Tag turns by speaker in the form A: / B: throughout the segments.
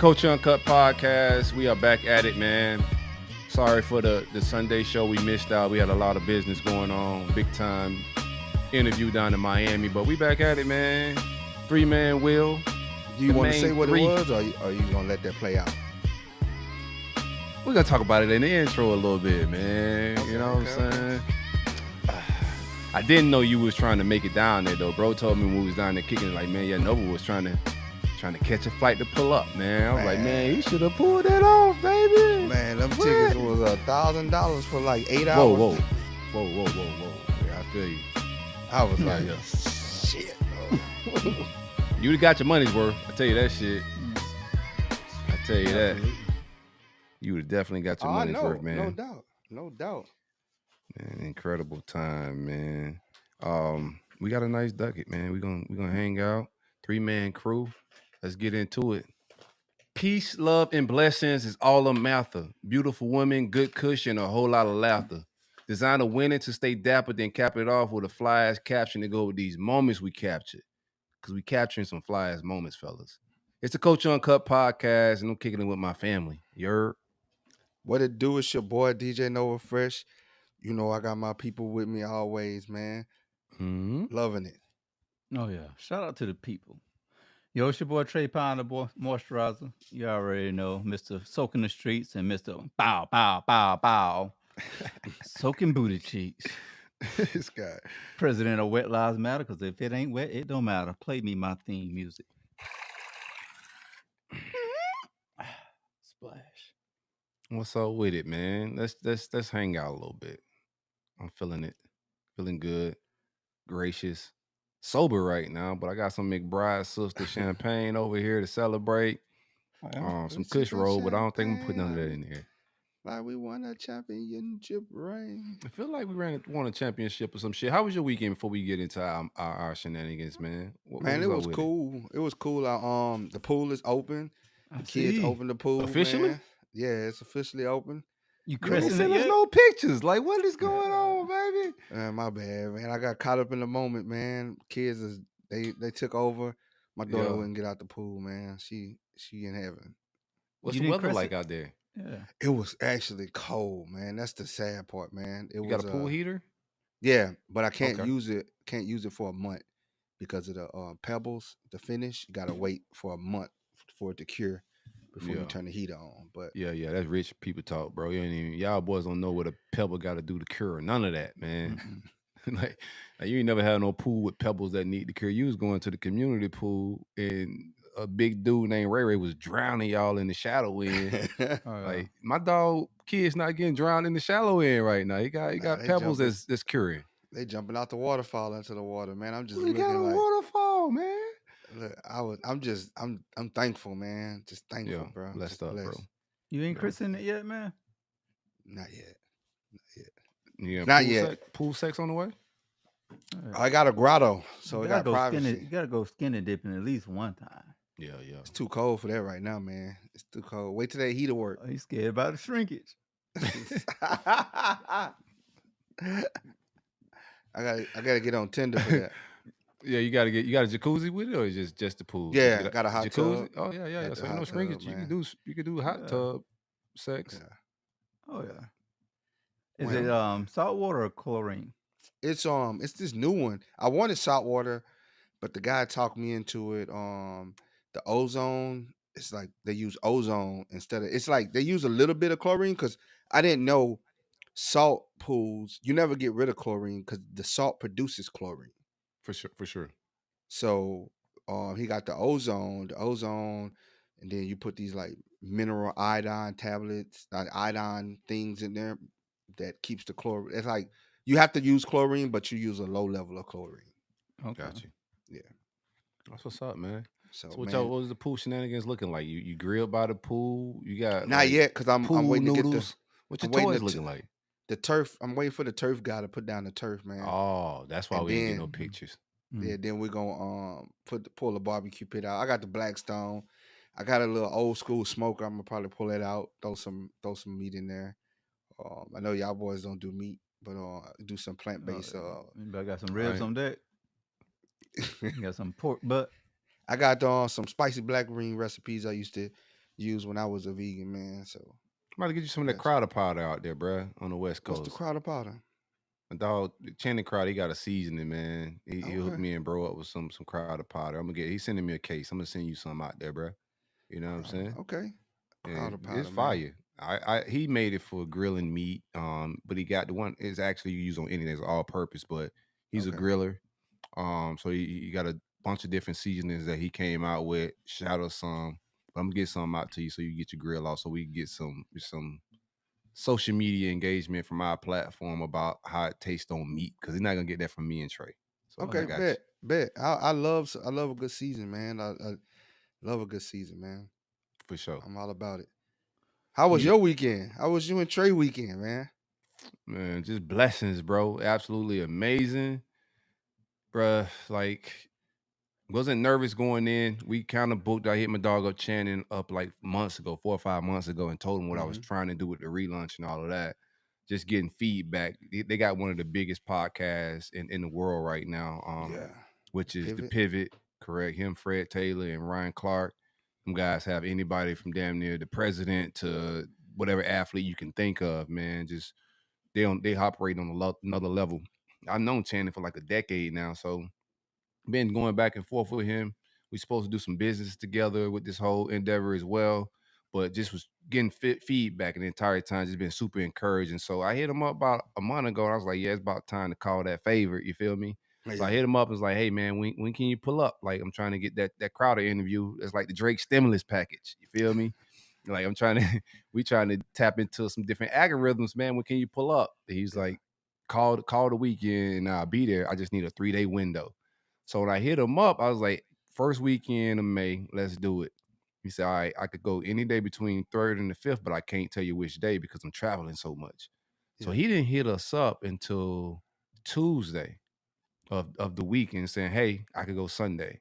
A: Culture Uncut Podcast. We are back at it, man. Sorry for the Sunday show we missed out. We had a lot of business going on. Big time interview down in Miami. But we back at it, man. 3-man wheel.
B: You want to say what it was, or are you going to let that play out?
A: We're going to talk about it in the intro a little bit, man.
B: Okay,
A: you know what I'm saying? I didn't know you was trying to make it down there, though. Bro told me when we was down there kicking it, like, man, yeah, Nova was trying to catch a flight to pull up, man. I was like, man, you should have pulled that off, baby.
B: Man, them tickets was $1,000 for like 8 hours.
A: Whoa. Yeah, I feel you.
B: I was like, shit, bro.
A: You'd got your money's worth. I tell you that shit. I tell you that. You would have definitely got your money's worth, man.
B: No doubt.
A: Man, incredible time, man. We got a nice ducket, man. We're gonna hang out. 3-man crew. Let's get into it. Peace, love, and blessings is all a mather. Beautiful women, good cushion, a whole lot of laughter. Designer winning to stay dapper, then cap it off with a fly-ass caption to go with these moments we captured. Because we capturing some fly-ass moments, fellas. It's the Culture Uncut Podcast, and I'm kicking it with my family. You heard?
B: What it do? It's your boy, DJ Nova Fresh. You know I got my people with me always, man.
A: Mm-hmm.
B: Loving it.
C: Oh, yeah. Shout out to the people. Yo, it's your boy Trey Pounder, boy Moisturizer. You already know Mr. Soaking the Streets and Mr. Bow, Bow, Bow, Bow. Soaking Booty Cheeks.
B: This guy.
C: President of Wet Lives Matter, because if it ain't wet, it don't matter. Play me my theme music. Splash.
A: What's up with it, man? Let's hang out a little bit. I'm feeling it. Feeling good. Gracious. Sober right now, but I got some McBride sister champagne over here to celebrate. Some Kush roll, but I don't think I'm putting none of that in here.
B: Like we won a championship, right?
A: I feel like we won a championship or some shit. How was your weekend before we get into our shenanigans, man?
B: Man, it was cool. It was cool. The pool is open. The kids opened the pool
A: officially.
B: Man. Yeah, it's officially open.
C: You christened
A: send
C: it
A: us
C: yet?
A: no pictures. Like, what is going on, baby?
B: My bad, man. I got caught up in the moment, man. Kids they took over. My daughter wouldn't get out the pool, man. She in heaven.
A: What's the weather like out there?
C: Yeah.
B: It was actually cold, man. That's the sad part, man.
A: You got a pool heater?
B: Yeah, but I can't use it. Can't use it for a month because of the pebbles. The finish, you gotta wait for a month for it to cure before you turn the heater on. But
A: yeah, that's rich people talk, bro. Y'all boys don't know what a pebble got to do to cure. None of that, man. like you ain't never had no pool with pebbles that need to cure. You was going to the community pool and a big dude named Ray was drowning y'all in the shallow end. Like my dog kid's not getting drowned in the shallow end right now. He got pebbles that's curing.
B: They jumping out the waterfall into the water, man. I'm just
A: looking got a waterfall, man.
B: Look, I'm thankful, man. Just thankful, bro.
A: Blessed up, bro.
C: You ain't christened it yet, man?
B: Not yet.
A: Yeah,
B: not yet.
A: Pool sex on the way?
B: I got a grotto, so I got privacy.
C: You gotta go skinny dipping at least one time.
A: Yeah.
B: It's too cold for that right now, man. It's too cold. Wait till that heater work.
C: Oh, you scared about the shrinkage?
B: I gotta get on Tinder for that.
A: Yeah, you got a jacuzzi with it, or just the pool?
B: Yeah, I got a hot
A: jacuzzi.
B: tub.
A: Oh yeah. So no shrinkage. You can do hot tub sex.
B: Yeah.
C: Oh yeah. Is it salt water or chlorine?
B: It's this new one. I wanted salt water, but the guy talked me into it. The ozone. It's like they use ozone instead of. It's like they use a little bit of chlorine because I didn't know salt pools. You never get rid of chlorine because the salt produces chlorine.
A: For sure.
B: So he got the ozone, and then you put these like mineral iodine tablets, iodine things in there that keeps the chlorine. It's like you have to use chlorine, but you use a low level of chlorine.
A: Okay. Got you.
B: Yeah.
A: That's what's up, man.
B: So
A: what was the pool shenanigans looking like? You grilled by the pool? You got
B: not yet because I'm waiting
A: noodles.
B: to get
A: what your toys looking like?
B: The turf. I'm waiting for the turf guy to put down the turf, man.
A: Oh, that's why we didn't get no pictures.
B: Yeah, then we're gonna pull the barbecue pit out. I got the Blackstone. I got a little old school smoker. I'm gonna probably pull it out, throw some meat in there. I know y'all boys don't do meat, but do some plant based.
C: I got some ribs on deck. You got some pork butt.
B: I got some spicy black bean recipes I used to used when I was a vegan, man. So
A: I'm about to get you some of that
B: gotcha.
A: Crowder Powder out there, bruh, on the West
B: What's the
A: Coast.
B: Chrowder Powder?
A: My dog, Channing Crowder, he got a seasoning, man. He hooked
B: Okay.
A: me and bro up with some Crowder Powder. He's sending me a case. I'm gonna send you some out there, bruh. You know what I'm saying?
B: Okay.
A: Yeah,
B: Chrowder
A: it's
B: Powder, man.
A: fire. He made it for grilling meat. But he got the one is actually used on anything. It's all purpose, but he's a
B: Okay.
A: griller. So he got a bunch of different seasonings that he came out with. Shout out some. But I'm gonna get some out to you so you get your grill off, so we can get some social media engagement from our platform about how it tastes on meat because he's not gonna get that from me and Trey. So I
B: Okay.
A: got
B: Bet. Bet. I love a good season, man. I love a good season, man.
A: you for sure.
B: I'm all about it. How was
A: You
B: your weekend? How was you and Trey weekend, man?
A: man, just blessings, bro. Absolutely amazing, bruh. Like wasn't nervous going in. We kind of booked. I hit my dog up Channing up like months ago, 4 or 5 months ago, and told him what I was
B: Mm-hmm.
A: trying to do with the relaunch and all of that. Just getting feedback. They got one of the biggest podcasts in the world right now,
B: Yeah.
A: which is the
B: Pivot.
A: Pivot. Correct. Him, Fred Taylor, and Ryan Clark. Them guys have anybody from damn near the president to whatever athlete you can think of. Man, just they operate on another level. I've known Channing for like a decade now, so been going back and forth with him. We supposed to do some business together with this whole endeavor as well, but just was getting feedback and the entire time just been super encouraging. So I hit him up about a month ago and I was like, yeah, it's about time to call that favor. You feel me? So I
B: Yeah.
A: hit him up and was like, hey man, when can you pull up? Like I'm trying to get that Crowder interview. It's like the Drake stimulus package. You feel me? Like I'm trying to we trying to tap into some different algorithms, man. When can you pull up? He's
B: Yeah.
A: like, call the weekend and I'll be there. I just need a 3-day window. So when I hit him up, I was like, first weekend of May, let's do it. He said, all right, I could go any day between 3rd and the 5th, but I can't tell you which day because I'm traveling so much. So
B: Yeah.
A: he didn't hit us up until Tuesday of the weekend saying, hey, I could go Sunday.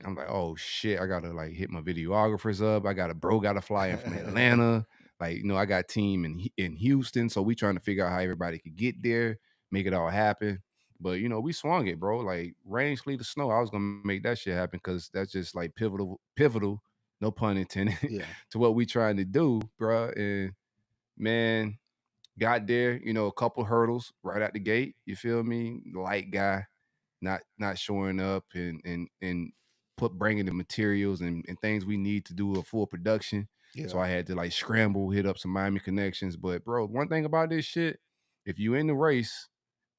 A: I'm like, oh shit, I gotta like hit my videographers up. I got a bro gotta fly in from Atlanta. Like, I got team in Houston. So we trying to figure out how everybody could get there, make it all happen. But we swung it, bro. Like rain, sleet, or snow. I was gonna make that shit happen because that's just like pivotal, no pun intended,
B: Yeah.
A: to what we trying to do, bro. And man, got there, a couple hurdles right out the gate. You feel me? Light guy, not showing up and bringing the materials and things we need to do a full production. So
B: Yeah.
A: I had to like scramble, hit up some Miami connections. But bro, one thing about this shit, if you in the race,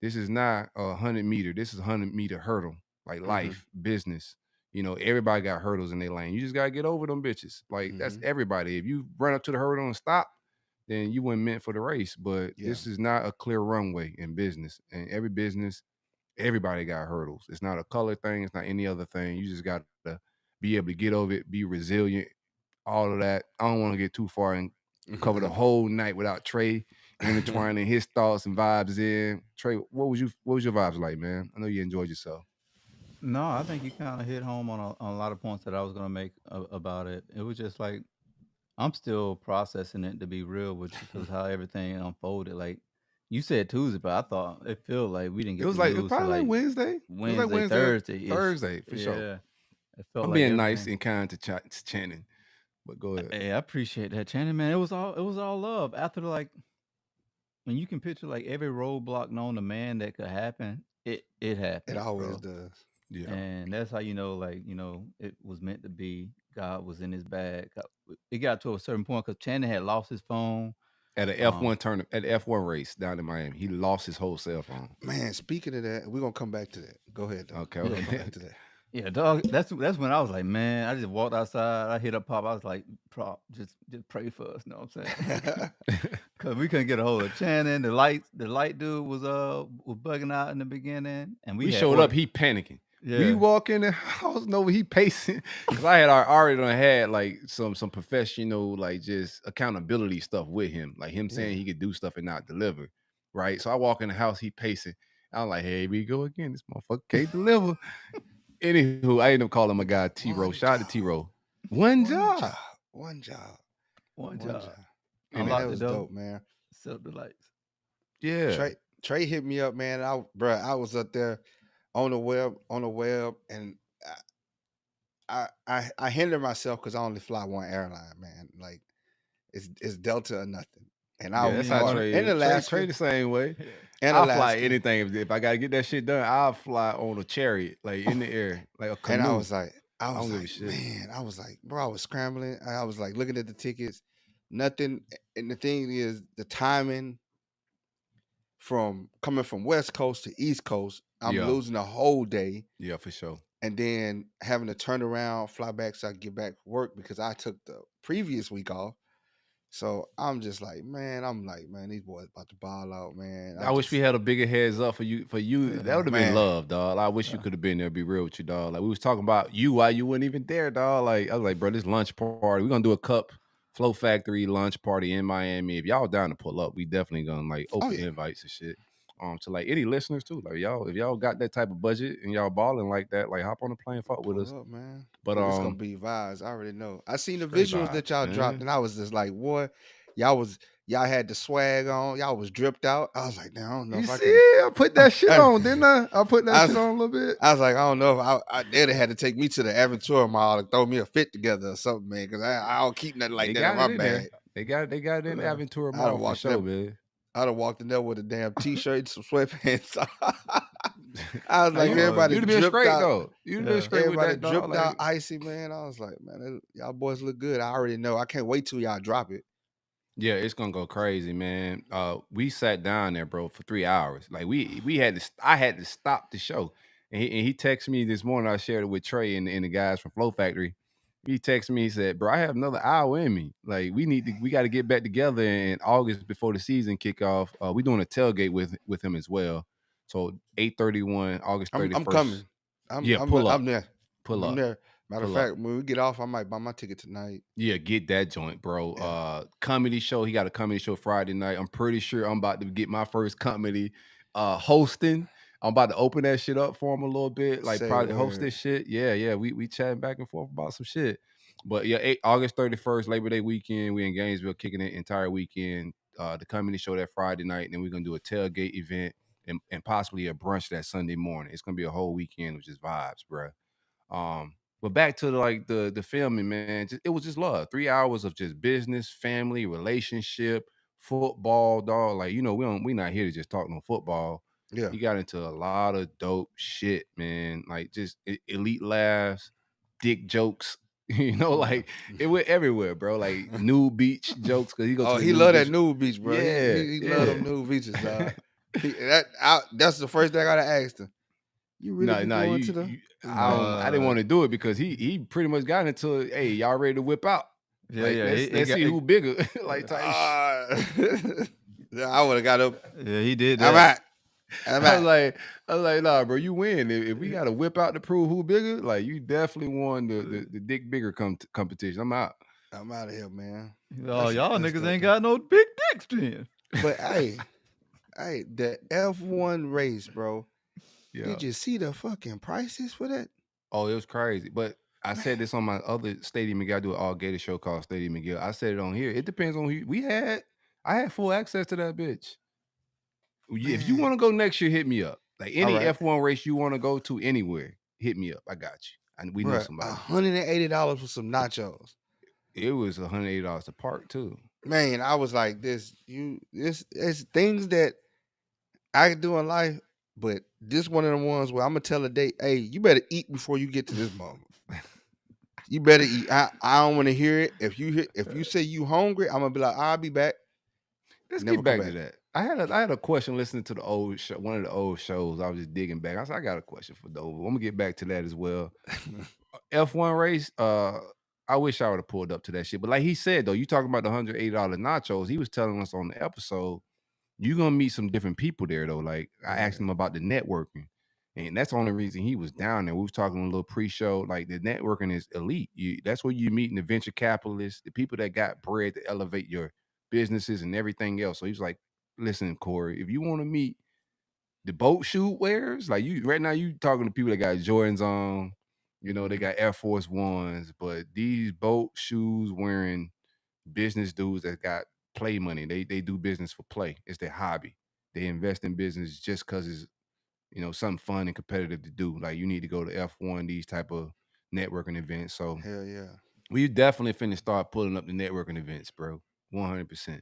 A: this is not 100 meter. This is 100 meter hurdle, like
B: Mm-hmm.
A: life, business. Everybody got hurdles in their lane. You just gotta get over them bitches. Like that's
B: Mm-hmm.
A: everybody. If you run up to the hurdle and stop, then you weren't meant for the race. But
B: Yeah.
A: this is not a clear runway in business. And every business, everybody got hurdles. It's not a color thing. It's not any other thing. You just got to be able to get over it, be resilient, all of that. I don't want to get too far and cover the whole night without Trey intertwining his thoughts and vibes in. Trey, what was your vibes like, man? I know you enjoyed yourself.
C: No, I think you kind of hit home on a lot of points that I was gonna make about it. It was just like I'm still processing it, to be real with you, because how everything unfolded. Like you said Tuesday, but I thought it felt like we didn't
A: It
C: get
A: was
C: the
A: like it was
C: news till
A: probably like
C: like
A: Wednesday. It was like
C: Wednesday,
A: Wednesday or
C: Thursday ish.
A: Thursday for sure.
C: Yeah, it felt
A: I'm
C: like
A: being nice
C: everything.
A: and kind to Channing, but go ahead.
C: Hey, I appreciate that, Channing, man. It was all love. After like when you can picture like every roadblock known to man that could happen, it
B: It
C: happened,
B: always
C: bro.
B: does.
A: Yeah.
C: And that's how like it was meant to be. God was in his bag. It got to a certain point because Channing had lost his phone.
A: At an
C: Um,
A: F1 tournament, at the F1 race down in Miami, he lost his whole cell phone.
B: Man, speaking of that, we're gonna come back to that. Go ahead though.
A: Okay,
B: We're gonna come
A: okay.
B: back to that.
C: yeah, dog. That's when I was like, man. I just walked outside. I hit up Pop. I was like, Prop, just pray for us. You know what I'm saying? Cause we couldn't get a hold of Channing. The light dude was bugging out in the beginning, and we
A: We
C: had
A: showed up,
C: ordered.
A: he panicking. We
C: Yeah,
A: walk in the house, no, he pacing. Cause I had already done had like some professional, like just accountability stuff with him. Like him
B: Yeah.
A: saying he could do stuff and not deliver. Right. So I walk in the house, he pacing. I'm like, hey, we go again. This motherfucker can't deliver. Anywho, I ended up calling my guy T Row.
B: One
A: Shout out to
B: job.
A: T Row. One
B: One
A: job.
B: job. One job.
C: one
B: One
C: job.
B: job. Man, that
C: Unlock
A: Anywho.
C: the
B: was
C: door.
B: dope, man.
C: Set up the lights.
A: Yeah.
B: Trey hit me up, man. I was up there on the web, and I hinder myself because I only fly one airline, man. Like it's Delta or nothing. And I
A: Yeah,
C: You
A: that's
C: ain't
A: how
B: or
C: gonna.
A: Trey
B: in
A: is. Trey
B: Alaska,
A: the same way.
C: Yeah.
B: in
A: I'll fly
B: Alaska.
A: anything if I gotta get that shit done. I'll fly on a chariot, like in the air, like a
B: And
A: canoe.
B: I
A: I
B: was
A: don't give a
B: like,
A: shit.
B: man, I was like, bro, I was scrambling. I was like looking at the tickets, nothing. And the thing is, the timing from coming from West Coast to East Coast, I'm
A: Yeah,
B: losing a whole day,
A: yeah, for sure.
B: and then having to turn around, fly back so I can get back to work because I took the previous week off. So I'm just like, man, man, these boys about to ball out, man. I
A: I wish we
B: just,
A: had a bigger heads up for you. For you, that
C: Yeah.
A: would have been
B: man,
A: love, dog. I wish you
C: Yeah.
A: could have been there. Be real with you, dog. Like we was talking about you while you weren't even there, dog. Like I was like, bro, this lunch party, we're gonna do a cup Flow Factory lunch party in Miami. If y'all down to pull up, we definitely gonna like
B: oh
A: open
B: yeah,
A: invites and shit. To like any listeners too. Like y'all, if y'all got that type of budget and y'all balling like that, like hop on the plane, fuck with us.
B: pull up, man.
A: But
B: It's gonna be vibes. I already know. I seen the
A: straight
B: visuals that
A: vibes,
B: y'all dropped,
A: man.
B: and I was just like, boy, y'all was y'all had the swag on, y'all was dripped out. I was like, damn, I don't know
A: You
B: if I
A: see,
B: can.
A: I put that shit on, didn't I? I put that
B: I,
A: shit on a little bit.
B: I was like, I don't know if they'd have had to take me to the Aventura Mall and throw me a fit together or something, man, because I don't keep nothing like
A: They
B: that in
A: got
B: my
A: it in there.
B: bag.
A: They got it in the
C: Yeah.
A: Aventura
B: I'd have
A: Mall for
B: walked in there,
A: sure, man.
B: I'd have walked in there with a damn t-shirt and some sweatpants. I was
A: Now
B: like,
A: you
C: Oh,
B: everybody
A: you'd have been
B: dripped
A: straight
B: out.
A: though. You'd have been
C: yeah.
A: straight with
B: Everybody
A: that dog.
B: dripped out
A: Like,
B: icy, man. I was like, man, y'all boys look good. I already know. I can't wait till y'all drop it.
A: yeah, it's gonna go crazy, man. We sat down there, bro, for 3 hours. Like we had to. I had to stop the show, and he texted me this morning. I shared it with Trey and the guys from Flow Factory. He texted me. He said, "Bro, I have another hour in me. Like we got to get back together in August before the season kickoff. We doing a tailgate with him as well. So 8/31, August
B: I'm
A: 31st.
B: coming.
A: Yeah, pull
B: I'm
A: up,
B: there.
A: pull
B: I'm
A: up,
B: there. Matter of
A: pull up.
B: fact, when we get off, I might buy my ticket tonight.
A: Yeah, get that joint, bro.
B: Yeah.
A: Comedy show. He got a comedy show Friday night. I'm pretty sure I'm about to get my first comedy hosting. I'm about to open that shit up for him a little bit, like
B: Say
A: probably host
B: word.
A: this shit. Yeah, yeah. We chatting back and forth about some shit. But yeah, August 31st, Labor Day weekend. We in Gainesville kicking it entire weekend. The comedy show that Friday night, and then we're gonna do a tailgate event and possibly a brunch that Sunday morning. It's gonna be a whole weekend of just vibes, bro. But back to like the filming, man. It was just love. 3 hours of just business, family, relationship, football, dog. Like we not here to just talk no football.
B: Yeah.
A: He got into a lot of dope shit, man. Like just elite laughs, dick jokes.
B: Yeah.
A: Like it went everywhere, bro. Like new beach jokes because he go to
B: Oh,
A: the
B: he
A: new
B: love that
A: beach.
B: nude beach, bro.
A: Yeah,
B: He love
A: yeah.
B: them nude beaches, dog. That's the first thing I gotta ask him. You really
A: No,
B: be
A: no,
B: going to the?
A: I didn't
C: No.
A: want to do it because he pretty much got into it. Hey, y'all ready to whip out?
C: Yeah,
A: Like
C: yeah.
A: let's see who bigger, like type.
B: Ah, yeah, I would have got up.
C: Yeah, he did
B: I'm
C: that.
B: out. I'm
A: I was
B: out.
A: like, nah, bro, you win. If we got to whip out to prove who bigger, like you definitely won the dick bigger competition. I'm out.
B: I'm out of here, man.
C: Oh, y'all
B: That's
C: niggas
B: dope,
C: ain't
B: though.
C: got no big dicks then.
B: But hey, the F1 race, bro.
A: Yeah.
B: Did you see the fucking prices for that?
A: Oh, it was crazy. But I said this on my other Stadium McGill. I do an all Gator show called Stadium McGill. I said it on here. It depends on who we had. I had full access to that bitch. If you
B: Man.
A: want to go next year, hit me up. Like
B: All
A: any
B: right,
A: F1 race you want to go to anywhere, hit me up. I got you. And we know
B: bro.
A: somebody.
B: $180 for some nachos.
A: It was $180 to park too.
B: Man, I was like, this it's things that I can do in life, but this one of the ones where I'm gonna tell a date, hey, you better eat before you get to this moment. You better eat. I don't want to hear it. If you say you hungry, I'm gonna be like, I'll be back.
A: Let's
B: Never
A: get
B: come
A: back to
B: back.
A: that. I had a question listening to the old show, one of the old shows. I was just digging back. I said, I got a question for Dover. I'm gonna get back to that as well. F1 race, I wish I would have pulled up to that shit. But like he said, though, you talking about the $180 nachos, he was telling us on the episode, you're gonna meet some different people there though. Like I asked him about the networking. And that's the only reason he was down there. We was talking a little pre-show. Like the networking is elite. That's where you meeting the venture capitalists, the people that got bread to elevate your businesses and everything else. So he was like, listen, Corey, if you want to meet the boat shoe wearers, like you right now, you talking to people that got Jordans on, they got Air Force Ones, but these boat shoes wearing business dudes that got play money. They do business for play. It's their hobby. They invest in business just because it's something fun and competitive to do. Like you need to go to F1, these type of networking events. So
B: Hell yeah.
A: we definitely finna start pulling up the networking events, bro. 100%.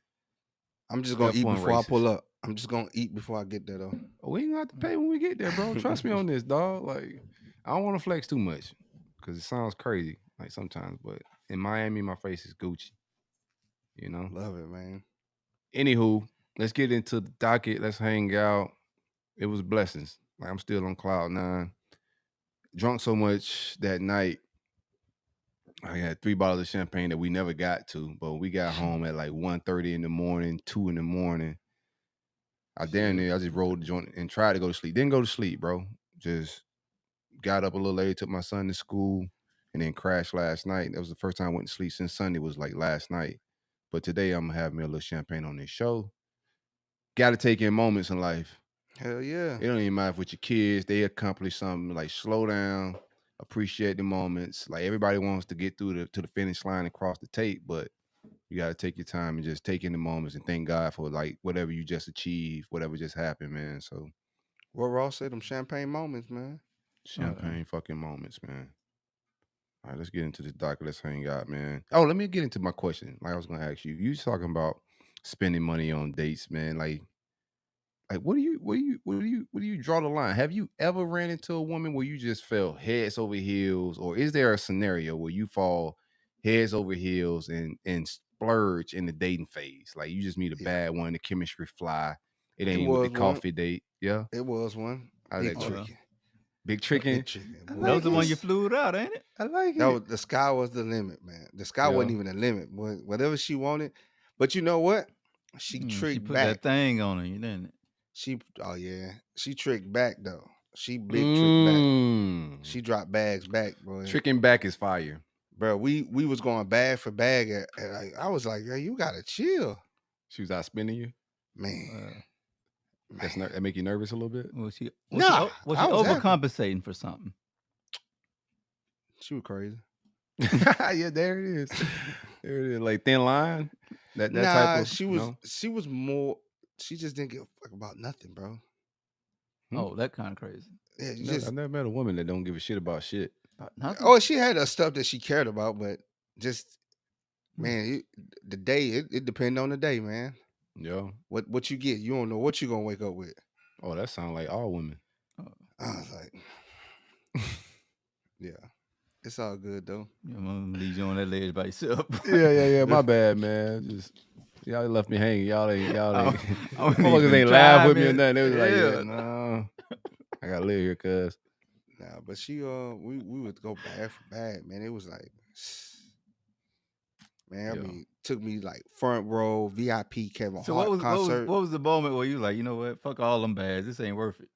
B: I'm just gonna eat
A: F1
B: before I
A: races.
B: pull up. I'm just gonna eat before I get there though.
A: We ain't gonna have to pay when we get there, bro. Trust me on this, dog. Like, I don't want to flex too much because it sounds crazy, like sometimes. But in Miami, my face is Gucci. You know.
B: Love it, man.
A: Anywho, let's get into the docket. Let's hang out. It was blessings. Like I'm still on cloud nine. Drunk so much that night. I had 3 bottles of champagne that we never got to, but we got home at like 1:30 in the morning, 2 in the morning. I just rolled the joint and tried to go to sleep. Didn't go to sleep, bro. Just got up a little later, took my son to school, and then crashed last night. That was the first time I went to sleep since Sunday was like last night. But today I'm gonna have me a little champagne on this show. Gotta take in moments in life.
B: Hell yeah.
A: It don't even matter if with your kids, they accomplish something, like slow down, appreciate the moments. Like everybody wants to get through to the finish line and cross the tape, but you gotta take your time and just take in the moments and thank God for like whatever you just achieved, whatever just happened, man. So
B: What Ross said, them champagne moments, man.
A: champagne fucking moments, man. All right, let's get into this docket. Let's hang out, man. Oh, let me get into my question. Like I was gonna ask you. You was talking about spending money on dates, man. Like where do you draw the line? Have you ever ran into a woman where you just fell heads over heels, or is there a scenario where you fall heads over heels and splurge in the dating phase? Like you just meet a
B: Yeah.
A: bad one, the chemistry fly. It
B: It
A: ain't with the
B: was one.
A: coffee date. Yeah.
B: It was one.
A: How'd
B: Big
A: that go?
B: tricky.
A: Big tricking.
B: Big tricky.
A: I
B: boy.
C: That was
A: like
C: the one
A: it.
C: you flew out, ain't it?
A: I like
B: That
A: it.
B: was the sky was the limit, man. The sky
A: Yeah.
B: wasn't even a limit. Boy. Whatever she wanted. But you know what? She
C: She
B: tricked
C: put
B: back.
C: that thing on you, didn't it?
B: Oh yeah. She tricked back though. She big tricked back. She
A: Mm.
B: dropped bags back, boy.
A: Tricking back is fire.
B: Bro, we was going bag for bag and I was like, "Yo, you gotta chill,
A: She was outspending you.
B: man."
A: That make you nervous a little bit.
C: Was she
B: Nah,
C: was
B: I
C: she
B: was happy.
C: overcompensating for something?
B: She was crazy.
A: Yeah, there it is. There it is. Like thin line. That
B: Nah,
A: type of
B: she was more. She just didn't give a fuck about nothing, bro.
C: Oh, that kind of crazy.
B: Yeah,
A: I've never met a woman that don't give a shit about shit.
C: About nothing.
B: oh, she had stuff that she cared about, but just man, the day it depends on the day, man.
A: Yeah.
B: What you get, you don't know what you gonna wake up with.
A: Oh, that sounds like all women.
B: I was like, yeah, it's all good though.
C: I'm gonna leave you on that ledge by yourself.
A: Yeah. My bad, man. Just y'all left me hanging. Y'all ain't. Motherfuckers ain't laugh with me or nothing. They was like, yeah, no. I gotta live here, cuz.
B: Nah, but she we would go bag for bag, man. It was like, man, I mean, took me like front row VIP Kevin
C: So
B: Hart concert.
C: what was the moment where you like, you know what, fuck all them bags, this ain't worth it?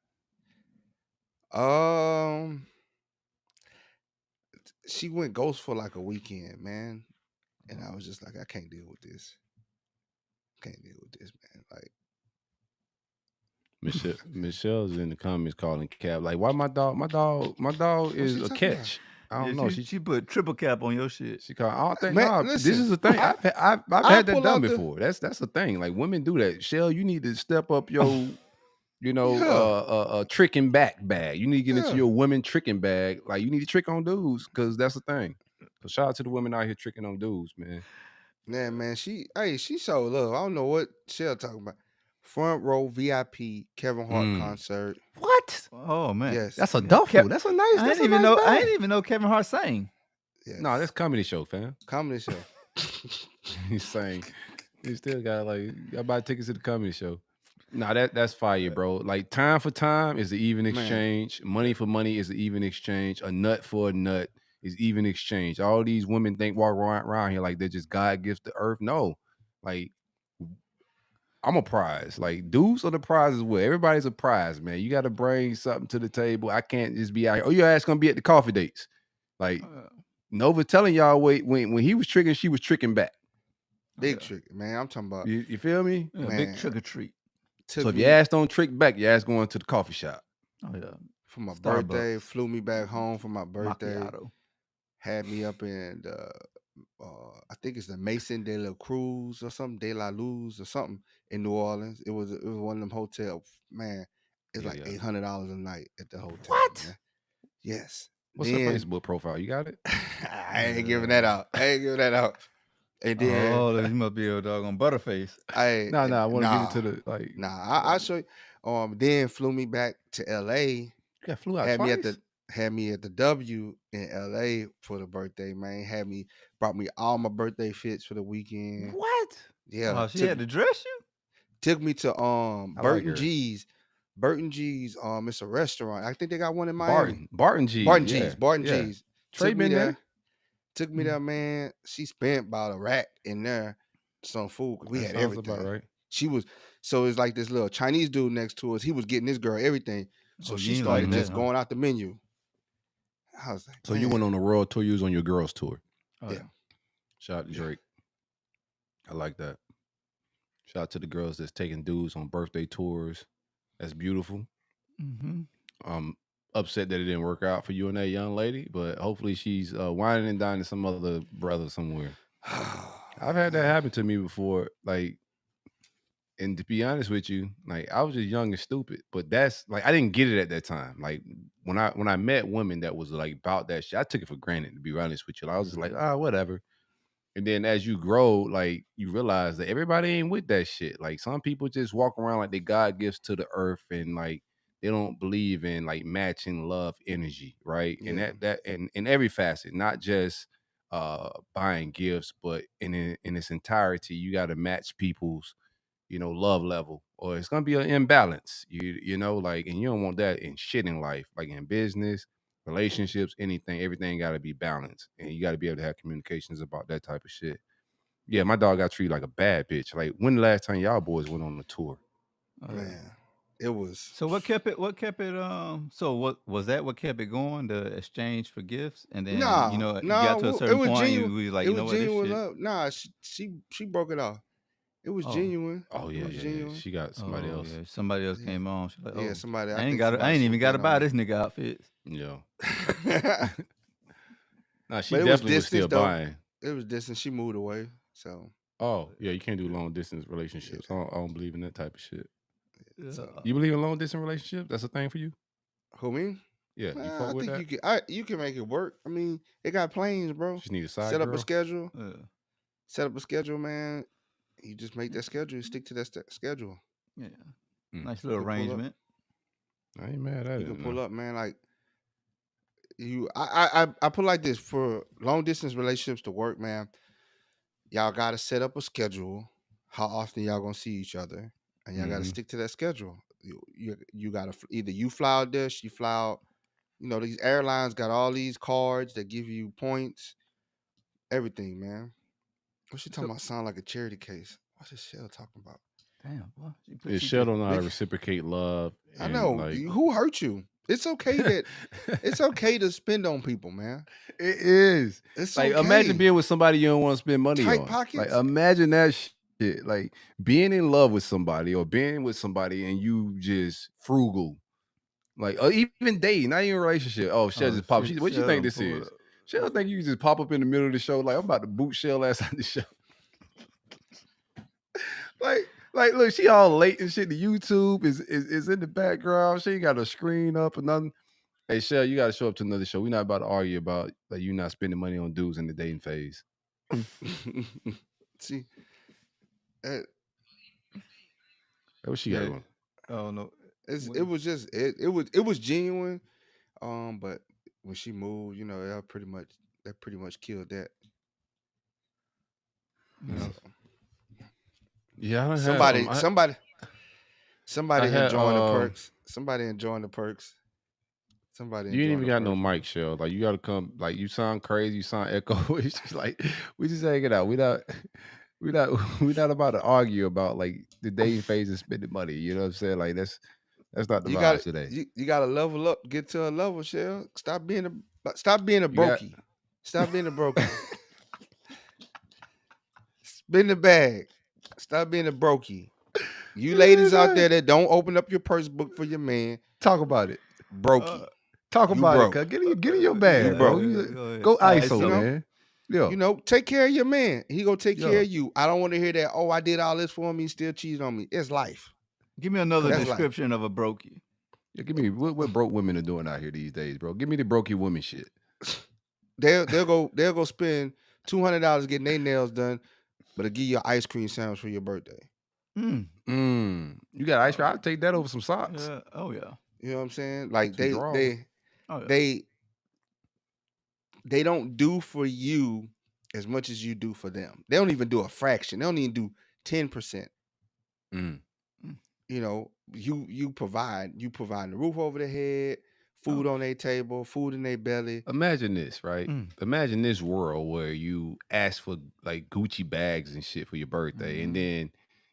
B: She went ghost for like a weekend, man, and I was just like, I can't deal with this. Can't deal with this, man. Like,
A: Michelle's in the comments calling Cap like, why my dog is a catch. I don't know.
C: She put triple cap on your shit.
A: She called. I don't think.
B: Man,
A: Nah,
B: listen,
A: this is a thing. I've had that
B: pull
A: done
B: out the-
A: before. That's a thing. Like women do that. Shell, you need to step up your, tricking back bag. You need to get into your women tricking bag. Like you need to trick on dudes because that's the thing. So shout out to the women out here tricking on dudes, man.
B: Yeah, man. She showed love. I don't know what Shell talking about. Front row VIP Kevin Hart concert.
A: What?
C: Oh man,
B: Yes,
A: That's a duffel. That's a nice.
C: I
A: That's
C: didn't
A: a
C: even
A: nice
C: know. I
A: bag.
C: didn't even know Kevin Hart sang.
B: yes.
A: No, that's comedy show, fam.
B: Comedy show.
A: He's saying he still got like y'all buy tickets to the comedy show. Nah, that's fire, bro. Like time for time is the even exchange. Money for money is the even exchange. A nut for a nut is even exchange. All these women walk around here like they're just God gifts to earth. No, like I'm a prize. Like dudes are the prize as well. Everybody's a prize, man. You got to bring something to the table. I can't just be out here. Oh, your ass gonna be at the coffee dates. Like Nova telling y'all, when he was tricking, she was tricking back.
B: Big trick, man. I'm talking about.
A: You feel me?
C: Yeah, big trick or treat.
A: So if your ass don't trick back, your ass going to the coffee shop.
C: Oh yeah.
B: For my
C: Starbucks.
B: birthday, flew me back home for my birthday.
C: Macchiato.
B: Had me up in I think it's the Mason de la Cruz or something, De La Luz or something in New Orleans. It was one of them hotels. Man, it's like $800 a night at the hotel.
A: What?
B: Man. Yes.
A: What's her
B: Then
A: Facebook profile? You got it?
B: I ain't giving that out. And then
C: Oh, you must be a doggone butterface.
A: No, I want to get
B: nah,
A: into the like.
B: I'll show you. Then flew me back to L.A.
A: You got flew out
B: Had me
A: twice.
B: had me at the W in L.A. for the birthday, man. Brought me all my birthday fits for the weekend.
A: What?
B: Yeah,
C: Oh, she had to dress you?
B: took me to
A: like
B: Burton
A: her.
B: G's. Burton G's, it's a restaurant. I think they got one in Miami.
A: Barton G's.
B: Barton
A: yeah,
B: G's. Barton
A: yeah.
B: G's.
A: Trey
B: Took me
A: been there.
B: Took me there, man. She spent about a rack in there, some food. We
A: That
B: had
A: sounds
B: everything.
A: about right.
B: She was so it's like this little Chinese dude next to us. He was getting this girl everything. So
C: Oh,
B: she
C: you ain't
B: started
C: like
B: just
C: that, huh?
B: going out the menu. I was like,
A: So you went on a world tour. You was on your girls tour.
C: Oh,
B: Yeah.
A: Shout out to Drake. I like that. Shout out to the girls that's taking dudes on birthday tours. That's beautiful.
C: Mm-hmm.
A: Upset that it didn't work out for you and that young lady, but hopefully she's whining and dining some other brother somewhere. I've had that happen to me before. Like, and to be honest with you, like I was just young and stupid, but that's like I didn't get it at that time. Like when I met women that was like about that shit, I took it for granted. To be honest with you, I was just like, whatever. And then as you grow, like you realize that everybody ain't with that shit. Like some people just walk around like they God gifts to the earth, and like they don't believe in like matching love energy, right? And
B: Yeah.
A: that in every facet, not just buying gifts, but in its entirety, you got to match people's love level, or it's gonna be an imbalance. You know, like, and you don't want that in shit in life, like in business, relationships, anything. Everything got to be balanced, and you got to be able to have communications about that type of shit. Yeah, my dog got treated like a bad bitch. Like, when the last time y'all boys went on a tour?
C: Oh, yeah.
B: Man, it was.
C: So what kept it? So what was that? What kept it going? The exchange for gifts, and then you got to a certain point, you was like,
B: it
C: you know
B: was
C: what, this
B: genuine
C: shit.
B: love. Nah, she broke it off. It was genuine.
A: Oh
B: It
A: yeah,
B: was
A: yeah,
B: genuine.
A: she got somebody else.
C: Yeah. Somebody else
B: Yeah.
C: came on. She's like,
B: Yeah, somebody.
C: I ain't even got to buy this nigga outfits.
A: Yeah,
B: this.
A: nah, she
B: But it was
A: definitely was still
B: distance, though.
A: buying.
B: It was distant. She moved away. So
A: Oh yeah, you can't do long distance relationships. I don't believe in that type of shit.
B: So-
A: You believe in long distance relationships? That's a thing for you?
B: who me?
A: Yeah, you
B: I
A: fuck with
B: think
A: that?
B: you can make it work. I mean, it got planes, bro.
A: Just need a side
B: Set up
A: girl?
B: a schedule.
C: Yeah.
B: Set up a schedule, man. You just make that schedule. You stick to that schedule.
C: Yeah.
A: Mm.
C: Nice little
B: You can pull up.
C: arrangement.
A: I ain't mad at
B: You
A: it.
B: can pull up, man. Like I put it like this: for long distance relationships to work, man, y'all got to set up a schedule. How often y'all gonna see each other, and y'all got to
A: Mhm.
B: stick to that schedule. You got to either you fly out there, she fly out. You know, these airlines got all these cards that give you points, everything, man. What she talking about? Sound like a charity case. What's this Chelle talking about?
C: Damn, boy.
A: Is Shell don't know how to reciprocate love.
B: I
A: and,
B: know.
A: like,
B: Who hurt you? It's okay that it's okay to spend on people, man.
A: It is.
B: It's
A: Like,
B: okay.
A: imagine being with somebody you don't want to spend money
B: Tight
A: on.
B: pockets.
A: Like, imagine that shit. Like, being in love with somebody or being with somebody and you just frugal. Like, or even dating, not even a relationship. Oh, Shell just pop. What you think this is? Shell think you just pop up in the middle of the show like, I'm about to boot Shell ass out the show. Like, look, she all late and shit. The YouTube is in the background. She ain't got a screen up or nothing. Hey, Shell, you got to show up to another show. We're not about to argue about like you not spending money on dudes in the dating phase.
B: See,
A: What she got on?
C: Oh no.
B: it was genuine. But when she moved, you know, that pretty much killed that.
A: Yeah.
B: So,
A: Yeah, I don't
B: somebody
A: had,
B: enjoying the perks. Somebody enjoying the perks. Somebody.
A: You ain't even got no
B: perks.
A: mic, Shell. Like, you got to come. Like, you sound crazy. You sound echo. It's just like we just hang it out. We not about to argue about like the dating phase and spending money. You know what I'm saying? Like that's not the vibe today.
B: You got to level up, get to a level, Shell. Stop being a brokie. Stop being a brokie. Spin the bag. Stop being a brokie. You ladies out there that don't open up your purse book for your man,
A: Talk about it.
B: brokie.
A: Talk
B: You
A: about
B: broke.
A: it. Get in your bag,
B: You
A: bro.
B: broke.
A: Go ISO,
C: so,
A: man. Yeah.
B: You know, take care of your man. He gonna take
A: Yeah.
B: care of you. I don't want to hear that. Oh, I did all this for him. He still cheated on me. It's life.
C: Give me another
B: That's life.
C: description of a brokie.
A: Yeah, give me what broke women are doing out here these days, bro. Give me the brokey woman shit.
B: They'll go spend $200 getting their nails done, but they'll give you an ice cream sandwich for your birthday.
A: You got ice cream? I'll take that over some socks.
C: Yeah. Oh yeah.
B: You know what I'm saying? Like
A: Some drawers.
C: Oh yeah.
B: they don't do for you as much as you do for them. They don't even do a fraction. They don't even do 10%.
A: Mm.
B: You know, you provide the roof over their head, food on their table, food in their belly.
A: Imagine this, right? Imagine this world where you ask for like Gucci bags and shit for your birthday, and then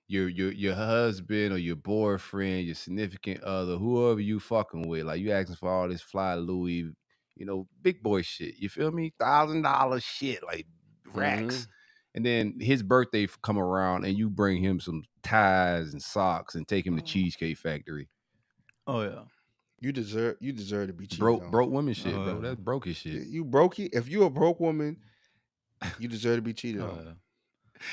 A: your husband or your boyfriend, your significant other, whoever you fucking with, like you asking for all this fly Louis, big boy shit. You feel me? $1,000 shit, like racks. And then his birthday come around, and you bring him some ties and socks and take him to Cheesecake Factory.
C: Oh yeah.
B: You deserve to be cheated
A: Broke
B: on.
A: women shit, bro. That's brokey shit.
B: You brokey. If you're a broke woman, you deserve to be cheated on.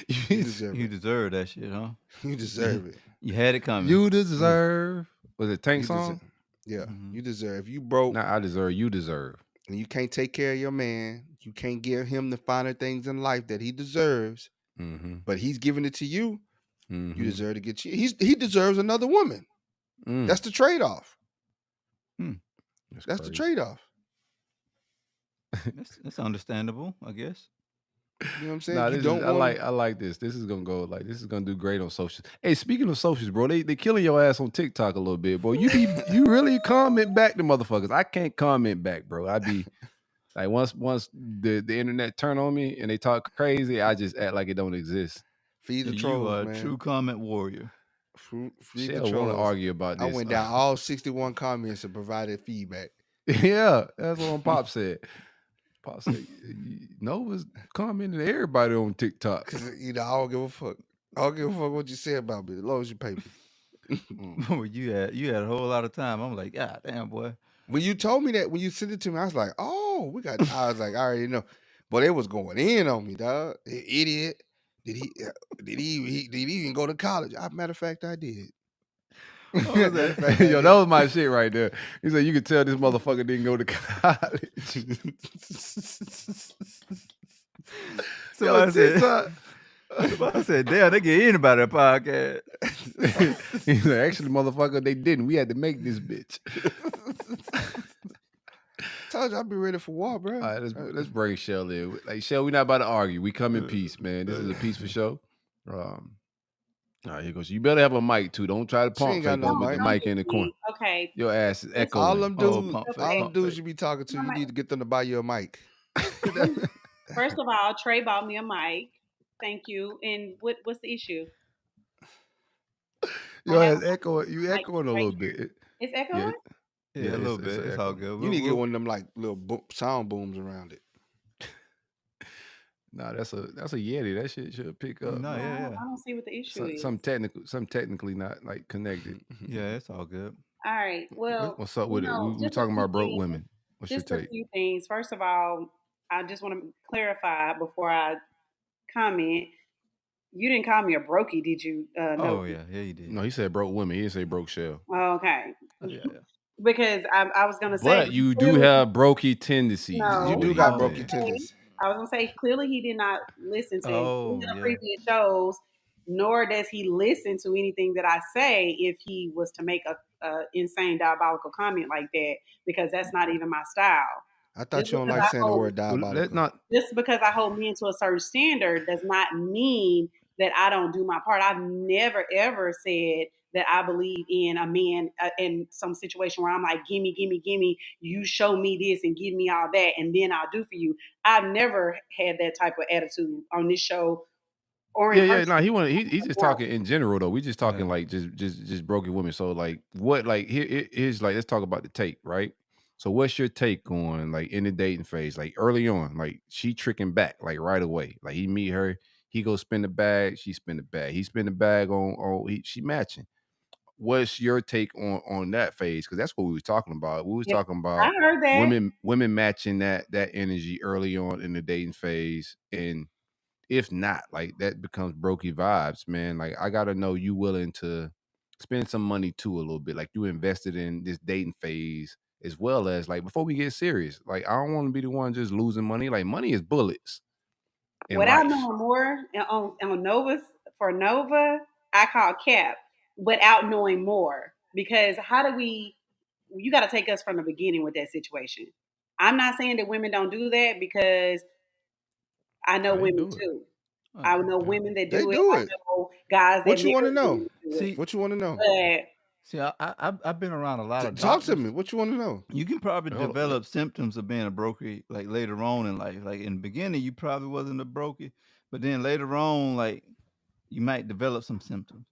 B: You
C: deserve that shit, huh?
B: You deserve it.
C: You had it coming.
A: You deserve. Was it Tank song?
B: Yeah, you deserve. If you broke,
A: nah, I deserve. You deserve.
B: And you can't take care of your man. You can't give him the finer things in life that he deserves. But he's giving it to you. You deserve to get cheated. He deserves another woman. That's the trade-off. That's the trade-off.
C: That's understandable, I guess.
B: You know what I'm saying?
A: I like this. This is gonna go like this is gonna do great on socials. Hey, speaking of socials, bro, they killing your ass on TikTok a little bit, bro. You really comment back to motherfuckers. I can't comment back, bro. I be like once the internet turn on me and they talk crazy, I just act like it don't exist.
B: Feed the trolls,
C: you are
B: man.
C: A true comment warrior.
A: Chelle want to argue about this.
B: I went down all 61 comments and provided feedback.
A: Yeah, that's what Pop said. Pop said, Nova's commenting to everybody on TikTok.
B: Because, I don't give a fuck. I don't give a fuck what you say about me, as long as you pay me.
C: You had a whole lot of time. I'm like, God damn, boy.
B: When you told me that, when you sent it to me, I was like, oh, I was like, I already know. But it was going in on me, dog. Idiot. Did he even go to college? Matter of fact, I did.
A: Yo, that was my shit right there. He said, you could tell this motherfucker didn't go to college.
C: So I said, damn, they get anybody a podcast.
A: He said, actually, motherfucker, they didn't. We had to make this bitch.
B: Told you I'll be ready for war, bro.
A: All right, let's bring Chelle in. Like, Chelle, we're not about to argue. We come in peace, man. This is a peaceful show. All right, here goes. You better have a mic too. Don't try to pump fake with the mic in the corner.
D: Okay.
A: Your ass is echoing.
B: All them dudes you be talking to, you need to get them to buy you a mic.
D: First of all, Trey bought me a mic. Thank you. And what's the issue?
A: Your ass echoing. You echoing a little bit.
D: It's echoing?
C: Yeah, a little bit. It's all good.
B: You need to get one of them like little sound booms around it.
A: Nah, that's a Yeti. That shit should pick up.
C: No, yeah.
D: I don't see what the issue is.
A: Some technically not like connected.
C: Yeah, it's all good.
D: All right. Well,
A: what's up with it? We're talking about broke women. What's your take?
D: A few things. First of all, I just want to clarify before I comment. You didn't call me a brokey, did you?
C: Oh yeah, you did.
A: No, he said broke women. He didn't say broke Chelle.
D: Oh, okay.
C: Yeah.
D: Because I was gonna say,
A: but you do have brokey tendencies.
D: No,
B: you do got brokey tendencies.
D: I was gonna say clearly he did not listen to previous shows, nor does he listen to anything that I say if he was to make a insane diabolical comment like that, because that's not even my style.
B: I thought you don't like saying the word diabolical.
D: Just because I hold men to a certain standard does not mean that I don't do my part. I've never ever said that I believe in a man in some situation where I'm like, gimme, you show me this and give me all that, and then I'll do for you. I've never had that type of attitude on this show. Or
A: he's just talking in general though. We just talking like just broken women. So like what like here's like let's talk about the take, right? So what's your take on like in the dating phase, like early on, like she tricking back like right away, like he meet her, he go spin the bag, she spin the bag, he spin the bag she matching. What's your take on that phase? Because that's what we were talking about. We was talking about
D: I heard that.
A: women matching that energy early on in the dating phase, and if not, like that becomes brokey vibes, man. Like I gotta know you willing to spend some money too a little bit. Like you invested in this dating phase as well as like before we get serious. Like I don't want to be the one just losing money. Like money is bullets in
D: Without
A: life.
D: knowing more on Nova's for Nova, I call cap without knowing more because how do we? You got to take us from the beginning with that situation. I'm not saying that women don't do that because I know
A: They
D: women
A: do it.
D: too.
C: Oh,
D: I know
C: yeah.
D: women that
B: They
D: do it.
B: do
D: I
B: it.
D: know guys that
B: What you want to
D: marry
B: know?
D: women that do
C: See,
D: it.
B: What you want to know?
D: But
C: See, I've been around a lot of
B: Talk to
C: doctors.
B: me. What you want to know?
C: You can probably
A: Hold on.
C: develop symptoms of being a brokie like later on in life. Like in the beginning, you probably wasn't a brokie, but then later on, like you might develop some symptoms.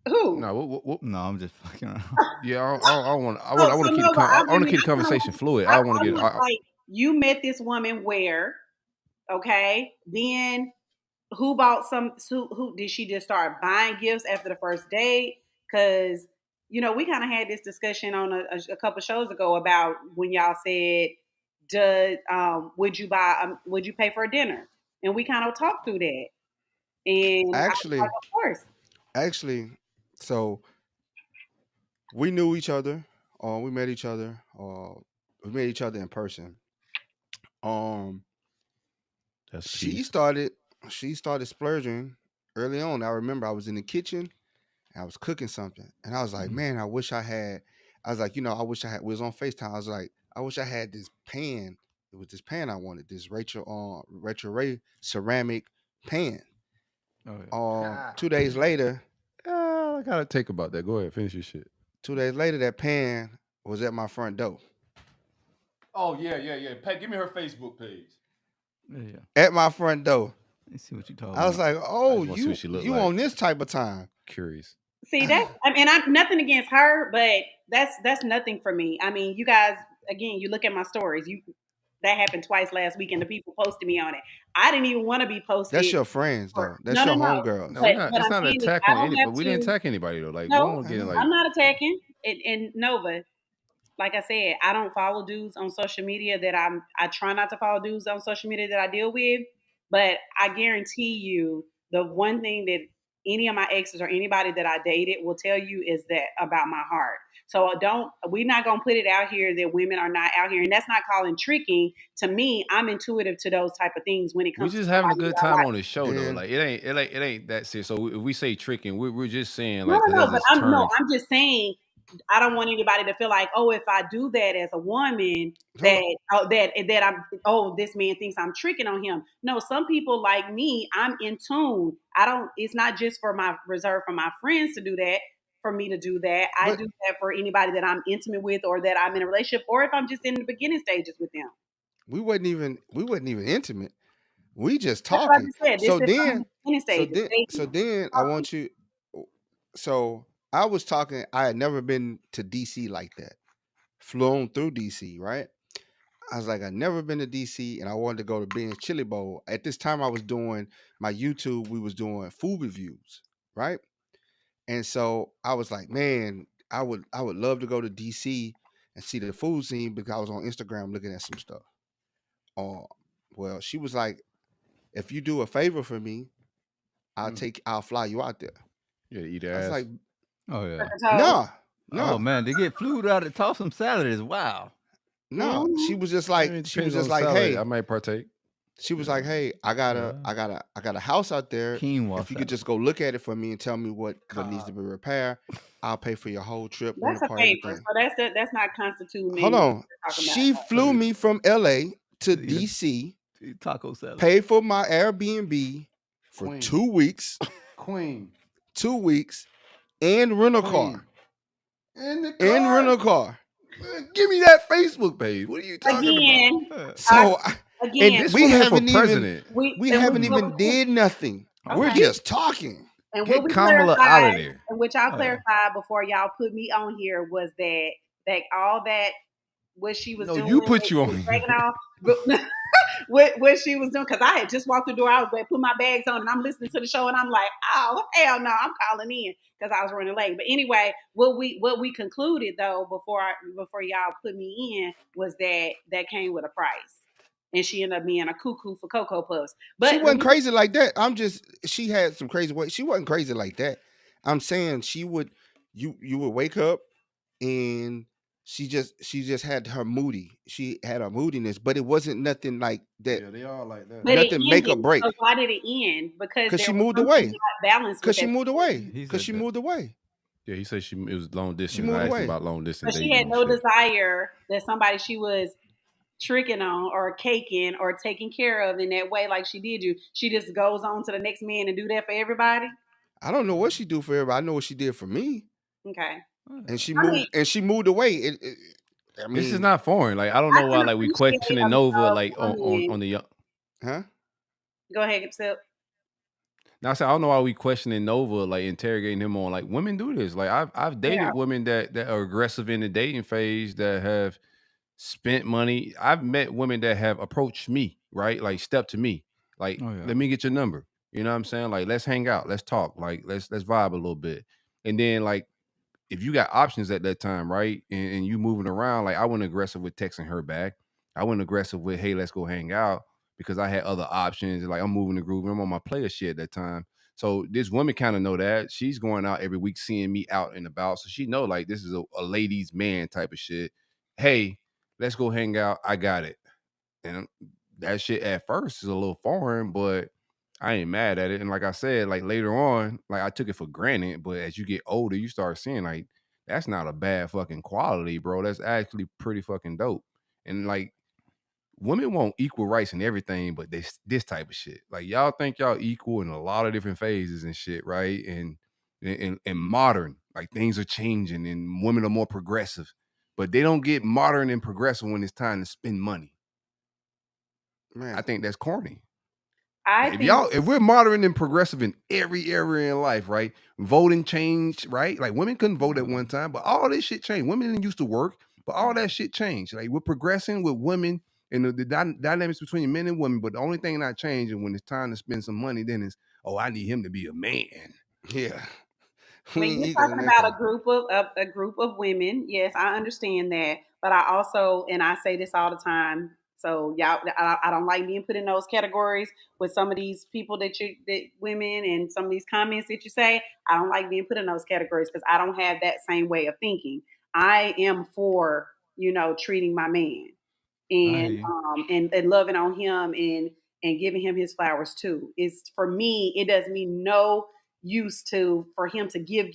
D: who?
A: No,
C: No, I'm just fucking around.
A: yeah, I want
D: So
A: to keep the
D: Nova,
A: I want to keep the
D: I kinda
A: conversation
D: want-
A: fluid.
D: I
A: I want to get.
D: want like you met this woman where, okay, then who bought some? Who did she just start buying gifts after the first date? Because we kind of had this discussion on a couple shows ago about when y'all said, would you pay for a dinner?" And we kind of talked through that, and I was like,
B: Actually,
D: of course.
B: so we knew each other. We met each other. We met each other in person.
A: That's
B: She
A: peace.
B: started splurging early on. I remember I was in the kitchen and I was cooking something, and I was like, man, I wish I had. I was like, I wish I had. We was on FaceTime. I was like, I wish I had this pan. It was this pan I wanted. This Rachel Ray ceramic pan.
C: Oh, yeah.
B: 2 days later,
A: I gotta take about that. Go ahead, finish your shit.
B: 2 days later, that pan was at my front door.
A: Oh yeah. Pat, give me her Facebook page.
C: Yeah.
B: At my front door.
C: Let's see what you talking
B: I was
C: about.
B: like, oh,
A: wanna see what she look
B: you
A: like.
B: on this type of time.
A: Curious.
D: See that, and I'm nothing against her, but that's nothing for me. I mean, you guys, again, you look at my stories. That happened twice last week, and the people posted me on it. I didn't even want to be posted.
B: That's your friends, though. That's
D: No,
B: your
D: no, no.
B: homegirls.
A: No,
D: But
A: it's
D: I'm
A: not an
D: saying is
A: attack
D: I
A: on
D: don't
A: any,
D: have
A: but we didn't
D: to.
A: attack anybody though. Like
D: No,
A: we won't get like.
D: I'm not attacking. And Nova, like I said, I don't follow dudes on social media I try not to follow dudes on social media that I deal with. But I guarantee you, the one thing that any of my exes or anybody that I dated will tell you is that about my heart. So we're not gonna put it out here that women are not out here, and that's not calling tricking. To me, I'm intuitive to those type of things when it
A: We
D: comes
A: just
D: to
A: having a
D: somebody
A: good
D: that I
A: time
D: like.
A: on the show though.
B: And
A: Like it ain't that serious. So if we say tricking, we're just saying
D: No,
A: like
D: no, no.
A: because
D: But
A: it's terms.
D: I'm just saying. I don't want anybody to feel like, oh, if I do that as a woman,
B: hold
D: that this man thinks I'm tricking on him. No, some people like me, I'm in tune. It's not just reserved for my friends to do that, for me to do that. I
B: but
D: do that for anybody that I'm intimate with or that I'm in a relationship, or if I'm just in the beginning stages with them.
B: we wasn't even intimate. We just
D: That's what I
B: talking.
D: just said. This
B: So
D: is I'm in the
B: then,
D: beginning stages.
B: so
D: Dating.
B: then I want you. So I was talking. I had never been to DC like that. Flown through DC, right? I was like, I've never been to DC, and I wanted to go to Ben's Chili Bowl. At this time, I was doing my YouTube. We was doing food reviews, right? And so I was like, man, I would love to go to DC and see the food scene because I was on Instagram looking at some stuff. Oh, well, she was like, if you do a favor for me, I'll fly you out there.
A: Yeah, eat
B: I
A: ass.
B: was like,
C: Oh yeah.
B: no,
C: Oh man, they get fluid out of toss some salad is wow.
B: no. She was just
A: I
B: like,
A: mean, it
B: she was
A: depends on
B: just
A: the
B: like,
A: salad.
B: hey,
A: I might partake.
B: she was like, hey, I got a house out there.
C: Quinoa
B: If you
C: salad.
B: could just go look at it for me and tell me what needs to be repaired, I'll pay for your whole trip,
D: That's
B: rental
D: a
B: car,
D: favor.
B: everything.
D: So that's not constituting.
B: Hold on.
D: Talking
B: She
D: about.
B: flew me from LA to
C: Yeah.
B: DC,
C: Taco salad.
B: paid for my Airbnb for
A: Queen.
B: 2 weeks,
A: Queen.
B: 2 weeks, and rent a car.
A: In the
B: And rent a car.
A: Give me that Facebook page. What are you talking
D: Again,
B: So
D: again,
A: This
B: we
A: woman
B: haven't
A: for
B: even
A: president.
B: we haven't even did nothing. We're
D: Okay.
B: just talking.
D: And
A: Get
D: what we
A: Kamala out of
D: clarified,
A: there.
D: and which y'all
C: Yeah.
D: clarified before y'all put me on here, was that all that what she was
A: No,
D: doing.
A: you put you
D: and
A: on.
D: dragging off, what she was doing, because I had just walked through the door. I was going to put my bags on, and I'm listening to the show, and I'm like, oh hell no, I'm calling in because I was running late. But anyway, what we concluded though before y'all put me in was that came with a price. And she ended up being a cuckoo for Cocoa Puffs. But
B: she wasn't crazy like that. She had some crazy ways. She wasn't crazy like that. I'm saying she would. You would wake up and she just had her moody. She had her moodiness, but it wasn't nothing like that.
A: Yeah, they all like that.
D: But it
B: Nothing make or
D: ended.
B: break.
D: So why did it end? Because
B: Cause
D: there
B: she
D: was
B: moved
D: something
B: away.
D: not balanced with
B: Cause she
D: that
B: moved away.
C: He
B: Cause
C: said
B: she
C: that.
B: moved away.
A: Yeah, he said it was long distance.
B: moved
A: I asked
B: away.
A: about long distance
D: But she
A: dating
D: had
A: and
D: no
A: shit.
D: desire that somebody she was tricking on or caking or taking care of in that way like she did you. She just goes on to the next man and do that for everybody.
B: I don't know what she do for everybody. I know what she did for me.
D: Okay.
B: And she
D: I mean,
B: moved away. I mean,
A: This is not foreign. Like I don't
D: I
A: know why
D: can
A: like we
D: appreciate
A: questioning Nova like
D: a man.
A: on the young.
B: huh?
D: Go ahead, Sip.
A: Now I said I don't know why we questioning Nova, like interrogating him on like women do this. Like I've dated
D: Yeah.
A: women that are aggressive in the dating phase that have spent money. I've met women that have approached me, right? Like step to me. Like,
C: Oh, yeah.
A: let me get your number. You know what I'm saying? Like, let's hang out, let's talk, like let's vibe a little bit. And then like if you got options at that time, right? And you moving around, like I wasn't aggressive with texting her back. I wasn't aggressive with, hey, let's go hang out because I had other options. Like I'm moving the groove. I'm on my player shit at that time. So this woman kind of know that. She's going out every week, seeing me out and about. So she know like this is a ladies' man type of shit. Hey, let's go hang out. I got it. And that shit at first is a little foreign, but I ain't mad at it. And like I said, like later on, like I took it for granted, but as you get older, you start seeing like that's not a bad fucking quality, bro. That's actually pretty fucking dope. And like women want equal rights and everything, but this type of shit. Like y'all think y'all equal in a lot of different phases and shit, right? And modern, like things are changing and women are more progressive, but they don't get modern and progressive when it's time to spend money.
B: Man,
A: I think that's corny.
D: I
A: If
D: think
A: if we're modern and progressive in every area in life, right? Voting changed, right? Like women couldn't vote at one time, but all this shit changed. Women didn't used to work, but all that shit changed. Like we're progressing with women and the dynamics between men and women, but the only thing not changing when it's time to spend some money, then is, oh, I need him to be a man.
B: yeah. We
D: when
B: ain't
D: you're
B: equal in
D: talking
B: that
D: about
B: kind.
D: a group of women, yes, I understand that. But I also, and I say this all the time, so y'all, I don't like being put in those categories with some of these people that women and some of these comments that you say. I don't like being put in those categories because I don't have that same way of thinking. I am for treating my man
C: I hear
D: and
C: you.
D: and loving on him and giving him his flowers too. It's for me, it does me no use to for him to give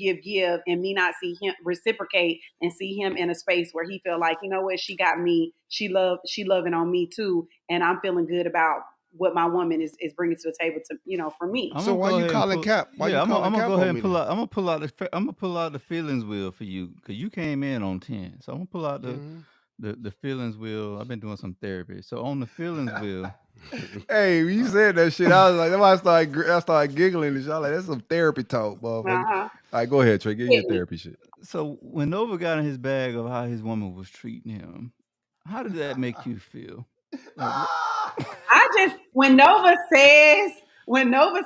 D: and me not see him reciprocate and see him in a space where he feel like, you know what, she got me, she loving on me too, and I'm feeling good about what my woman is bringing to the table to for me.
C: I'm
B: So
C: gonna
B: why
C: go
B: you
C: ahead and
B: calling
C: pull.
B: Cap? Why you
C: Yeah,
B: calling
C: I'm gonna
B: Cap
C: go ahead
B: on
C: and
B: me
C: pull
B: then?
C: out. I'm gonna pull out the feelings wheel for you because you came in on 10. So I'm gonna pull out
B: Mhm.
C: the feelings wheel. I've been doing some therapy. So on the feelings wheel,
A: Hey, when you said that shit, I was like, that's why I started giggling and shit. I was like, that's some therapy talk, motherfucker.
D: Uh-huh.
A: All right, go ahead, Trey. Get your
D: Hit me.
A: therapy shit.
C: so when Nova got in his bag of how his woman was treating him, how did that make you feel? Like,
D: I just when Nova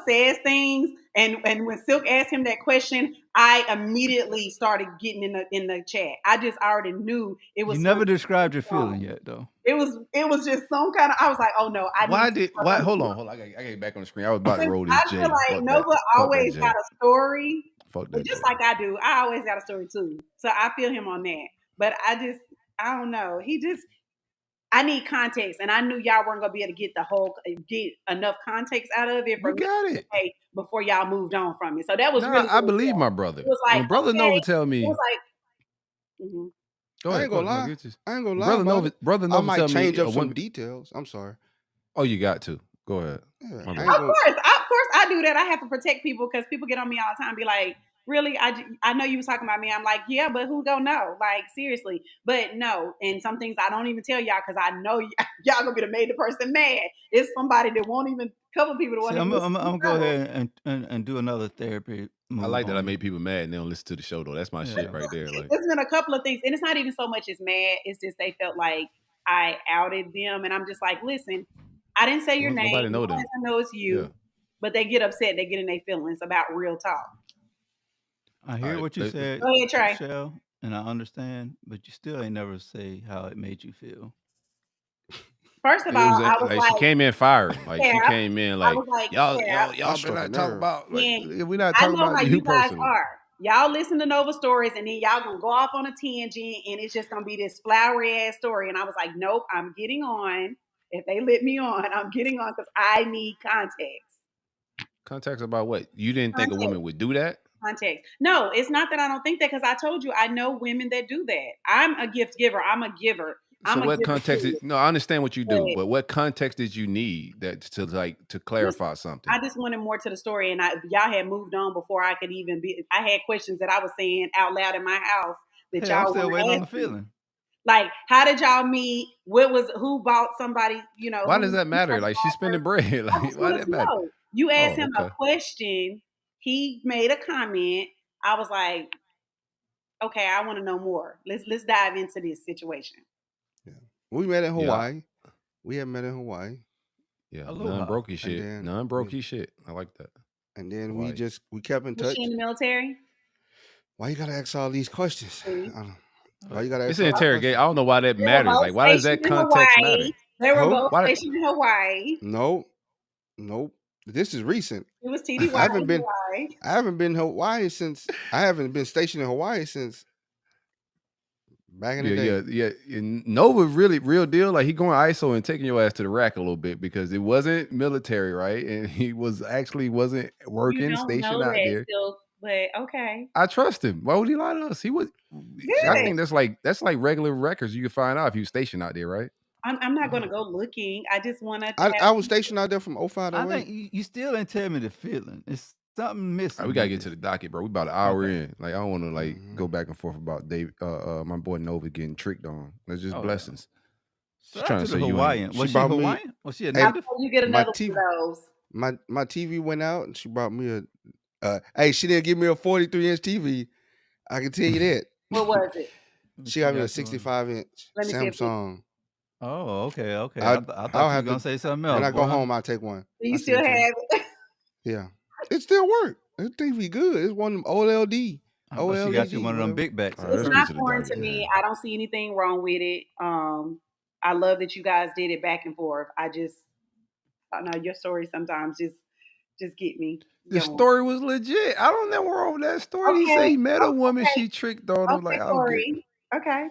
D: says things and when Silk asked him that question, I immediately started getting in the chat. I just already knew it
C: you
D: was
C: never
D: something
C: described your
D: wrong.
C: feeling yet, though.
D: It was just some kind of, I was like, oh no, I need to
A: Why
D: tell
A: hold
D: him.
A: on. I gotta get back on the screen. I was about to roll this
D: I feel
A: J.
D: like
A: Fuck that.
D: Nova
A: Fuck that
D: always got
A: J.
D: a story,
A: Fuck
D: but
A: that J.
D: just like I do, I always got a story too. So I feel him on that. But I don't know. I need context, and I knew y'all weren't gonna be able to get enough context out of it for
A: You
D: me
A: got
D: to
A: it.
D: say before y'all moved on from it. So that was
A: Nah,
D: really
A: I
D: what it
A: believe
D: was.
A: my
D: It
A: brother.
D: was like,
A: When brother
D: okay,
A: Nova tell
D: it
A: me,
D: was like,
A: go
B: I ain't
A: ahead,
B: gonna
A: no,
B: lie.
A: get this.
B: I ain't gonna
A: When
B: lie about it.
A: Brother
B: I
A: Nova
B: might
A: tell me
B: change
A: a
B: up some
A: woman.
B: details. I'm sorry.
A: Oh, you got to. Go ahead.
B: Yeah,
A: My
B: I
A: bad.
B: ain't
D: of
B: gonna.
D: course, I do that. I have to protect people because people get on me all the time, be like, really, I know you was talking about me. I'm like, yeah, but who gonna know? Like, seriously. But no, and some things I don't even tell y'all because I know y'all gonna be the made the person mad. It's somebody that won't even, couple people that
C: See,
D: won't even listen
C: I'm
D: to
C: gonna
D: the
C: go
D: show.
C: ahead and do another therapy
A: I
C: move
A: like that I
C: on you.
A: made people mad and they don't listen to the show though. That's my shit
C: Yeah.
A: right there. Like,
D: There's been a couple of things, and it's not even so much as mad. It's just they felt like I outed them, and I'm just like, listen, I didn't say your name.
A: nobody know
D: Nobody
A: them.
D: know it's
A: Yeah.
D: you, but they get upset. They get in their feelings about real talk.
C: I
A: All
C: hear
A: right.
C: what you said,
D: Go ahead, Trey.
C: Chelle, and I understand, but you still ain't never say how it made you feel.
D: First of
A: It
D: all,
A: was
D: I was
A: like
D: like,
A: she came in firing. Like she
D: Cap.
A: came in
D: I
A: like
D: was like,
A: y'all
D: Cap.
A: better
B: struck a
A: not talk
B: nerve.
A: about like
D: Yeah.
A: we're not
D: I
A: talking
D: know
A: about
D: how
A: you
D: you guys
A: personally.
D: are. Y'all listen to Nova stories and then y'all gonna go off on a tangent and it's just gonna be this flowery ass story. And I was like, nope, I'm getting on. If they let me on, I'm getting on because I need context.
A: Context about what? You didn't think a
D: Context.
A: woman would do that?
D: Context. No, it's not that I don't think that because I told you I know women that do that. I'm a gift giver. I'm a giver.
A: So
D: I'm a
A: what
D: giver
A: context?
D: too.
A: No, I understand what you do,
D: But
A: but what context did you need that to clarify something?
D: I just wanted more to the story, and y'all had moved on before I could even be. I had questions that I was saying out loud in my house that
C: Hey, I'm
D: y'all
C: still
D: were
C: waiting on the
D: asking.
C: feeling.
D: Like, how did y'all meet? Who bought somebody? You know,
A: Why
D: who
A: does that matter? Like she's spending bread.
D: I
A: Like
D: just
A: why
D: wanted
A: that
D: to
A: matter?
D: know. You asked
A: Oh,
D: him
A: okay.
D: a question. He made a comment. I was like, okay, I want to know more. Let's dive into this situation.
B: Yeah. We met in
A: Yeah.
B: Hawaii. We had met in Hawaii.
A: Yeah,
C: Aloha.
A: non-brokey shit.
B: then
A: Non-brokey shit. I like that.
B: And then
A: Hawaii.
B: we kept in
D: Was
B: touch.
D: she in the military?
B: Why you gotta ask all these questions?
D: See?
B: Why you gotta
A: It's
B: ask
A: an
B: all these
A: interrogate. I
B: questions?
A: don't know why that
D: They were
A: matters.
D: both
A: Like, why does
D: stationed
A: that
D: in
A: context
D: Hawaii.
A: matter?
D: They were
B: Who?
D: both
A: Why-
D: stationed in Hawaii.
B: Nope. This is recent.
D: It was TDY
B: I haven't
D: in
B: been
D: Hawaii.
B: I haven't been Hawaii since I haven't been stationed in Hawaii since back in the day.
A: Yeah. And Nova really real deal. Like he going ISO and taking your ass to the rack a little bit because it wasn't military, right? And he wasn't
D: You
A: working,
D: don't
A: stationed
D: know
A: out
D: that
A: there.
D: still, but okay.
A: I trust him. Why would he lie to us? He was. I
D: Good.
A: think that's like regular records you can find out if you stationed out there, right?
D: I'm not going to go looking. I just want to
B: I was stationed out there from 05 to
C: I
B: 08.
C: think you still didn't tell me the feeling. It's something missing.
A: All right, we gotta
C: with
A: get to
C: this.
A: the docket, bro. We about an hour
C: Okay.
A: in. Like I don't want to go back and forth about Dave, my boy Nova getting tricked on. That's just
C: Oh, yeah.
A: blessings. She's
C: Shout
A: trying
C: out
A: to
C: to
A: say
C: the
A: you
C: Hawaiian.
A: ain't.
C: Was she
B: brought me-
C: Hawaiian? Was she a
B: Hey,
D: I
C: native?
D: hope you get
B: my
D: another
B: TV
D: one of those.
B: my TV went out and she brought me hey, she didn't give me a 43-inch TV. I can tell you that.
D: What was it?
B: She got me a
C: got you one.
B: 65-inch
D: Let me see if it-
B: Samsung.
C: Oh, okay.
B: I'll-
C: I thought
B: I'll
C: you were
B: have
C: gonna
B: to-
C: say something else.
B: When I go
C: boy.
B: home, I'll take one.
D: Do you
B: I'll
D: still
B: send it to you.
D: have it?
B: Yeah. It still work. That TV good. It's one of them OLED.
C: How about she got you
B: OLED,
C: one of them
B: whatever.
C: big backs?
A: All right,
D: It's
A: let's get
D: not
A: to the
D: foreign to
A: docket,
D: me.
A: man.
D: I don't see anything wrong with it. I love that you guys did it back and forth. I know your story sometimes just get me.
A: The
D: going.
A: story was legit. I don't know wrong with that story. He
D: Okay,
A: said he met a woman,
D: okay.
A: she tricked on him.
D: Okay,
A: Like I don't
D: Corey.
A: get.
D: Okay.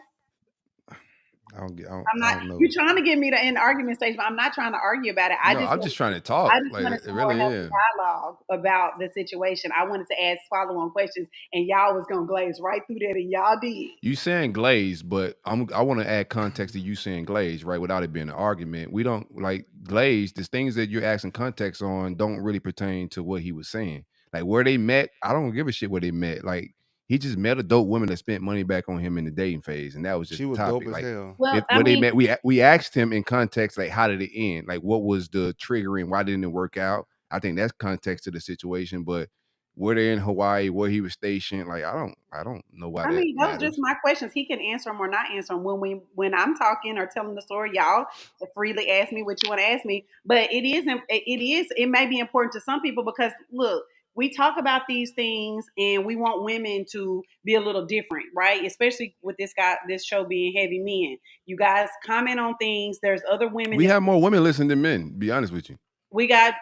A: I don't get. I
D: I'm not.
A: don't know.
D: You're trying to get me to end the argument stage, but I'm not trying to argue about it.
A: I'm just trying to talk.
D: I just
A: Like
D: wanted
A: it
D: some more
A: really
D: healthy
A: is.
D: dialogue about the situation. I wanted to ask follow-on questions, and y'all was gonna glaze right through that, and y'all did.
A: You saying glaze, but I want to add context to you saying glaze, right? Without it being an argument. We don't like glaze. The things that you're asking context on don't really pertain to what he was saying. Like where they met, I don't give a shit where they met. Like he just met a dope woman that spent money back on him in the dating phase, and that was just
B: She
A: the
B: was
A: topic.
B: dope as
A: Like
B: hell.
D: Well,
A: where they met, we asked him in context, like how did it end? Like what was the triggering? Why didn't it work out? I think that's context to the situation, but where they're in Hawaii, where he was stationed, like I don't know why that
D: those are
A: matters.
D: just my questions. He can answer them or not answer them. When I'm talking or telling the story, y'all freely ask me what you want to ask me. But it may be important to some people because look, we talk about these things and we want women to be a little different, right? Especially with this show being heavy men. You guys comment on things. There's other women.
A: We have more women listening than men, to be honest with you.
D: We got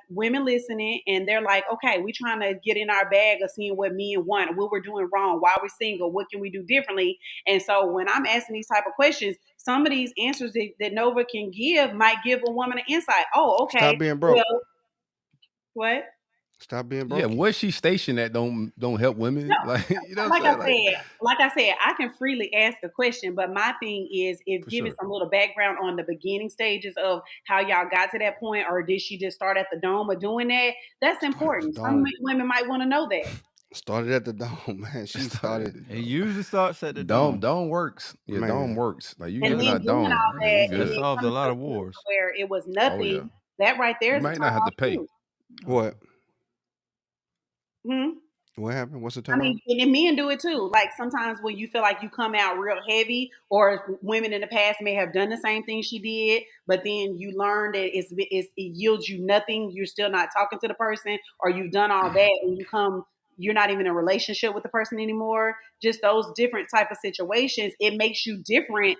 D: women listening, and they're like, okay, we trying to get in our bag of seeing what men want, what we're doing wrong, why we're single, what can we do differently. And so when I'm asking these type of questions, some of these answers that Nova can give might give a woman an insight. Oh, okay.
B: Stop being broke.
D: Well, what?
B: Stop being broke.
A: Yeah, where she stationed at don't help women.
D: No,
A: Like you know
D: like
A: what I'm saying?
D: like I said, I can freely ask the question, but my thing is if
A: For
D: giving
A: sure.
D: some little background on the beginning stages of how y'all got to that point, or did she just start at the dome of doing that? That's important. Some women might want to know that.
B: Started at the dome, man. She started.
C: It usually starts at the
A: Dome
C: dome.
A: works. Yeah,
B: Man.
A: dome works. Like you
D: And
A: giving
D: then
A: out
D: doing
A: dome.
D: all
A: Yeah, we
D: that, and
A: good.
D: then
C: solves a
D: coming
C: lot
D: to
C: of
D: a point
C: wars.
D: where it was nothing.
A: Oh, yeah.
D: That right there
A: You
D: is a
A: might not have to
D: turn-off
A: pay.
D: too.
B: What?
D: Hmm?
B: What happened? What's the
D: I
B: turn on?
D: mean, and then men do it too. Like sometimes when you feel like you come out real heavy, or women in the past may have done the same thing she did, but then you learn that it yields you nothing. You're still not talking to the person, or you've done all that and you come you're not even in a relationship with the person anymore. Just those different type of situations, it makes you different.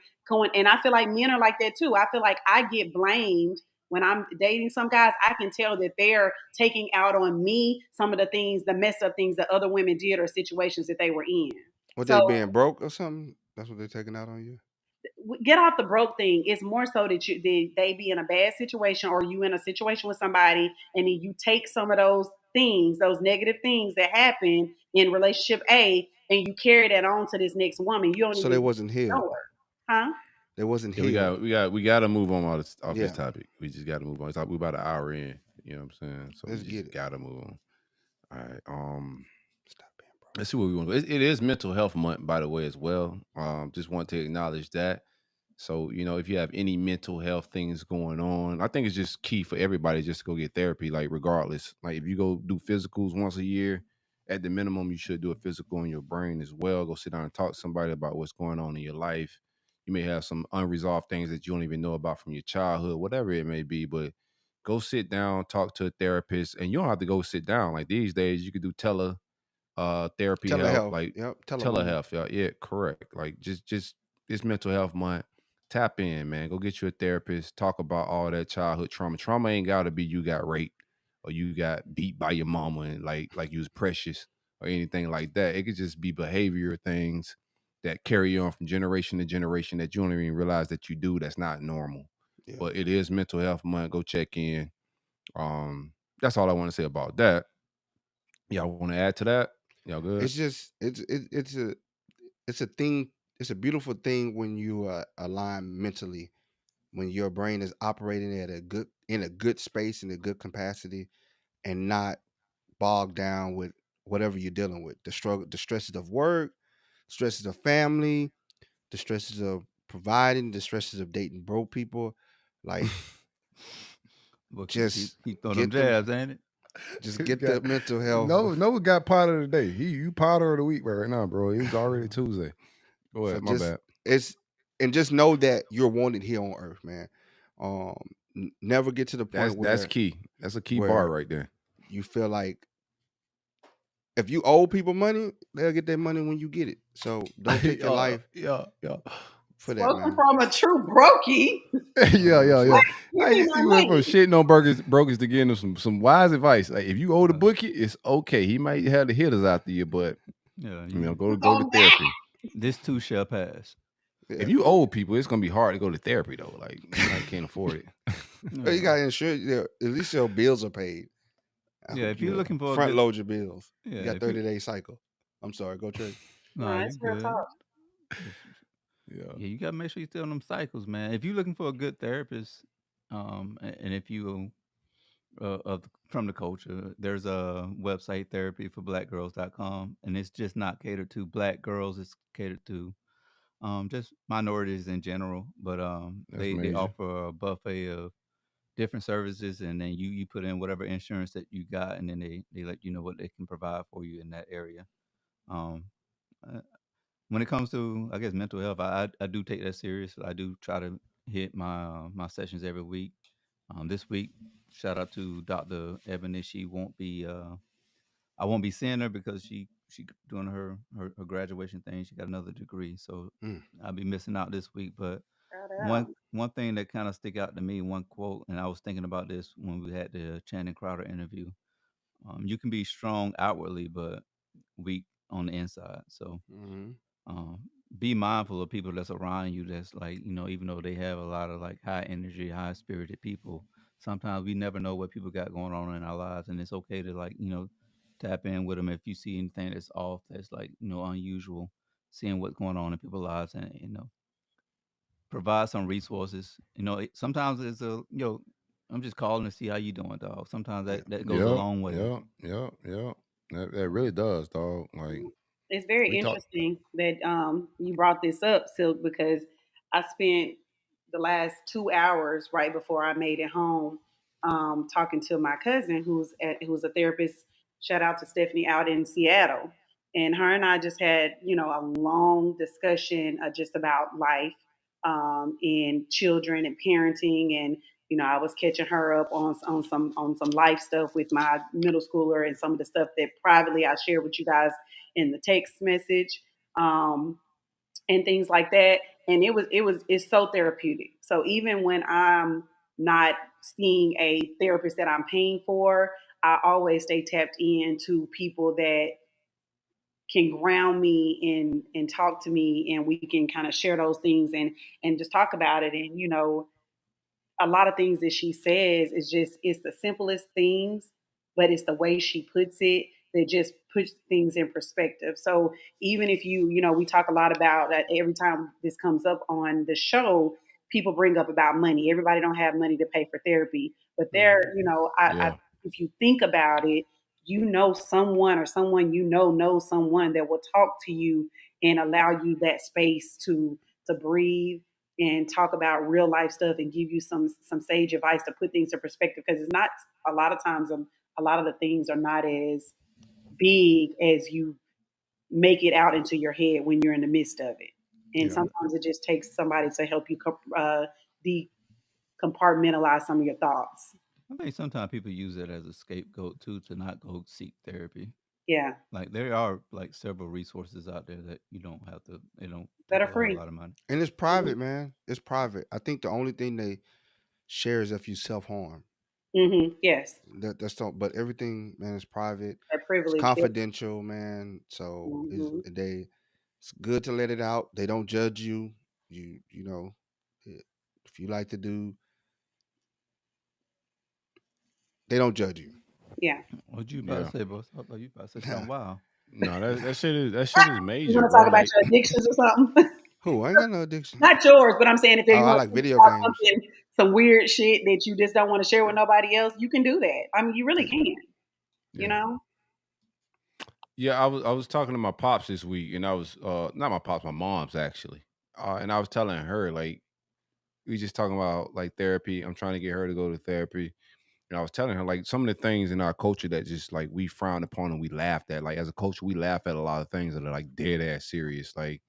D: And I feel like men are like that too. I feel like I get blamed when I'm dating some guys. I can tell that they're taking out on me some of the things, the messed up things that other women did or situations that they were in.
B: What,
D: So
B: they being broke or something? That's what they're taking out on you?
D: get off the broke thing. It's more so that they be in a bad situation, or you in a situation with somebody, and then you take some of those things, those negative things that happen in relationship A, and you carry that on to this next woman. You don't
B: So they
D: even
B: wasn't healed.
D: know her, huh?
B: They wasn't
A: Yeah,
B: healed.
A: we got to move on off
B: Yeah.
A: this topic. We just got to move on. We're about an hour in. You know what I'm saying? So
B: Let's
A: we
B: get
A: just
B: it.
A: got to move on. All right.
B: Stop being broke.
A: Let's see what we want. It is Mental Health Month, by the way, as well. Just want to acknowledge that. So, if you have any mental health things going on, I think it's just key for everybody just to go get therapy, like regardless. Like if you go do physicals once a year, at the minimum, you should do a physical on your brain as well. Go sit down and talk to somebody about what's going on in your life. You may have some unresolved things that you don't even know about from your childhood, whatever it may be, but go sit down, talk to a therapist, and you don't have to go sit down. Like these days, you could do therapy help,
B: Telehealth.
A: like
B: Yep. Telemoney.
A: telehealth. Yeah, correct. Like just it's Mental Health Month. Tap in, man. Go get you a therapist. Talk about all that childhood trauma. Trauma ain't gotta be you got raped or you got beat by your mama and like you was precious or anything like that. It could just be behavior things that carry on from generation to generation that you don't even realize that you do. That's not normal.
B: Yeah.
A: But it is Mental Health Month. Go check in. That's all I want to say about that. Y'all want to add to that? Y'all good?
B: It's just it's a thing. It's a beautiful thing when you align mentally, when your brain is operating at in a good space, in a good capacity, and not bogged down with whatever you're dealing with. The stresses of work, stresses of family, the stresses of providing, the stresses of dating broke people. Like
C: Well,
B: just
C: keep throwing them
B: get them,
C: jabs, ain't it?
B: just get the mental health.
A: No, got powder today. You powder of the week right now, bro. It's already Tuesday. Go
B: So
A: ahead, my bad.
B: just know that you're wanted here on earth, man. Never get to the point
A: That's
B: where
A: key. That's a key
B: where
A: bar right there.
B: you feel like if you owe people money, they'll get their money when you get it. So don't take your life
C: Yeah.
B: for that,
D: Spoken
B: man.
D: from a true brokey.
A: yeah.
D: You
A: Hey,
D: mean
A: you
D: my
A: went from
D: name.
A: shitting on brokers to getting them some wise advice. Like if you owe the bookie, it's okay. He might have the hitters after you, but
C: Yeah.
A: go to
D: Go
A: therapy.
C: This too shall pass.
B: Yeah.
A: If you owe people, it's gonna be hard to go to therapy though. Like you might can't afford it.
B: Well, you got insurance. Yeah, at least your bills are paid. I
C: Yeah,
B: hope
C: if you're
B: you
C: looking for a
B: front
C: good,
B: load your bills.
C: yeah,
B: You got
C: if you-
B: 30-day cycle. I'm sorry, go Trey.
C: no,
D: No,
C: you
D: it's real
C: good.
D: talk.
C: Yeah, you gotta make sure you stay on them cycles, man. If you're looking for a good therapist, and if you from the culture, there's a website therapyforblackgirls.com, and it's just not catered to black girls. It's catered to just minorities in general. But
A: That's
C: they
A: major.
C: offer a buffet of different services, and then you put in whatever insurance that you got, and then they let you know what they can provide for you in that area. Um, uh, when it comes to, I guess, mental health, I do take that serious. I do try to hit my sessions every week. This week, shout out to Dr. Ebony. She won't be I won't be seeing her because she doing her graduation thing. She got another degree, so
B: Mm.
C: I'll be missing out this week. But
D: Shout
C: one
D: out.
C: one thing that kind of stick out to me, one quote, and I was thinking about this when we had the Channing Crowder interview. You can be strong outwardly, but weak on the inside. So
B: Mhm.
C: um, be mindful of people that's around you. That's like, even though they have a lot of like high energy, high spirited people, sometimes we never know what people got going on in our lives, and it's okay to like tap in with them if you see anything that's off, that's like unusual, seeing what's going on in people's lives, and provide some resources. Sometimes it's I'm just calling to see how you doing, dog. Sometimes
B: Yeah.
C: that goes a long way.
A: Yeah. That really does, dog. Like
D: It's very
A: we talk.
D: interesting that you brought this up, Silk, because I spent the last 2 hours right before I made it home talking to my cousin who's a therapist. Shout out to Stephanie out in Seattle, and her and I just had a long discussion just about life and children and parenting and I was catching her up on some life stuff with my middle schooler and some of the stuff that privately I shared with you guys in the text message. And things like that. And it's so therapeutic. So even when I'm not seeing a therapist that I'm paying for, I always stay tapped into people that can ground me and talk to me, and we can kind of share those things and just talk about it. And a lot of things that she says is just, it's the simplest things, but it's the way she puts it that just puts things in perspective. So even if we talk a lot about that every time this comes up on the show, people bring up about money. Everybody don't have money to pay for therapy, but
A: Yeah.
D: if you think about it, someone, or someone knows someone that will talk to you and allow you that space to breathe and talk about real life stuff and give you some sage advice to put things in perspective, because it's not, a lot of times, a lot of the things are not as big as you make it out into your head when you're in the midst of it. And
B: Yeah.
D: sometimes it just takes somebody to help you compartmentalize some of your thoughts.
C: I think sometimes people use it as a scapegoat too to not go seek therapy.
D: Yeah,
C: Like there are like several resources out there that you don't have to. They don't
D: that
C: take
D: are
C: a whole
D: free.
C: lot of money.
B: And it's
D: Hmm.
B: private, man. It's private. I think the only thing they share is if you self harm.
D: Yes,
B: That's don't. But everything, man, is private.
D: that
B: It's
D: privilege. Yeah.
B: confidential, man. So
D: Hmm.
B: it's good to let it out. They don't judge you. You know, if you like to do, they don't judge you.
D: Yeah.
C: What you about
A: Yeah.
C: to say, boss? I thought you about to say something wild.
A: No, that shit is
D: You
A: major,
D: want to
A: bro.
D: talk about
A: Like,
D: your addictions or something?
B: Who? I ain't got no addiction.
D: Not yours, but I'm saying if
B: Oh,
D: you
B: I
D: want
B: like
D: to talk
B: video
D: about
B: games.
D: something, some weird shit that you just don't want to share with nobody else, you can do that. I mean, you really
B: Yeah.
D: can. You
A: yeah.
D: know?
A: Yeah, I was talking to my pops this week, and I was not my pops, my mom's actually. And I was telling her, like, we just talking about like therapy. I'm trying to get her to go to therapy. And I was telling her like some of the things in our culture that just like we frown upon and we laughed at. Like as a culture, we laugh at a lot of things that are like dead ass serious. Like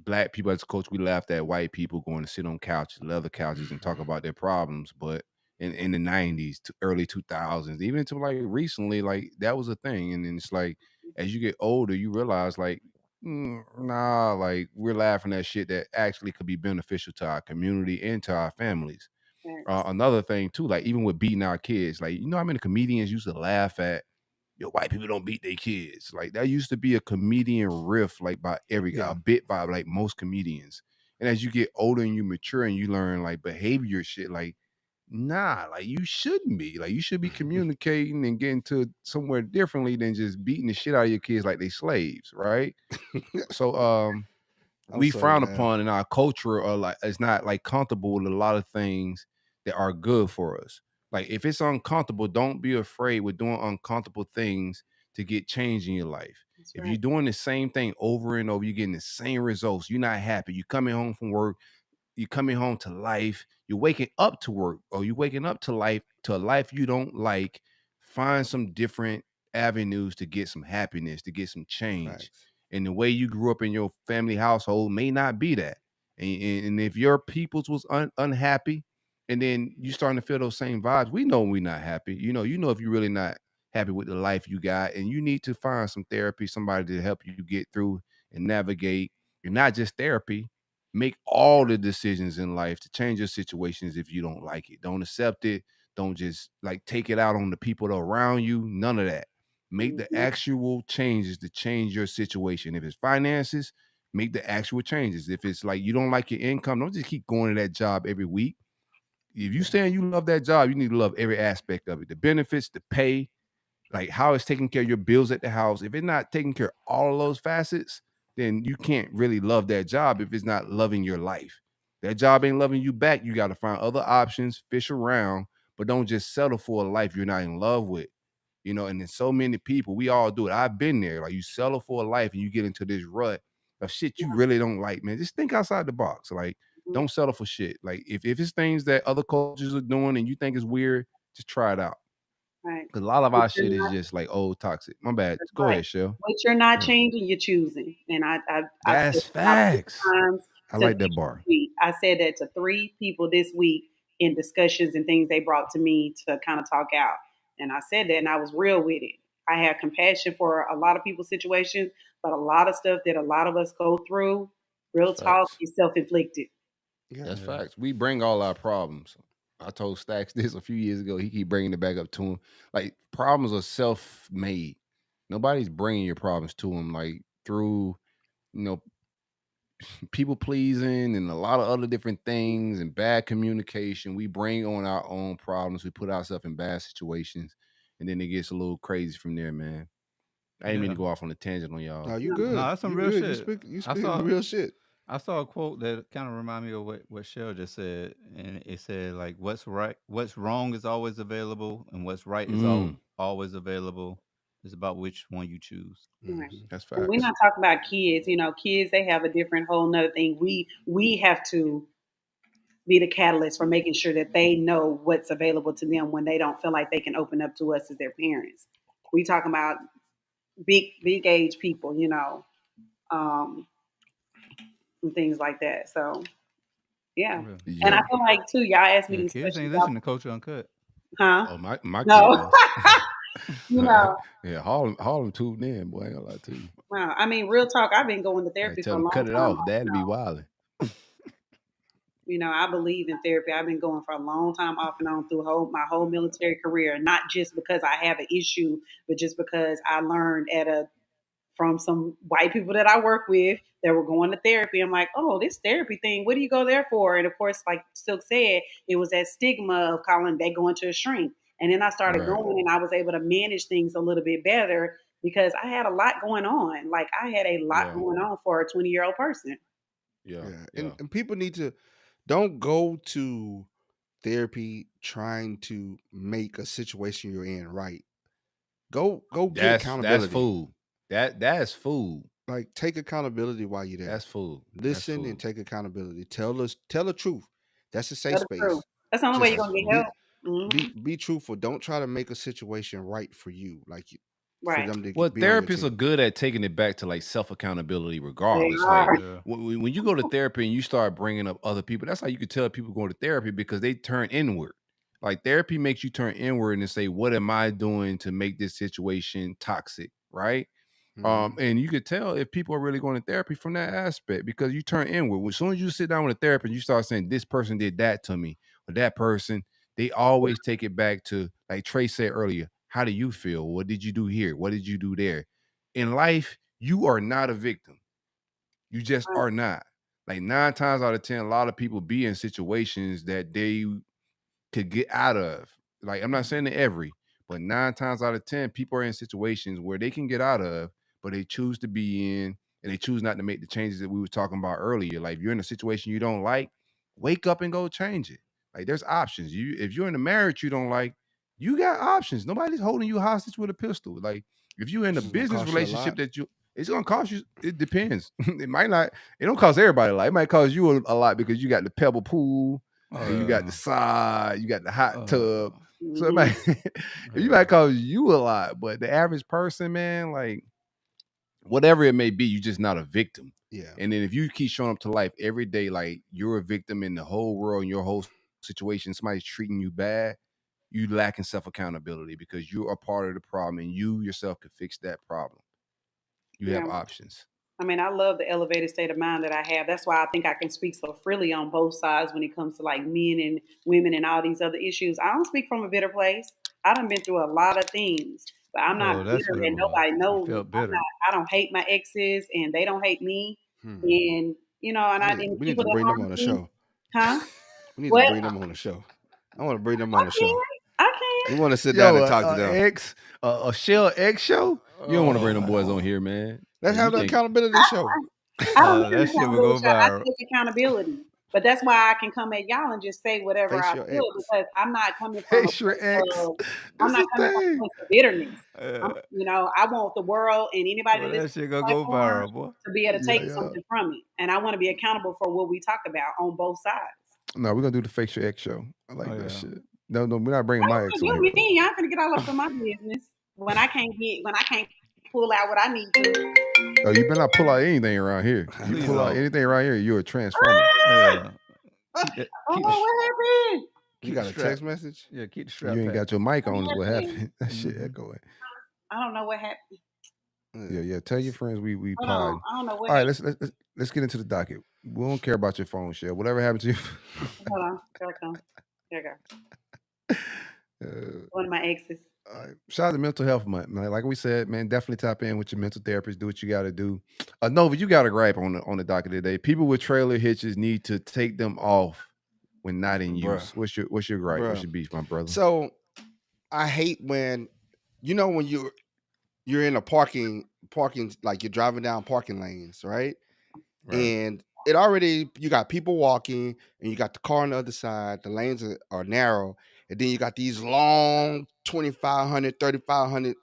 A: black people as a culture, we laughed at white people going to sit on couches, leather couches, and talk about their problems. But in the '90s, to early 2000s, even to like recently, like that was a thing. And then it's like as you get older, you realize like, nah, like we're laughing at shit that actually could be beneficial to our community and to our families.
D: Facts.
A: Another thing too, like even with beating our kids, like how many comedians used to laugh at, yo, white people don't beat their kids. Like that used to be a comedian riff, like by every guy,
B: Yeah.
A: a bit by like most comedians. And as you get older and you mature and you learn like behavior shit, like nah, like you shouldn't be. Like you should be communicating and getting to somewhere differently than just beating the shit out of your kids like they slaves, right? So
B: I'm
A: we
B: so
A: frown
B: glad.
A: upon in our culture or like it's not like comfortable with a lot of things that are good for us. Like if it's uncomfortable, don't be afraid with doing uncomfortable things to get change in your life.
D: That's
A: If you're
D: right.
A: doing the same thing over and over, you're getting the same results. You're not happy. You're coming home from work, you're coming home to life, you're waking up to work, or you're waking up to life, to a life you don't like. Find some different avenues to get some happiness, to get some change.
B: Facts.
A: And the way you grew up in your family household may not be that. And if your peoples was unhappy, and then you starting to feel those same vibes, we know we're not happy. You know if you're really not happy with the life you got, and you need to find some therapy, somebody to help you get through and navigate. And not just therapy, make all the decisions in life to change your situations if you don't like it. Don't accept it. Don't just like take it out on the people that are around you. None of that. Make the
D: Hmm.
A: actual changes to change your situation. If it's finances, make the actual changes. If it's like you don't like your income, don't just keep going to that job every week. If you
B: Yeah.
A: saying you love that job, you need to love every aspect of it. The benefits, the pay, like how it's taking care of your bills at the house. If it's not taking care of all of those facets, then you can't really love that job if it's not loving your life. That job ain't loving you back. You got to find other options, fish around, but don't just settle for a life you're not in love with. And then so many people, we all do it. I've been there. Like you settle for a life and you get into this rut of shit you really don't like, man. Just think outside the box. Like, don't settle for shit. Like if it's things that other cultures are doing and you think is weird, just try it out.
D: Right.
A: Cause a lot of
D: What
A: our
D: you're
A: shit is
D: not,
A: just like old toxic. My bad.
D: that's
A: Go
D: right.
A: ahead, Shell.
D: What you're not
A: Yeah.
D: changing, you're choosing. And I said
A: That's
D: about three
A: facts.
D: times
A: I
D: to
A: like
D: this
A: that bar.
D: week. I said that to three people this week. in discussions and things they brought to me to kind of talk out. And I said that, and I was real with it. I have compassion for a lot of people's situations, but a lot of stuff that a lot of us go through, real
A: That's
D: talk,
A: facts.
D: is self-inflicted.
A: That's
C: Yeah.
A: facts. We bring all our problems. I told Stacks this a few years ago. He keep bringing it back up to him. Like problems are self-made. Nobody's bringing your problems to him. Like through, you know, people pleasing and a lot of other different things and bad communication. We bring on our own problems. We put ourselves in bad situations, and then it gets a little crazy from there, man. I didn't mean to
C: Yeah.
A: go off on a tangent on y'all.
B: No, you
C: No,
B: good.
C: that's some
B: You
C: real
B: good.
C: shit.
B: You
C: I
B: speaking
C: saw
B: real shit.
C: I saw a quote that kind of reminded me of what Chelle just said, and it said like, "What's right, what's wrong is always available, and what's right is always available. It's about which one you choose."
D: Right.
A: That's
D: And we're
A: facts.
D: not talking about kids. Kids, they have a different whole nother thing. We have to be the catalyst for making sure that they know what's available to them when they don't feel like they can open up to us as their parents. We talking about big age people, um, and things like that. So yeah.
C: Yeah.
D: And I
A: Yeah.
D: feel like too, y'all asked me
C: Yeah,
D: these
C: kids
D: questions
C: ain't
D: about,
C: listening to Culture Uncut.
D: huh?
A: Oh, my kid
D: No.
A: is.
D: you know,
A: Yeah, Harlem tuned in, boy. I ain't gonna lie to you.
D: wow. I mean, real talk, I've been going to
A: I
D: therapy
A: tell
D: for a
A: them
D: long
A: cut it
D: time.
A: off. Dad be wilding.
D: I believe in therapy. I've been going for a long time off and on through my whole military career, not just because I have an issue, but just because I learned from some white people that I work with that were going to therapy. I'm like, oh, this therapy thing, what do you go there for? And of course, like Silk said, it was that stigma of calling they going to a shrink. And then I started
A: Right.
D: going and I was able to manage things a little bit better because I had a lot going on. Like I had a lot
A: Yeah.
D: going on for a 20-year-old person.
A: Yeah.
B: Yeah.
A: Yeah.
B: And people need to don't go to therapy trying to make a situation you're in right. Go get
A: That's
B: accountability.
A: food. That's food.
B: Like take accountability while you're there.
A: That's food. That's
B: Listen and
A: food.
B: take accountability. Tell the truth. That's a safe
D: That's true.
B: space.
D: That's the only way you're
B: Just
A: That's
D: gonna get
A: food.
D: help.
B: be truthful. Don't try to make a situation right for you. For
D: Right.
B: them to
A: Well,
B: be on your
A: therapists are
B: team.
A: good at taking it back to like self accountability,
D: They
A: regardless. Like
D: are.
C: Yeah.
A: when you go to therapy and you start bringing up other people, that's how you can tell people going to therapy because they turn inward. Like therapy makes you turn inward and say, "What am I doing to make this situation toxic?" Right?
B: Mhm.
A: And you could tell if people are really going to therapy from that aspect because you turn inward. As soon as you sit down with a therapist, you start saying, "This person did that to me," or that person. They always take it back to, like Trey said earlier, how do you feel? What did you do here? What did you do there? In life, you are not a victim. You just are not. Like 9 times out of 10, a lot of people be in situations that they could get out of. Like, I'm not saying that every, but 9 times out of 10, people are in situations where they can get out of, but they choose to be in and they choose not to make the changes that we were talking about earlier. Like, if you're in a situation you don't like, wake up and go change it. Like, there's options. If you're in a marriage you don't like, you got options. Nobody's holding you hostage with a pistol. Like, if you're in a
B: It's gonna
A: business
B: cost you a
A: relationship
B: lot.
A: it's gonna cost you. It depends. It might not. It don't cost everybody a lot. It might cost you a lot because you got the pebble pool, and you got the side, you got the hot tub. So it
D: Mhm.
A: might it might cost you a lot, but the average person, man, like whatever it may be, you're just not a victim.
B: Yeah.
A: And then if you keep showing up to life every day like you're a victim in the whole world and your whole situation, somebody's treating you bad, you lacking self accountability because you're a part of the problem and you yourself could fix that problem. You have
D: Yeah.
A: options.
D: I mean, I love the elevated state of mind that I have. That's why I think I can speak so freely on both sides when it comes to like men and women and all these other issues. I don't speak from a bitter place. I done been through a lot of things, but I'm not
C: Oh, that's
D: bitter
C: what it
D: and
C: was.
D: nobody
C: You
D: knows me.
C: felt bitter.
D: I don't hate my exes and they don't hate me.
B: Hmm.
D: And and
B: We need
D: people
B: to
D: that
B: bring them
D: harm
B: on the
D: me,
B: show.
D: huh?
B: We need to
D: What?
B: bring them on the show. I want to bring them
D: I
B: on the show.
D: can. I can.
B: We want to sit down
A: Yo,
B: and talk to them.
A: a Shell X show? You don't want to bring them boys on
C: Oh,
A: here, man.
B: Let's
A: You
B: have the
A: think
B: accountability show.
D: I don't need
C: that
D: an
C: shit would go
D: accountability shot. I
C: viral.
D: take accountability. But that's why I can come at y'all and just say whatever
B: Face
D: I
B: your
D: feel
B: ex.
D: because I'm not coming from a
A: Facial
D: place
A: X?
D: of I'm
A: It's
D: not
A: a
D: coming from a
A: thing.
D: place of bitterness.
C: Uh,
D: I want the world and anybody
C: well,
D: that
C: that
D: listens to
C: shit
D: this
C: gonna go
D: platform
C: viral, boy.
D: to be able to
A: Yeah,
D: take
A: yeah.
D: something from it. And I want to be accountable for what we talk about on both sides.
A: No, we're gonna do the Facial X show. I
C: Oh
A: like that
C: yeah.
A: shit. No, we're not bringing my ex
D: You
A: on here though.
D: me, y'all finna get all up in my business when I can't pull out what I need to.
A: Oh, you better not pull out anything around here.
B: I
A: You
C: Please
A: pull out
B: know.
C: don't.
A: anything around here, you're a transformer.
C: Yeah. Keep that.
D: Oh,
C: Keep the.
D: what happened?
B: You got a text message?
C: Yeah, keep the strap.
A: You ain't got your mic on. Is what
D: Okay.
A: happened? That shit
C: Mhm.
A: echoing.
D: I don't know what happened.
A: Yeah. Tell your friends we
D: Hold
A: pod.
D: on. I don't know what
A: All right,
D: happened.
A: let's get into the docket. We don't care about your phone, Chelle. Whatever happened to you.
D: Hold on. There it comes. There you go. One of my exes.
A: Shout out to Mental Health Month, man. Like we said, man, definitely tap in with your mental therapist. Do what you got to do. Nova, you got a gripe on the docket today. People with trailer hitches need to take them off when not in use. What's your gripe? What's your beef, my brother?
B: So I hate when when you're in a parking like you're driving down parking lanes, right? And you got people walking and you got the car on the other side. The lanes are narrow, and then you got these long 2,500, 3,500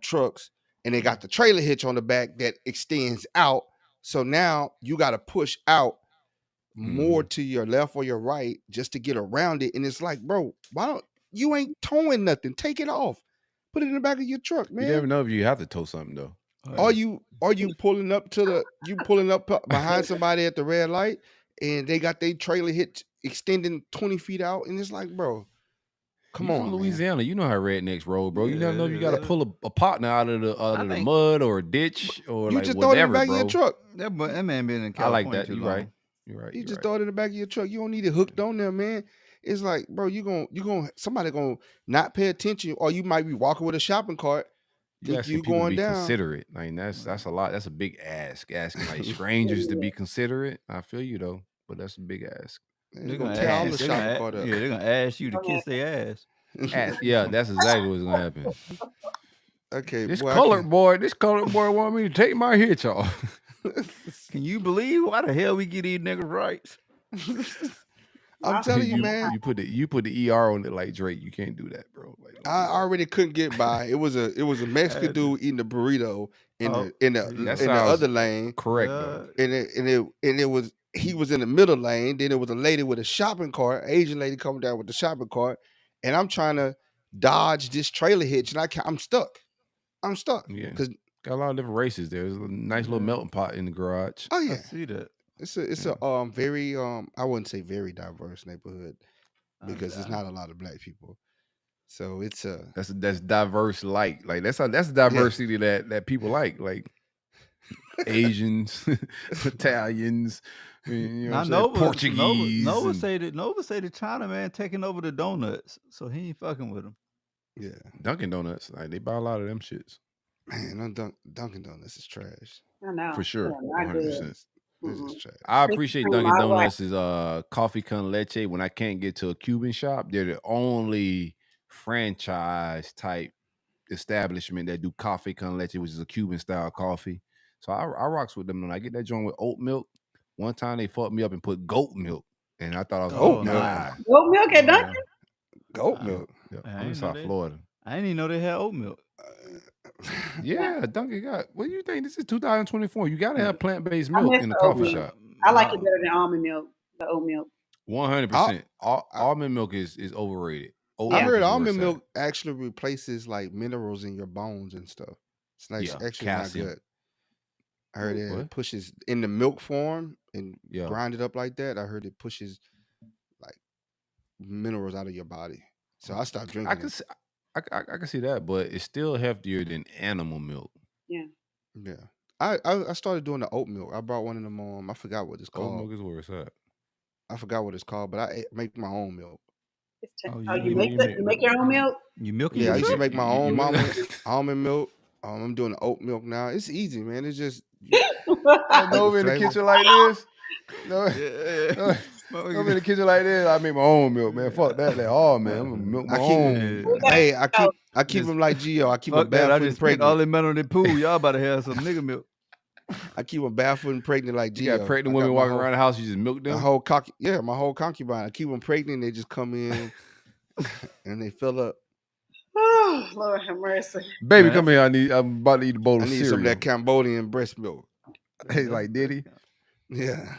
B: trucks, and they got the trailer hitch on the back that extends out. So now you got to push out more to your left or your right just to get around it. And it's like, bro, why don't you ain't towing nothing? Take it off. Put it in the back of your truck, man.
A: You never know if you have to tow something though.
B: Are you pulling up behind somebody at the red light and they got their trailer hitch extending 20 feet out, and it's like, bro, come on,
A: from Louisiana,
B: man.
A: You know how rednecks roll, bro. You never know if you got to
C: Yeah.
A: pull a partner out of the mud or a ditch or
B: You
A: like
B: just throw it in
A: whatever,
B: the back
A: bro.
B: of your truck.
C: That man been in
A: I like
C: California
A: that.
C: too
A: You're
C: long.
A: right. You're right.
B: You
A: you're
B: just
A: right.
B: throw it in the back of your truck. You don't need it hooked on there, man. It's like, bro, somebody gonna not pay attention, or you might be walking with a shopping cart.
A: You
B: Think
A: asking
B: you
A: people to
B: going
A: be
B: down.
A: considerate. I mean, that's a lot. That's a big ask. Asking like strangers to be considerate. I feel you though, but that's a big ask.
B: They're gonna tear all the shopping cart up.
C: Yeah, they're gonna ask you to kiss their ass.
A: Yeah, that's exactly what's gonna happen.
B: Okay,
A: This
B: boy,
A: colored boy want me to take my hitch off.
C: Can you believe why the hell we get these niggas rights?
B: I'm telling you, man.
A: You put the ER on it like Drake. You can't do that, bro. Like,
B: I already couldn't get by. It was a Mexican dude eating a burrito in the other lane.
A: Correct though.
B: And it was he was in the middle lane. Then there was a lady with a shopping cart, Asian lady coming down with the shopping cart, and I'm trying to dodge this trailer hitch, and I'm stuck.
A: Yeah, because got a lot of different races there. There's a nice little melting pot in the garage.
B: Oh yeah,
C: I see that.
B: It's a very I wouldn't say very diverse neighborhood because there's not a lot of black people. So it's
A: that's diverse like that's diversity that people like Asians, Italians, Portuguese.
C: Nova say that China man taking over the donuts, so he ain't fucking with them.
B: Yeah,
A: Dunkin' Donuts, like they buy a lot of them shits.
B: Man, Dunkin' Donuts is trash.
D: I know
A: For sure, 100%.
B: This is trash.
A: I appreciate Dunkin' Donuts' coffee con leche. When I can't get to a Cuban shop, they're the only franchise type establishment that do coffee con leche, which is a Cuban style coffee. So I rocks with them. When I get that joint with oat milk, one time they fucked me up and put goat milk, and I thought I was
B: goat milk.
D: Goat milk at Dunkin'?
B: Goat milk.
A: Yeah, I'm in South Florida.
C: I didn't even know they had oat milk.
A: Yeah, Dunkin' got. What do you think? This is 2024. You gotta have plant-based milk in the coffee shop.
D: I like it better than almond milk. The oat milk.
A: 100%. Almond milk is overrated.
B: I heard almond milk actually replaces like minerals in your bones and stuff. It's like actually calcium. Not good. I heard it pushes in the milk form and grind it up like that. I heard it pushes like minerals out of your body. So I stopped drinking.
A: I can see that, but it's still healthier than animal milk.
D: Yeah.
B: Yeah. I started doing the oat milk. I brought one in the I forgot what it's called.
A: Oat milk is where it's at.
B: I forgot what it's called, but I make my own milk.
D: You make your own milk?
C: You milk it?
B: Yeah, I used to make my own almond milk. I'm doing the oat milk now. It's easy, man. It's just
A: over in the kitchen like this. No, I'm in the kitchen like this. I make my own milk, man. Fuck that. Man. I'm gonna milk my own.
B: Hey, I keep them like Gio. I keep them barefoot and pregnant.
C: All them men on the pool. Y'all about to have some nigga milk.
B: I keep them barefoot and pregnant like Gio.
A: You got pregnant women walking around the house. You just milk them.
B: My whole concubine. I keep them pregnant. They just come in and they fill up.
D: Oh, Lord have mercy.
A: Baby, come here. I'm about to eat a bowl of cereal.
B: I need some of that Cambodian breast milk.
A: Hey, like Diddy?
B: Yeah.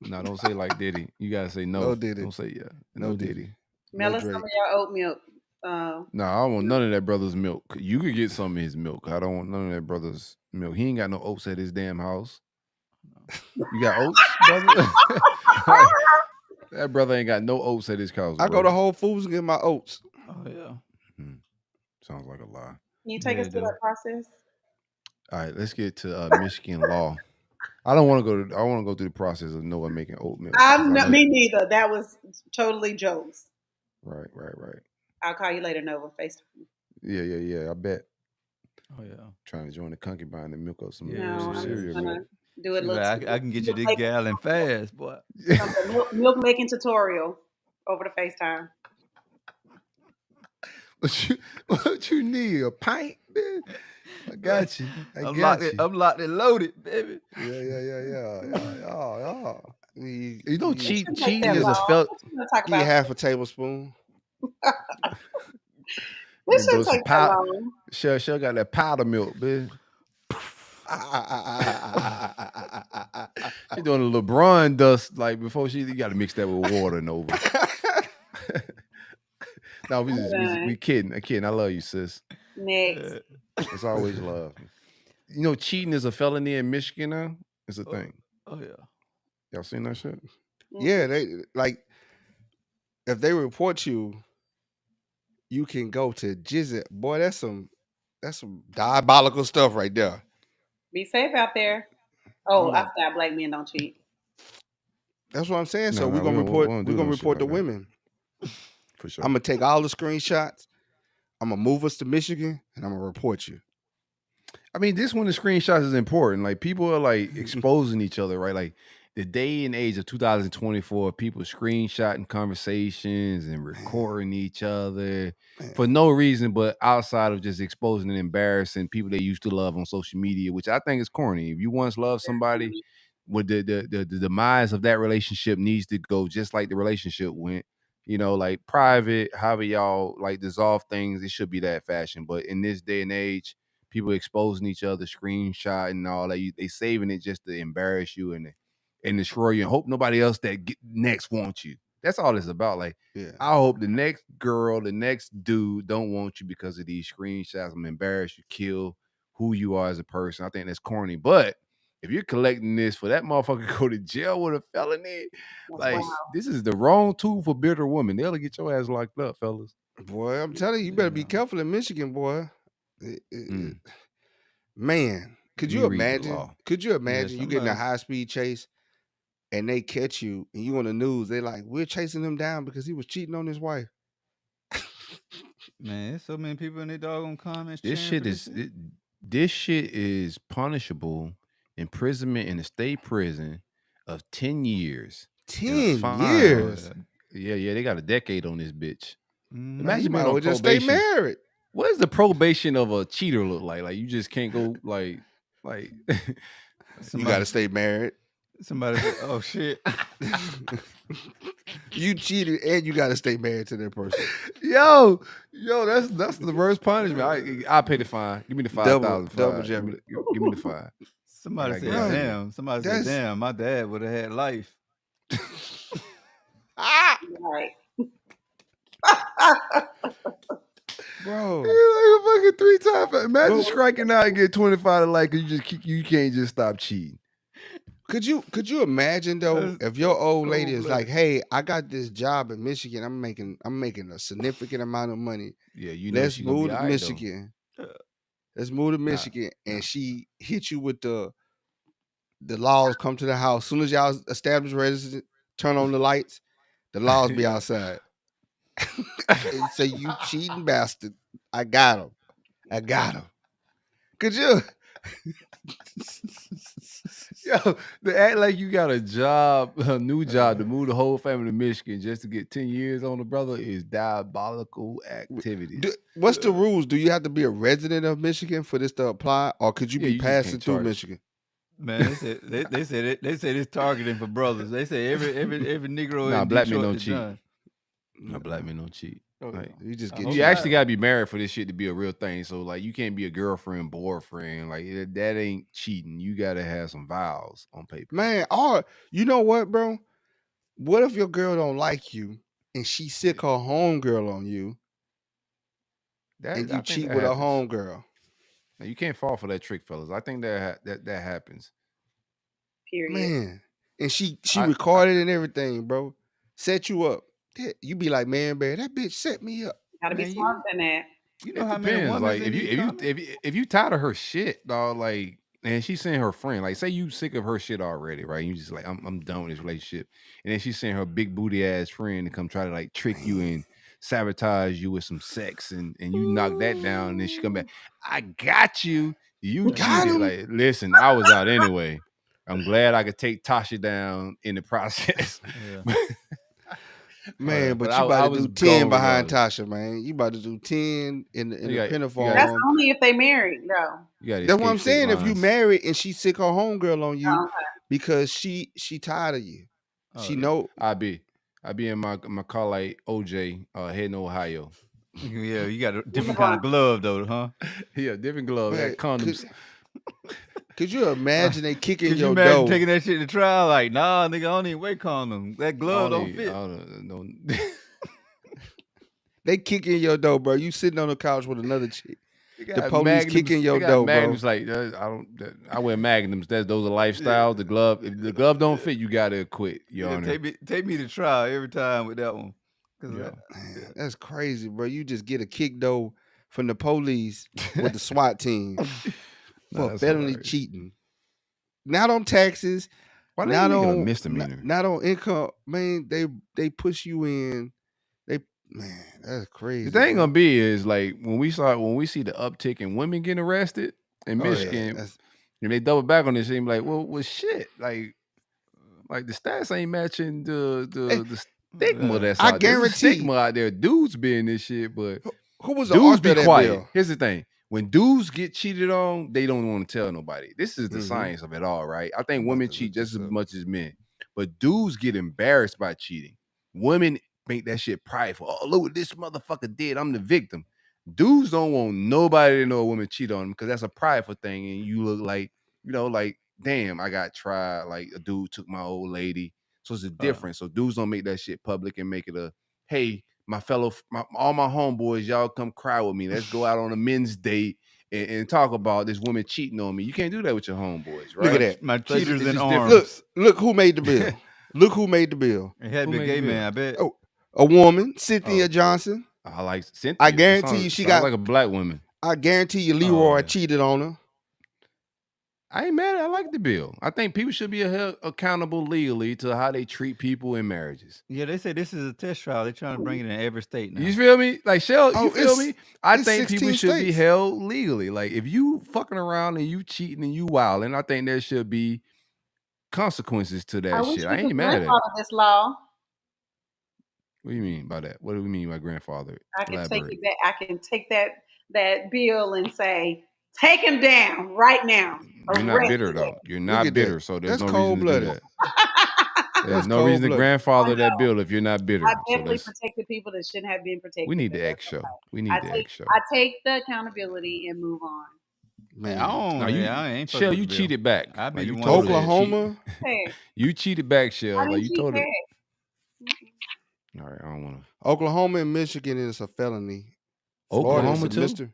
A: No, don't say like Diddy. You gotta say no.
B: No Diddy.
A: Don't say No Diddy.
D: Melon, some of your oat milk.
A: No, I don't want none of that brother's milk. You could get some of his milk. I don't want none of that brother's milk. He ain't got no oats at his damn house. You got oats, brother? That brother ain't got no oats at his house.
B: I go to Whole Foods and get my oats.
C: Oh yeah.
A: Sounds like a lie.
D: Can you take
C: Yeah,
D: us through that process?
A: All right, let's get to Michigan law. I don't want to go. I want to go through the process of Noah making oat milk. 'cause I know-
D: Me neither. That was totally jokes.
A: Right.
D: I'll call you later, Nova. FaceTime.
A: Yeah. I bet.
C: Oh yeah.
A: Trying to join the concubine and milk up some,
C: Yeah,
D: No,
A: some
D: I'm
A: cereal.
D: just gonna
A: Man.
D: do it.
C: She
D: Little
C: like, I can get you this
D: milk-
C: gallon fast, boy.
D: milk making tutorial over the FaceTime.
A: What you need? A pint? Man? I got you.
C: I'm locked and loaded, baby.
A: Yeah.
B: You
A: You know,
D: Shouldn't take
A: cheating
D: that
A: is a
D: long.
A: felt.
D: What you gonna talk
B: eat
D: about?
B: half a tablespoon.
D: This
A: Bro,
D: shouldn't
A: some
D: take that long.
A: Shell got that powder milk, man. She doing a LeBron dust like before you got to mix that with water and over. No, we kidding. I kidding. I love you, sis.
D: Next.
A: It's always love. You know, cheating is a felony in Michigan now. It's a thing.
C: Oh yeah.
A: Y'all seen that shit?
B: Yeah, they like if they report you, you can go to Jizzit. Boy, that's some diabolical stuff right there.
D: Be safe out there. Oh, I forgot black men don't cheat.
B: That's what I'm saying. So
A: No,
B: we're gonna
A: we
B: report.
A: don't do
B: We're gonna
A: no shit
B: report the
A: like that.
B: women.
A: For sure.
B: I'm gonna take all the screenshots. I'm gonna move us to Michigan, and I'm gonna report you.
A: I mean, this one, the screenshots is important. Like, people are like exposing each other, right? Like, the day and age of 2024, people screenshotting conversations and recording each other for no reason, but outside of just exposing and embarrassing people they used to love on social media, which I think is corny. If you once loved somebody, with the demise of that relationship needs to go just like the relationship went. You know, like private, however y'all like dissolve things, it should be that fashion. But in this day and age, people exposing each other, screenshotting and all that, they saving it just to embarrass you and destroy you and hope nobody else that next wants you. That's all it's about. Like, I hope the next girl, the next dude don't want you because of these screenshots. I'm embarrassed you, kill who you are as a person. I think that's corny. But if you're collecting this for that motherfucker to go to jail with a felony, like, this is the wrong tool for bitter women. They'll get your ass locked up, fellas.
B: Boy, I'm telling you, you better be careful in Michigan, boy. Man, could you imagine? Could you imagine you getting a high-speed chase and they catch you and you on the news? They like, we're chasing him down because he was cheating on his wife.
C: Man, there's so many people in their doggone comments.
A: This shit is punishable. Imprisonment in a state prison of 10 years.
B: 10 years?
A: Yeah, they got a decade on this bitch.
B: Imagine being on just stay married.
A: What does the probation of a cheater look like? Like, you just can't go like
B: you gotta stay married.
C: Somebody said, oh shit.
B: You cheated and you gotta stay married to that person.
A: Yo, that's the worst punishment. I'll pay the fine. Give me the $5,000.
B: Double jeopardy.
A: Give me the fine.
C: Somebody said, damn. Somebody said, damn, my dad would have had life.
D: Right.
B: Bro,
A: like a fucking 3 times. Imagine striking out and get 25 to life because you can't just stop cheating.
B: Could you imagine though if your old lady is like, hey, I got this job in Michigan, I'm making a significant amount of money.
A: Yeah, you know,
B: let's move to Michigan. Let's move to Michigan, and she hit you with the laws come to the house. As soon as y'all establish residence, turn on the lights, the laws be outside. And say, you cheating bastard. I got him. Could you?
A: Yo, they act like you got a job, a new job to move the whole family to Michigan just to get 10 years on the brother is diabolical activities.
B: What's the rules? Do you have to be a resident of Michigan for this to apply, or could you be passing through Michigan?
C: Man, they said it's targeting for brothers. They say every Negro in
A: black
C: Detroit
A: men don't
C: is
A: cheat.
C: done.
A: No, black men don't cheat. Like,
B: you
A: actually gotta be married for this shit to be a real thing. So like, you can't be a girlfriend, boyfriend. Like, that ain't cheating. You gotta have some vows on paper.
B: Man, or you know what, bro? What if your girl don't like you and she sick her homegirl on you, and you cheat with her homegirl?
A: Now, you can't fall for that trick, fellas. I think that happens.
D: Period.
B: Man, and she recorded and everything, bro. set you up. You be like, man, that bitch set me up.
D: Gotta be
C: Man,
D: smarter than that.
C: you know
A: It
C: how many
A: depends.
C: women
A: Like
C: in these comments?
A: if you tired of her shit, dog, like, and she's saying her friend, like, say you sick of her shit already, right? You just like, I'm done with this relationship, and then she's saying her big booty ass friend to come try to like trick you and sabotage you with some sex, and you knock that down, and then she come back, I got you, you
B: Got
A: cheated.
B: him.
A: Like, listen, I was out anyway. I'm glad I could take Tasha down in the process.
C: Yeah.
B: Man, but
A: But
B: you
A: I
B: about to
A: was
B: do 10
A: gone
B: behind
A: regardless.
B: Tasha, man. You about to do 10 in the
A: You got-
B: pinafore.
D: That's only if they married, though.
A: You got
B: That's what I'm
A: escape state
B: saying. If you
A: lines.
B: married and she sick her homegirl on you
D: Okay.
B: because she tired of you.
C: Oh,
B: She
C: yeah.
B: know.
A: I be in my car like OJ heading to Ohio.
C: Yeah, you got a different kind of glove though, huh?
A: Yeah, different gloves,
B: Man,
A: got condoms.
B: Could you imagine they kicking
C: Could you
B: your
C: imagine
B: dough?
C: taking that shit to trial? Like, nah, nigga, I don't even wear condom. That glove don't fit.
B: They kicking your dough, bro. You sitting on the couch with another chick.
A: They
B: The
A: got
B: police
A: magnums,
B: kicking your
A: they got
B: dough, bro.
A: magnums, like I wear magnums. Those are lifestyles. The glove, if the glove don't fit, you gotta quit. Your
C: Yeah,
A: Honor.
C: take me to trial every time with that one. 'Cause
A: Yeah.
B: Man, that's crazy, bro. You just get a kick dough from the police with the SWAT team for
A: that's
B: felony
A: hilarious.
B: cheating. Not on taxes.
A: Why
B: Not
A: they make it a
B: on
A: misdemeanor?
B: not on income. Man, they push you in. Man, that's crazy.
A: The thing
B: bro.
A: gonna be is like when we see the uptick in women getting arrested in
B: Oh, yeah,
A: Michigan,
B: that's-
A: and they double back on this, and be like, well, shit, like the stats ain't matching the stigma that's
B: I
A: out there. There's a
B: guarantee-
A: stigma out there. Dudes be in this shit, but
B: Who was the
A: dudes
B: author
A: be
B: of that
A: quiet.
B: bill?
A: Here's the thing: when dudes get cheated on, they don't want to tell nobody. This is the
B: Mhm.
A: science of it all, right? I think
B: I'm
A: women
B: about to
A: cheat
B: look
A: just
B: this
A: as
B: up.
A: much as men, but dudes get embarrassed by cheating. Women make that shit prideful. Oh, look what this motherfucker did. I'm the victim. Dudes don't want nobody to know a woman cheat on them because that's a prideful thing, and you look like, like, damn, I got tried. Like a dude took my old lady. So it's a difference. So dudes don't make that shit public and make it a, hey, all my homeboys, y'all come cry with me. Let's go out on a men's date and talk about this woman cheating on me. You can't do that with your homeboys, right?
B: Look at that.
C: My
A: So it's
C: cheaters
A: just
C: in
A: different.
C: arms.
B: Look who made the bill. Look who made the bill.
C: It had to
A: Who
C: be a
A: made
C: gay
A: the bill?
C: man, I bet.
B: Oh, a woman, Cynthia
A: Oh.
B: Johnson.
A: I like Cynthia.
B: I guarantee you she
A: sounds
B: got-
A: like a black woman.
B: I guarantee you Leroy
C: yeah.
B: cheated on her.
A: I ain't mad. I like the bill. I think people should be held accountable legally to how they treat people in marriages.
C: Yeah, they say this is a test trial. They're trying to bring it in every state now.
A: You feel me? Like, Chelle,
B: Oh,
A: you feel
B: it's-
A: me? I
B: it's
A: think people
B: 16
A: should be
B: states.
A: held legally. Like, if you fucking around and you cheating and you wilding, I think there should be consequences to
D: I
A: that
D: wish
A: shit.
D: we
A: I ain't
D: could
A: mad at it.
D: grandfather this law.
A: What do you mean by that? What do we mean by grandfather?
D: I can take
A: Elaborate.
D: it back. I can take that bill and say, take him down right now.
A: You're not
D: Arrest
A: bitter
D: him.
A: though. You're
B: Look
A: not
B: at
A: bitter,
B: that.
A: so there's
B: That's
A: no reason to do
B: cold-blooded.
A: that. There's
B: That's
A: no reason to
B: cold-blooded.
A: grandfather that bill if you're not bitter.
D: I
A: So
D: definitely
A: let's,
D: protected people that shouldn't have been protected.
A: we need the
D: That's
A: X show.
D: okay.
A: We need the X show.
D: I take the accountability and move on.
B: Man,
C: I don't.
A: No,
C: I ain't fucking
A: Chelle,
C: with
A: you
C: the bill.
A: cheated back.
C: I be
A: Like,
C: the
A: you
C: one
A: told
C: to
A: her that cheat.
B: Oklahoma.
D: Hey,
A: You cheated back, Chelle.
D: I
A: Like,
D: didn't
A: you
D: cheat
A: told her.
D: back.
A: All right, I don't want to.
B: Oklahoma and Michigan is a felony. Florida
A: Oklahoma
B: is
A: too?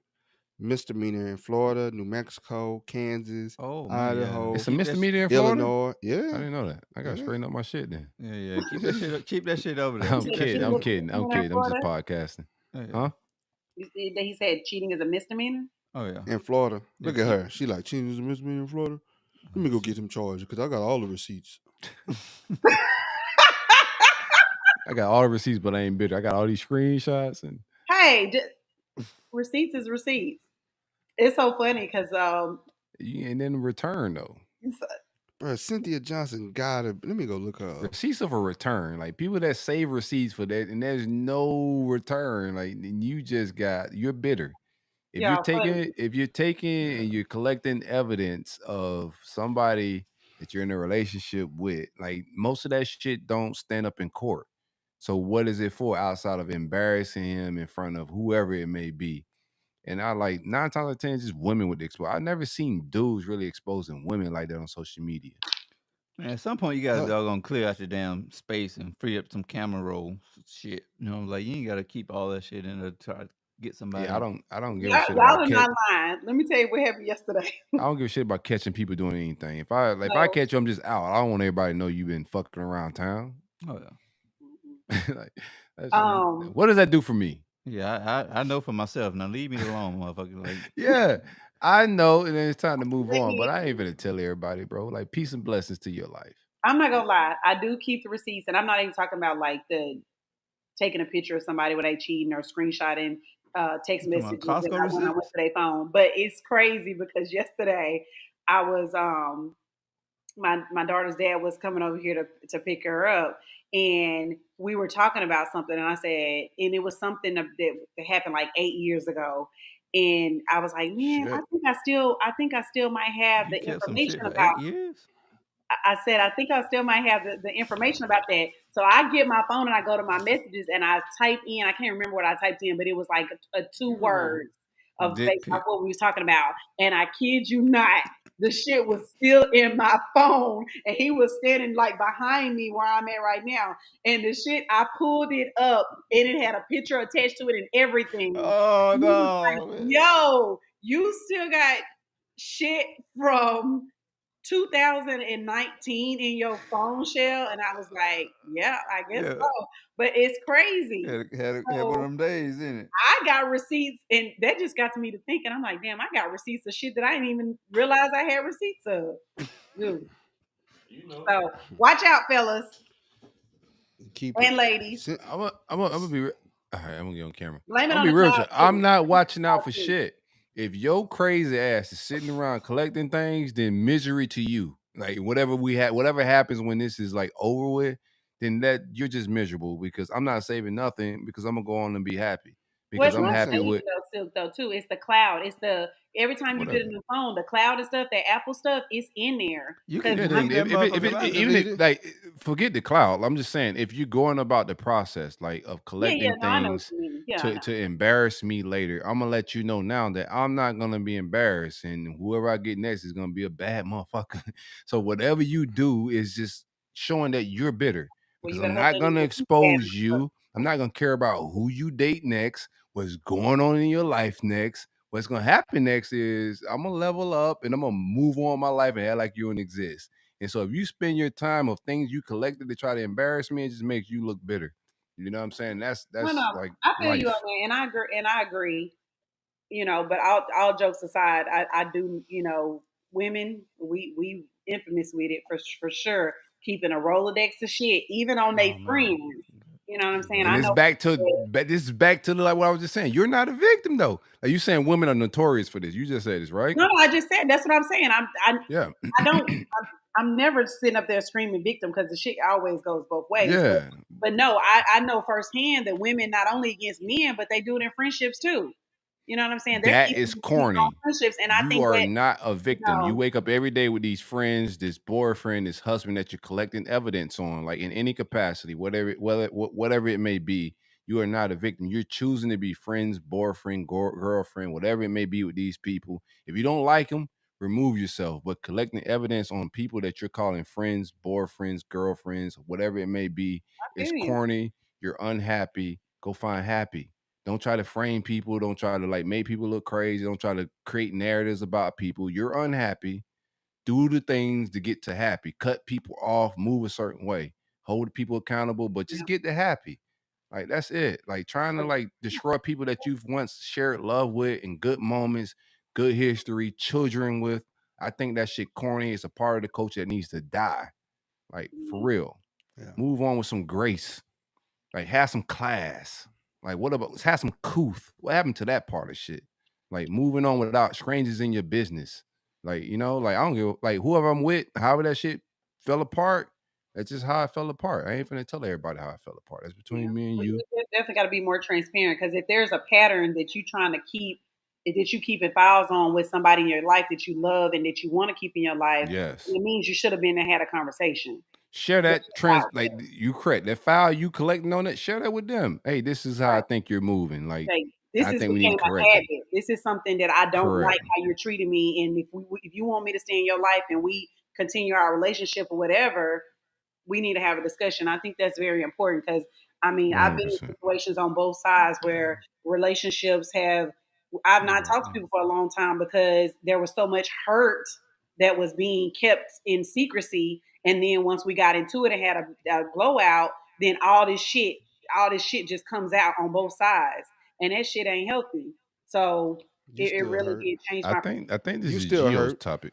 B: misdemeanor in Florida, New Mexico, Kansas,
C: Oh, man, yeah.
B: Idaho,
A: It's a
C: Keep that
A: misdemeanor in Florida.
B: Illinois.
A: I
B: Yeah.
A: didn't know that. I gotta
B: Yeah.
A: straighten up my shit then.
C: Yeah. Keep that shit. Keep that shit over there.
A: I'm
C: Keep that
A: kidding.
C: shit
A: I'm
C: over
A: kidding. I'm
D: Misdemeanor in
A: kidding. I'm just
D: Florida?
A: podcasting.
C: there. Yeah.
A: Huh?
D: He said cheating is a misdemeanor.
C: Oh yeah.
B: In Florida. Look
C: Yeah,
B: at her. She like, cheating is a misdemeanor in Florida. Let me go get him charged because I got all the receipts.
A: I got all the receipts, but I ain't bitter. I got all these screenshots and
D: Hey, receipts is receipts. It's so funny because
A: and then return though.
B: Bro, Cynthia Johnson got it. Let me go look her up.
A: Receipts of a return. Like people that save receipts for that, and there's no return. Like and you're bitter. If
D: Yeah,
A: you're taking and you're collecting evidence of somebody that you're in a relationship with, like most of that shit don't stand up in court. So what is it for outside of embarrassing him in front of whoever it may be? And I like 9 times out of 10, just women with the expose. I've never seen dudes really exposing women like that on social media.
C: Man, at some point you gotta doggone clear out your damn space and free up some camera roll shit. You know, like you ain't gotta keep all that shit in there to try to get somebody.
A: Yeah, I don't give a
D: y'all
A: shit
D: are
A: about
D: not lying. Let me tell you what happened yesterday.
A: I don't give a shit about catching people doing anything. If I
D: No.
A: catch you, I'm just out. I don't want everybody to know you've been fucking around town.
C: Oh yeah.
A: Like, that's,
D: Um,
A: what does that do for me?
C: Yeah, I know for myself. Now leave me alone, motherfucker. Like,
A: Yeah, I know, and then it's time to move
D: let
A: on.
D: me-
A: But I ain't gonna tell everybody, bro. Like, peace and blessings to your life.
D: I'm not gonna lie. I do keep the receipts, and I'm not even talking about like the taking a picture of somebody when they cheating or screenshotting text
C: you talking about
D: messages
C: Costco
D: when I went
C: receipts?
D: to their phone. But it's crazy because yesterday I was my daughter's dad was coming over here to pick her up, and we were talking about something, and I said, and it was something that happened like 8 years ago. And I was like, man,
A: Shit.
D: I think I still might have
C: You
D: the
C: kept some
D: information
C: shit for
D: about.
C: 8 years?
D: I said, I think I still might have the information about that. So I get my phone and I go to my messages and I type in, I can't remember what I typed in, but it was like a two words of
C: Dick
D: based off
C: pic.
D: what we was talking about. And I kid you not, the shit was still in my phone. And he was standing like behind me where I'm at right now. And the shit, I pulled it up and it had a picture attached to it and everything.
C: Oh
D: He was like,
C: no, man.
D: yo, you still got shit from 2019 in your phone, Chelle? And I was like, yeah, I guess
C: Yeah,
D: so. But it's crazy.
C: had one of
D: So
C: them days, didn't it?
D: I got receipts, and that just got to me to thinking. I'm like, damn, I got receipts of shit that I didn't even realize I had receipts of. Dude. So watch out, fellas
B: Keep
D: and
B: it.
D: ladies.
A: I'm gonna be. All right, I'm gonna get on camera.
D: Blame
A: I'm
D: it
A: gonna
D: on
A: be
D: the
A: real with
D: cloud
A: you. I'm
D: too.
A: not watching out for shit. If your crazy ass is sitting around collecting things, then misery to you. Like whatever happens when this is like over with, then that you're just miserable because I'm not saving nothing because I'm gonna go on and be happy
D: Well,
A: because
D: it's
A: I'm
D: not
A: happy
D: saving
A: with
D: though, Silk, though, too. It's the cloud. It's the every time you get
A: whatever.
D: a new phone, the cloud and stuff, that Apple stuff, it's in there.
C: You
D: Because
C: can
A: Yeah,
D: I'm
A: then
C: delete that
A: if
C: motherfucker
A: it
B: You can
C: out.
A: even
B: delete
A: if,
B: it.
A: like forget the cloud. I'm just saying if you're going about the process like of
D: yeah,
A: collecting
D: no, I know what
A: things
D: you mean. Yeah, I know.
A: to embarrass me later, I'm gonna let you know now that I'm not gonna be embarrassed, and whoever I get next is gonna be a bad motherfucker. So whatever you do is just showing that you're bitter
D: Well,
A: because
D: you
A: I'm
D: better hope
A: not
D: they didn't
A: gonna
D: get too bad.
A: expose you. I'm not gonna care about who you date next, what's going on in your life next. What's gonna happen next is I'm gonna level up and I'm gonna move on my life and act like you don't exist. And so if you spend your time of things you collected to try to embarrass me, it just makes you look bitter. You know what I'm saying?
D: No,
A: That's
D: no,
A: like
D: I feel you on
A: life.
D: that, and I agree. And I agree. You know, but all jokes aside, I do. You know, women, we infamous with it for sure. Keeping a Rolodex of shit, even on their
C: Oh man.
D: friends. You know what I'm saying?
A: And
D: I
A: it's
D: know.
A: back to but this is back to like what I was just saying. You're not a victim though. Like you saying women are notorious for this. You just said this, right?
D: No, I just said that's what I'm saying.
A: Yeah.
D: I don't. I'm never sitting up there screaming victim because the shit always goes both ways.
A: Yeah.
D: But no, I know firsthand that women not only against men, but they do it in friendships too. You know what I'm saying? They're
A: That
D: keeping
A: is
D: receipts on
A: corny.
D: friendships, and I
A: You
D: think
A: are
D: that
A: not a
D: you
A: victim. You
D: know,
A: wake up every day with these friends, this boyfriend, this husband that you're collecting evidence on, like in any capacity, whatever it may be. You are not a victim. You're choosing to be friends, boyfriend, girlfriend, whatever it may be with these people. If you don't like them, remove yourself. But collecting evidence on people that you're calling friends, boyfriends, girlfriends, whatever it may be,
D: I
A: is
D: feel you.
A: corny. You're unhappy. Go find happy. Don't try to frame people. Don't try to like make people look crazy. Don't try to create narratives about people. You're unhappy. Do the things to get to happy. Cut people off. Move a certain way. Hold people accountable, but just
D: Yeah.
A: get to happy. Like that's it. Like trying to like destroy people that you've once shared love with and good moments, good history, children with. I think that shit corny. It's a part of the culture that needs to die. Like for real.
B: Yeah.
A: Move on with some grace. Like have some class. Like what about let's have some couth? What happened to that part of shit? Like moving on without strangers in your business. Like, like I don't give like whoever I'm with, however that shit fell apart. That's just how I fell apart. I ain't finna tell everybody how I fell apart. That's
D: Yeah.
A: between me and
D: But
A: you.
D: you definitely got to be more transparent because if there's a pattern that you trying to keep, that you keeping files on with somebody in your life that you love and that you want to keep in your life,
A: Yes.
D: it means you should have been and had a conversation.
A: Share
D: Get
A: that
D: your
A: trans
D: files
A: like you correct. That file you collecting on it, share that with them. Hey, this is how I
D: right.
A: think you're moving. Like
D: Say, this
A: I
D: is
A: think we need to
D: became a
A: correct it.
D: habit. This is something that I don't like
A: Correct.
D: how you're treating me. And if you want me to stay in your life and we continue our relationship or whatever, we need to have a discussion. I think that's very important because I mean I've been in
A: 100%.
D: situations on both sides where relationships have. I've not talked to people for a long time because there was so much hurt that was being kept in secrecy. And then once we got into it and had a blowout, then all this shit just comes out on both sides, and that shit ain't healthy. So
B: You
D: it
B: still
D: really
B: hurt.
D: did change
A: I
D: my
A: think this
B: You
A: is
B: still
A: Geo's
B: hurt.
A: topic.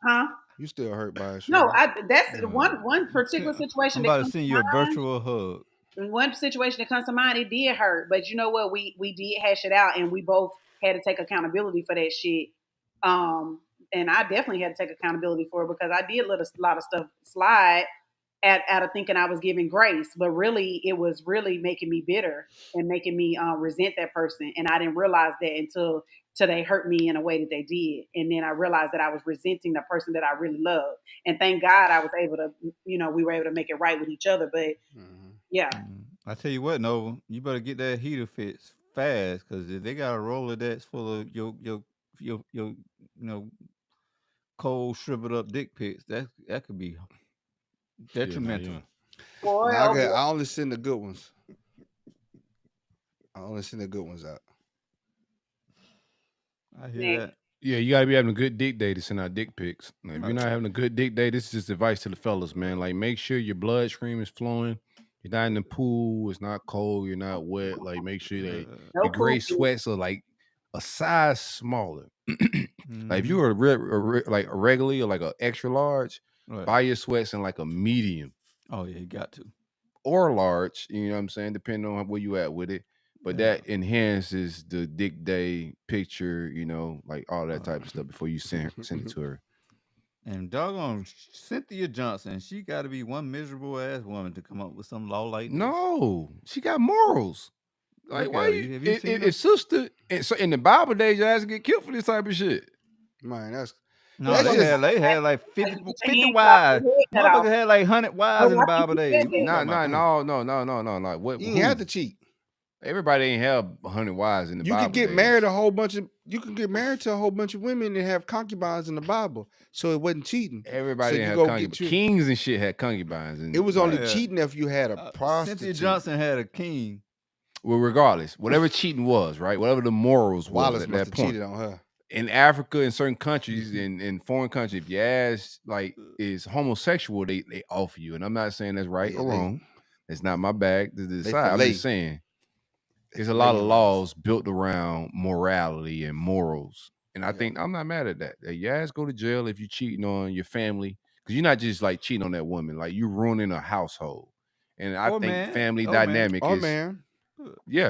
D: huh?
B: You still hurt by it,
D: No,
B: Shirley.
D: that's one particular situation
C: I'm
D: that
C: about to
D: comes
C: send
D: to
C: you a
D: mind.
C: virtual hug.
D: One situation that comes to mind, it did hurt, but you know what? We did hash it out, and we both had to take accountability for that shit. Um, and I definitely had to take accountability for it because I did let a lot of stuff slide out of thinking I was giving grace, but really it was really making me bitter and making me resent that person, and I didn't realize that until they hurt me in a way that they did, and then I realized that I was resenting the person that I really loved, and thank God I was able to, we were able to make it right with each other, but
B: Mhm.
D: yeah.
C: I tell you what, Nova, you better get that heater fixed fast, because if they got a Rolodex full of your cold shriveled up dick pics, that could be detrimental.
D: Boy,
B: Now,
D: oh boy.
B: I only send the good ones. I only send the good ones out.
C: I hear
D: Next.
C: that.
A: Yeah, you gotta be having a good dick day to send out dick pics. Like, if you're not having a good dick day, this is just advice to the fellas, man. Like, make sure your bloodstream is flowing. You're not in the pool. It's not cold. You're not wet. Like, make sure that
D: No
A: your gray
D: poopy.
A: sweats are like a size smaller. Like, if you
C: Mhm.
A: were like a regularly or like an extra large,
C: Right.
A: buy your sweats in like a medium
C: Oh yeah, you got to.
A: or large. You know what I'm saying? Depending on where you at with it. But
C: Yeah.
A: that enhances the dick day picture, like all that type of stuff before you send it to her.
C: And doggone Cynthia Johnson, she got to be one miserable ass woman to come up with some law like this.
A: No, she got morals. Like,
C: Look
A: why
C: at her.
A: you?
C: Have you seen her?
A: If sister, so in the Bible days, your ass get killed for this type of shit.
B: Man, that's
C: No,
B: That's
C: they
B: just-
C: had like 50,
D: Get your
C: 50
D: hand
C: wives.
D: cut off, your head cut off.
C: Motherfucker had like 100 wives in the
D: I think
C: Bible
D: you
C: days.
D: said
C: What you
D: that.
C: talking about?
A: No. What?
B: you
A: Who?
B: ain't have to cheat.
A: Everybody ain't have 100 wives in the
B: You
A: Bible.
B: can get
A: days.
B: married a whole bunch of. You can get married to a whole bunch of women and have concubines in the Bible, so it wasn't cheating.
A: Everybody
B: So
A: didn't
B: you
A: have
B: go
A: concubines.
B: get you.
A: Kings and shit had concubines. And
B: It was
A: like,
B: only
C: Yeah.
B: cheating if you had a prostitute.
C: Cynthia Johnson had a king.
A: well, regardless, whatever cheating was, right? Whatever the morals was
B: Wallace
A: at
B: must
A: that
B: have
A: point.
B: cheated on her.
A: In Africa, in certain countries, in foreign countries, if your ass like is homosexual, they offer you. And I'm not saying that's right
B: Yeah,
A: or wrong. It's not my bag to decide. I'm
B: fillet.
A: just saying there's a
B: fillet
A: lot of
B: your
A: laws built around morality and morals. And I
B: Yeah.
A: think I'm not mad at that. Your ass go to jail if you cheating on your family. Because you're not just like cheating on that woman, like you ruining a household. And I
C: Or
A: think
C: man.
A: family
C: Or man.
A: dynamic
B: Or
A: is
B: man,
A: yeah.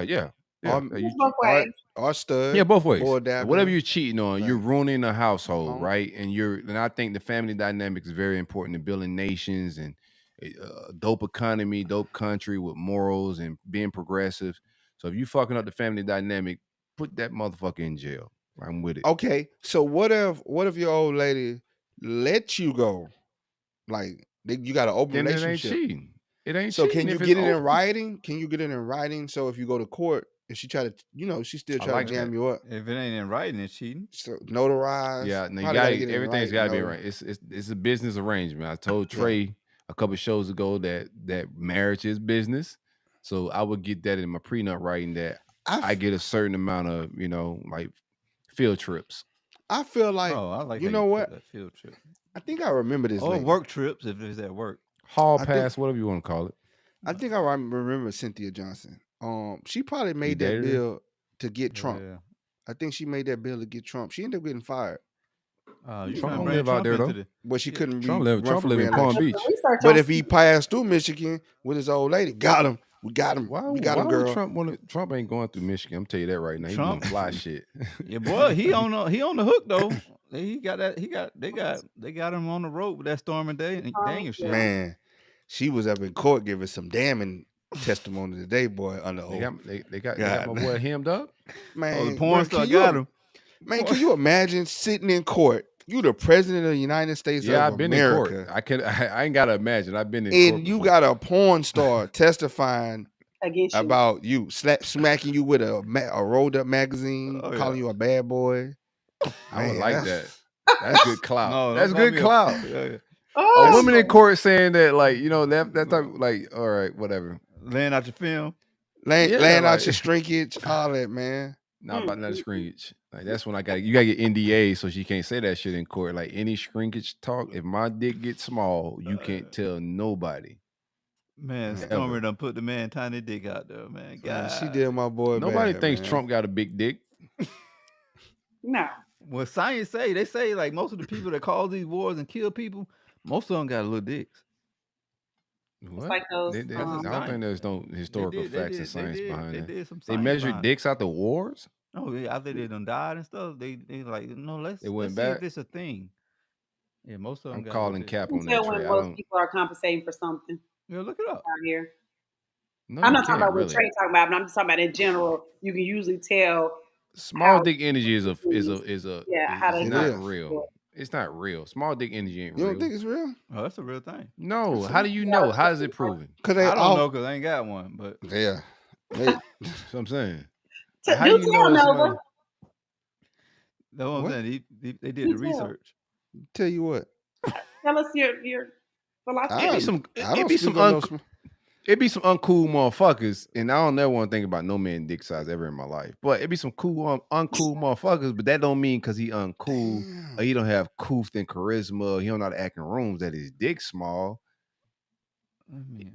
B: or,
D: It's both ways.
B: or stud.
A: Yeah, both ways.
B: Boy
A: So
B: dapping
A: whatever
B: her.
A: you're cheating on, you're
B: Right.
A: ruining a household,
B: Uh-huh.
A: right? And I think the family dynamic is very important in building nations and dope economy, dope country with morals and being progressive. So if you fucking up the family dynamic, put that motherfucker in jail. I'm with it.
B: Okay, so what if your old lady let you go? Like you got an open
A: Then it ain't
B: relationship.
A: cheating. It ain't
B: So
A: cheating
B: can you
A: if it's
B: get it in
A: open.
B: writing? Can you get it in writing? So if you go to court and she try to, she still
A: I
B: try
A: like
B: to jam
A: that.
B: you up.
C: If it ain't in writing, it's cheating.
B: So notarized.
A: Yeah, no, you
B: Probably
A: gotta
B: get it in
A: everything's
B: writing,
A: gotta be
B: notary.
A: right. It's a business arrangement. I told
B: Yeah.
A: Trey a couple shows ago that marriage is business. So I would get that in my prenup writing that I get a certain amount of, like field trips.
B: I feel like
C: Oh, I like
B: you
C: how
B: know
C: you
B: what?
C: put that field trip.
B: I think I remember this.
C: Or
B: lady.
C: work trips if it's at work.
A: Hall
B: I
A: pass,
B: think-
A: whatever you want to call it.
B: I think I remember Cynthia Johnson. She probably made that
A: dated her?
B: bill to get Trump.
C: Yeah.
B: I think she made that bill to get Trump. She ended up getting fired,
C: You
A: Trump
C: trying to
A: don't
C: bring
A: live out
C: Trump
A: there,
C: into
A: though.
C: the
B: but she
C: Yeah.
B: couldn't
A: Trump
B: run
A: live
B: for
A: in Palm
B: re-election.
A: Beach.
D: Research
B: But
D: on
B: if he passed through Michigan with his old lady, got him. We got him.
A: Why
B: we got him,
A: would
B: girl.
A: Trump ain't going through Michigan? I'm tell you that right now. He doing
C: Trump-
A: fly shit.
C: Yeah, boy, he on the hook though. He got that. They got him on the road with that Storm and Daniel shit.
B: Man, she was up in court giving some damning testimony today, boy. Under
A: They
B: oath.
A: got my
B: God.
A: boy hemmed up.
B: Man,
C: Oh, the porn
B: bro,
C: star
B: can
C: got
B: you,
C: him.
B: Man, can you imagine sitting in court? You the president of the United States
A: Yeah,
B: of
A: I've been
B: America,
A: in court. I ain't gotta imagine. I've been in court.
B: and you
A: before.
B: got a porn star testifying
D: against you.
B: about you, smacking you with a rolled up magazine,
C: Oh, yeah.
B: calling you a bad boy.
A: I would
B: Man,
A: like
B: that's-
A: that. That's good clout.
C: No,
A: That's
C: don't call
A: good
C: me
A: clout.
C: Yeah.
D: Oh,
A: A woman in court saying that, like, that type, like, all right, whatever.
C: Laying out your film.
B: Laying
A: Yeah,
B: out
A: like-
B: your shrinkage, all that, man.
A: Not about none of shrinkage. Like, that's when you gotta get NDA, so she can't say that shit in court. Like, any shrinkage talk, if my dick gets small, you can't tell nobody.
C: Man, Stormy done put the man tiny dick out there, man. God.
B: She did my boy
A: Nobody
B: bad,
A: thinks
B: man.
A: Trump got a big dick.
D: No.
C: Well, science they say like most of the people that cause these wars and kill people, most of them got little dicks.
A: What?
D: like those,
A: I don't think there's no historical facts and science behind it. They measured dicks out the wars?
C: Oh, yeah, after they done died and stuff, they like, no, let's see
A: back?
C: if this a thing. Yeah, most of them
A: I'm
C: got
A: calling
C: little dicks.
A: cap
D: You
A: on
D: can tell
A: that,
D: when
A: Trey.
D: most people are compensating for something
C: Yeah, look it up.
D: out here.
A: No,
D: I'm
A: you
D: not talking
A: can't
D: about what
A: really.
D: Trey talking about, but I'm just talking about in general. You can usually tell.
A: Small
D: how
A: dick energy is
D: how they
A: not
B: do.
A: real. It's not real. Small dick energy ain't
B: You
A: real.
B: don't think it's real?
C: Oh, that's a real thing.
A: No. How do you know? How is it proven?
B: Cause they
C: I don't
B: all
C: know because I ain't got one, but
B: yeah.
A: That's what I'm saying.
D: To
A: How
D: do
A: do you know
D: tell,
A: it's
D: Nova.
A: not?
C: that's what I'm
B: What?
C: saying. They did
D: You
C: the
D: tell.
C: research.
B: Tell you what.
D: Tell us your philosophy.
A: It'd be some uncool motherfuckers, and I don't never want to think about no man dick size ever in my life. But it'd be some cool, uncool motherfuckers. But that don't mean because he uncool or he don't have coof and charisma. Or he don't know how to act in rooms that his dick small.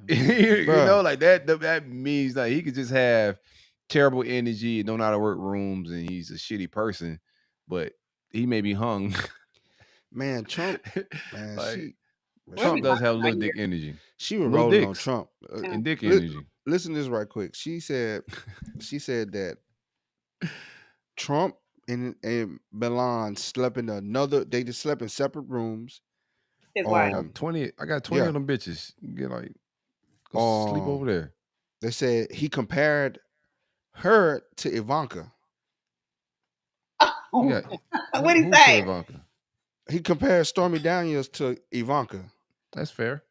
A: You know, like that. That means that he could just have terrible energy and don't know how to work rooms, and he's a shitty person. But he may be hung.
B: Man, Trump. Man,
A: like, Trump does have little dick energy.
B: She was rolling on Trump
A: and dick energy.
B: Listen to this right quick. She said that Trump and Milan slept in they just slept in separate rooms.
D: His wife.
A: I got 20 of them bitches. Get like go sleep over there.
B: They said he compared her to Ivanka.
D: What did he say?
A: Ivanka?
B: He compared Stormy Daniels to Ivanka.
A: That's fair.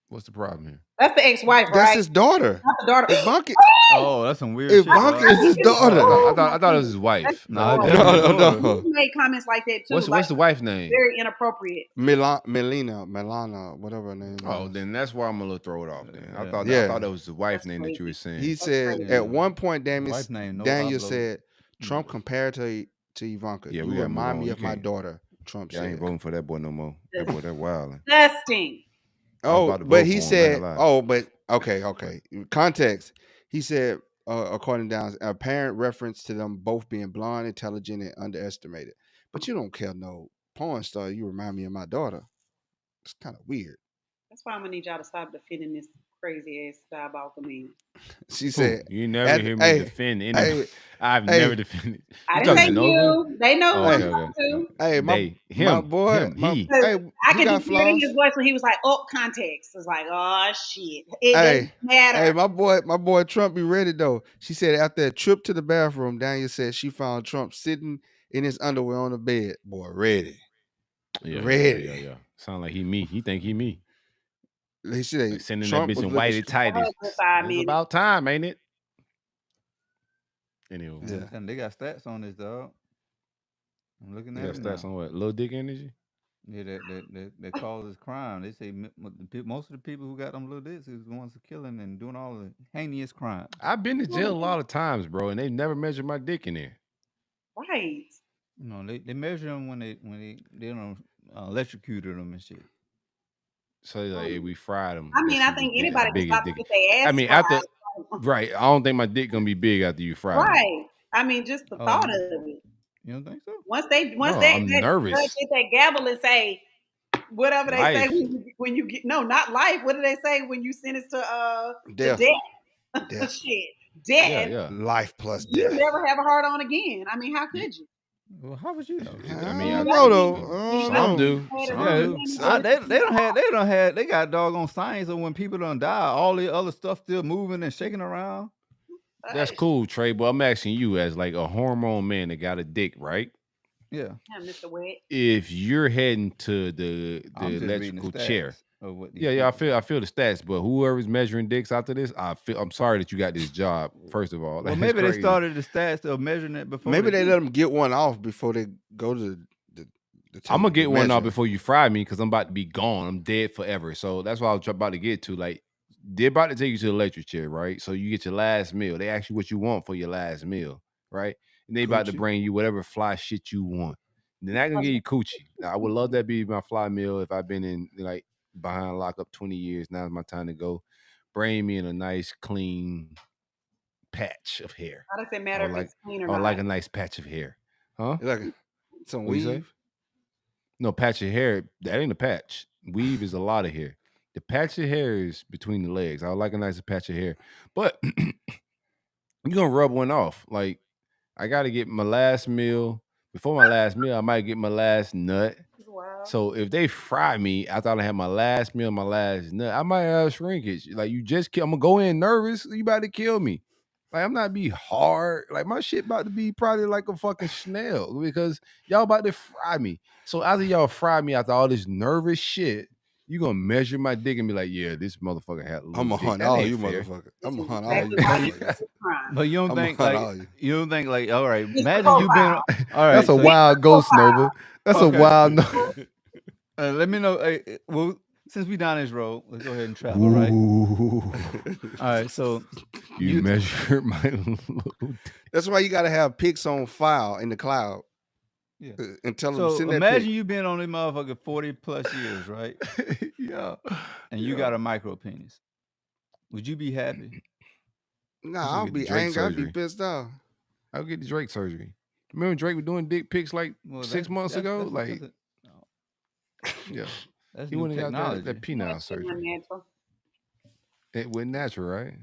A: What's the problem here?
D: That's the ex-wife, right?
B: That's his daughter.
D: Not the daughter.
B: Ivanka.
C: Oh, that's some weird shit.
B: Ivanka is his daughter.
A: I thought it was his wife.
B: No.
D: He made comments like that too.
A: What's the wife's name?
D: Very inappropriate.
B: Melina, whatever her name.
A: Oh, then that's why I'm a little throw it off. Then I thought that was the wife name that you were saying.
B: He said at one point, Daniel said Trump compared to Ivanka.
A: Yeah,
B: you remind me of my daughter. Trump said.
A: I ain't voting for that boy no more. That boy, that wilding.
D: Disgusting.
B: Oh, but he said, okay. Context. He said, according to apparent reference to them both being blonde, intelligent, and underestimated. But you don't care no porn star. You remind me of my daughter. It's kind of weird.
D: That's why I'm gonna need y'all to stop defending this crazy ass diabolical man.
B: She said,
A: "You never hear me defend anyone. I've never defended."
D: I didn't say you. They know
B: too. Hey, my boy,
A: he.
D: I can just hear his voice when he was like, "Oh, context." It's like, "Oh shit." It doesn't matter.
B: Hey, my boy Trump be ready though. She said after a trip to the bathroom, Daniel said she found Trump sitting in his underwear on the bed. Boy, ready. Ready.
A: Yeah. Sound like he me. He think he me.
B: He said
A: like sending that bitch in whitey tighties. It's about time, ain't it? Anyway.
C: Yeah. And they got stats on this, dog. I'm looking at it.
A: Stats on what? Low dick energy?
C: Yeah, that causes crime. They say most of the people who got them little dicks is the ones killing and doing all the heinous crimes.
A: I've been to jail a lot of times, bro, and they never measured my dick in there.
D: Right.
C: You know, they measure them when they electrocuted them and shit.
A: So like, hey, we fried them.
D: I mean, I think anybody can stop to get their ass.
A: I mean,
D: fried.
A: Right. I don't think my dick gonna be big after you fry.
D: Right.
A: Them.
D: I mean, just the thought of it.
C: You don't think so?
D: Once they
A: I'm nervous.
D: Get that gavel and say whatever they say when you get not life. What do they say when you sentence to
B: death?
D: Death. Shit. Death.
A: Yeah.
B: Life plus death.
D: You never have a heart on again. I mean, how could you?
C: Well, how would you know?
B: I mean, I know though.
A: Some do.
C: They got doggone science of when people don't die, all the other stuff still moving and shaking around.
A: That's cool, Trey. But I'm asking you, as like a hormone man that got a dick, right?
C: Yeah.
D: Mr. Wet.
A: If you're heading to the electrical chair. Yeah, I feel the stats, but whoever's measuring dicks after this, I'm sorry that you got this job. First of all,
C: well, maybe they started the stats of measuring it before.
B: Maybe they let them get one off before they go to the
A: I'm gonna get one off before you fry me because I'm about to be gone. I'm dead forever. So that's what I was about to get to. Like they're about to take you to the electric chair, right? So you get your last meal. They ask you what you want for your last meal, right? And they about to bring you whatever fly shit you want. They're not gonna give you coochie. Now, I would love that be my fly meal if I've been in like behind lockup 20 years. Now's my time to go. Bring me in a nice, clean patch of hair.
D: How does it
A: I
D: matter
A: would
D: if
A: like,
D: it's clean or
A: I would like
D: not?
A: a nice patch of hair. Huh?
B: You like some
A: What you say?
B: weave?
A: No, patch of hair. That ain't a patch. Weave is a lot of hair. The patch of hair is between the legs. I would like a nice patch of hair. But you're gonna rub one off. Like, I gotta get my last meal. Before my last meal, I might get my last nut.
D: Wow.
A: So if they fry me after I had my last meal, my last nut, I might have shrinkage. Like, you just kill. I'm gonna go in nervous. You about to kill me. Like, I'm not be hard. Like, my shit about to be probably like a fucking snail because y'all about to fry me. So after y'all fry me after all this nervous shit, you gonna measure my dick and be like, yeah, this motherfucker had a little
B: I'm gonna
A: dick.
B: hunt
A: That
B: all
A: ain't
B: you
A: fair.
B: motherfuckers.
D: This
B: I'm
D: is
B: gonna hunt all you
D: exactly why you
B: motherfuckers.
D: commit crime.
C: But you don't
B: I'm
C: think
B: gonna hunt
C: like
B: all you.
C: you don't think like all right.
D: It's the
C: Imagine you been
D: profile.
C: all right.
A: That's a
C: so
A: wild ghost,
D: profile.
A: Nova. That's
C: Okay.
A: a wild. No-
C: let me know. Well, since we down this road, let's go ahead and travel, right?
A: Ooh.
C: All right. So
A: You measure my little dick.
B: That's why you gotta have pics on file in the cloud.
C: Yeah.
B: And tell them
C: so
B: send that
C: imagine
B: pic.
C: you been on this motherfucker 40 plus years, right?
A: Yeah.
C: And you got a micro penis. Would you be happy?
B: Nah,
A: Let's get the
B: I
A: Drake
B: ain't gotta be
A: surgery.
B: pissed off.
A: I'll get the Drake surgery. Remember Drake was doing dick pics like
C: Well,
A: 6 months ago?
C: that's
A: Like,
C: because
A: yeah.
C: that's
A: He
C: new
A: went and got
C: technology.
A: that penile
D: That shit
A: surgery.
D: wasn't natural.
A: It went natural, right?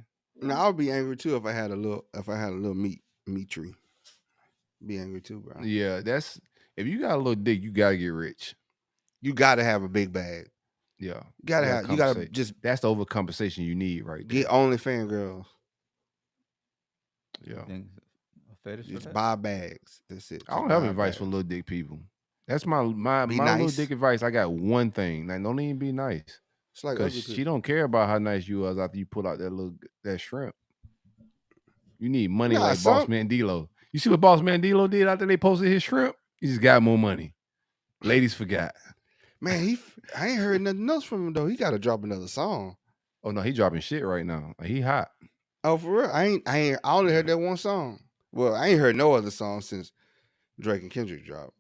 B: Now I would be angry too if I had a little meat tree. Be angry too, bro.
A: Yeah, that's if you got a little dick, you gotta get rich.
B: You gotta have a big bag.
A: Yeah.
B: You gotta
A: compensate.
B: just
A: That's the overcompensation you need right there.
B: get OnlyFans girls.
A: Yeah.
C: Think a fetish for
B: Just
C: that?
B: buy bags. That's it.
A: I don't
B: Just
A: have
B: buy
A: advice for
B: bags.
A: little dick people. That's my
B: Be
A: little
B: nice.
A: dick advice. I got one thing. Like, don't even be nice.
B: It's like
A: Because
B: ugly
A: she
B: people.
A: don't care about how nice you was after you pull out that shrimp. You need money like Boss
B: some-
A: Mandilo. You see what Boss Mandilo did after they posted his shrimp? He just got more money. Ladies forgot.
B: Man, I ain't heard nothing else from him though. He gotta drop another song.
A: Oh no, he dropping shit right now. Like, he hot.
B: Oh, for real? I only heard that one song. Well, I ain't heard no other song since Drake and Kendrick dropped.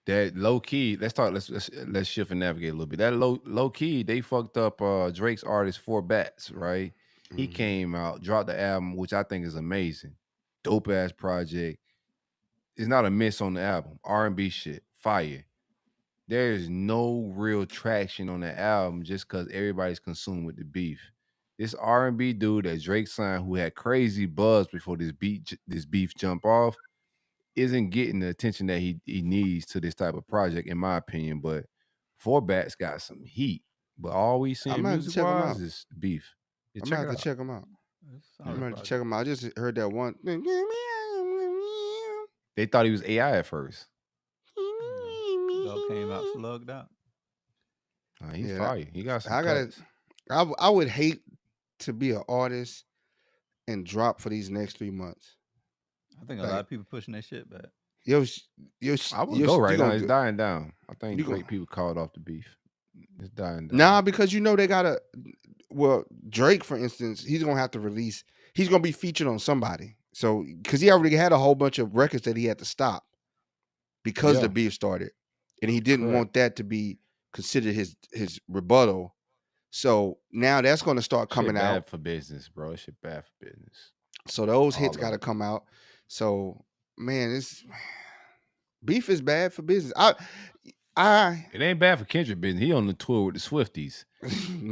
A: That low key. Let's shift and navigate a little bit. That low key, they fucked up Drake's artist 4 Bats, right? He
B: Mhm.
A: came out, dropped the album, which I think is amazing. Dope ass project. It's not a miss on the album. R&B shit, fire. There is no real traction on the album just because everybody's consumed with the beef. This R&B dude that Drake signed, who had crazy buzz before this beef jump off, isn't getting the attention that he needs to this type of project, in my opinion. But 4 Bats got some heat. But all we
B: I
A: seeing
B: might have to
A: music
B: check 'em
A: wise
B: out.
A: is beef. Yeah,
B: I'm
A: check
B: gonna
A: it
B: have to
A: out.
B: check them out.
C: It's
B: I'm
C: solid
B: gonna have to
C: project.
B: check them out. I just heard that one thing.
A: They thought he was AI at first.
C: Dog came out slugged out.
A: He's
B: Yeah,
A: fire. He got some
B: I gotta.
A: cuts.
B: I would hate to be an artist and drop for these next 3 months.
C: I think a lot of people pushing that shit back.
A: I would go right now. It's dying down. I think
B: you gon-
A: Drake people called off the beef. It's dying down.
B: Nah, because you know they gotta. Well, Drake, for instance, he's gonna have to release. He's gonna be featured on somebody. So, because he already had a whole bunch of records that he had to stop because
A: Yeah.
B: the beef started, and he didn't
A: Correct.
B: want that to be considered his rebuttal. So now that's gonna start coming
A: Shit
B: out.
A: bad for business, bro. Shit bad for business.
B: So those
A: All
B: hits
A: of
B: got to
A: it.
B: come out. So man, beef is bad for business.
A: It ain't bad for Kendrick business. He on the tour with the Swifties.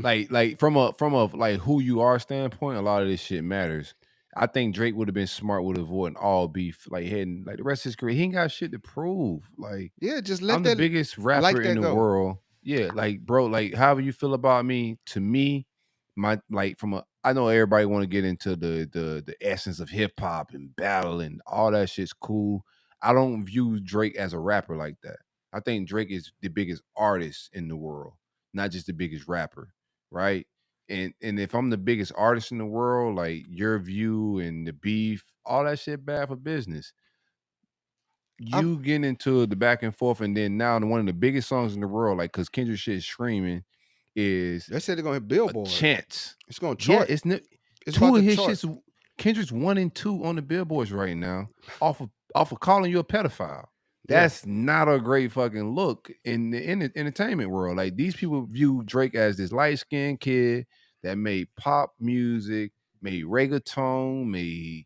A: like from a like who you are standpoint, a lot of this shit matters. I think Drake would have been smart with avoiding all beef, like heading like the rest of his career. He ain't got shit to prove. Like,
B: yeah, just let
A: I'm
B: that
A: the biggest rapper
B: like
A: in
B: that
A: the
B: go.
A: world. Yeah, like bro, like however you feel about me, to me, my like I know everybody want to get into the essence of hip hop and battle and all that shit's cool. I don't view Drake as a rapper like that. I think Drake is the biggest artist in the world, not just the biggest rapper, right? And if I'm the biggest artist in the world, like your view and the beef, all that shit bad for business. You get into the back and forth, and then now one of the biggest songs in the world, like because Kendrick shit is screaming, is
B: They said they're gonna hit Billboard.
A: Chance.
B: It's gonna
A: Yeah,
B: chart.
A: it's
B: It's
A: two
B: about
A: of
B: to
A: his
B: chart.
A: shits. Kendrick's 1 and 2 on the billboards right now, off of calling you a pedophile.
B: Yeah.
A: That's not a great fucking look in the entertainment world. Like these people view Drake as this light skinned kid that made pop music, made reggaeton, made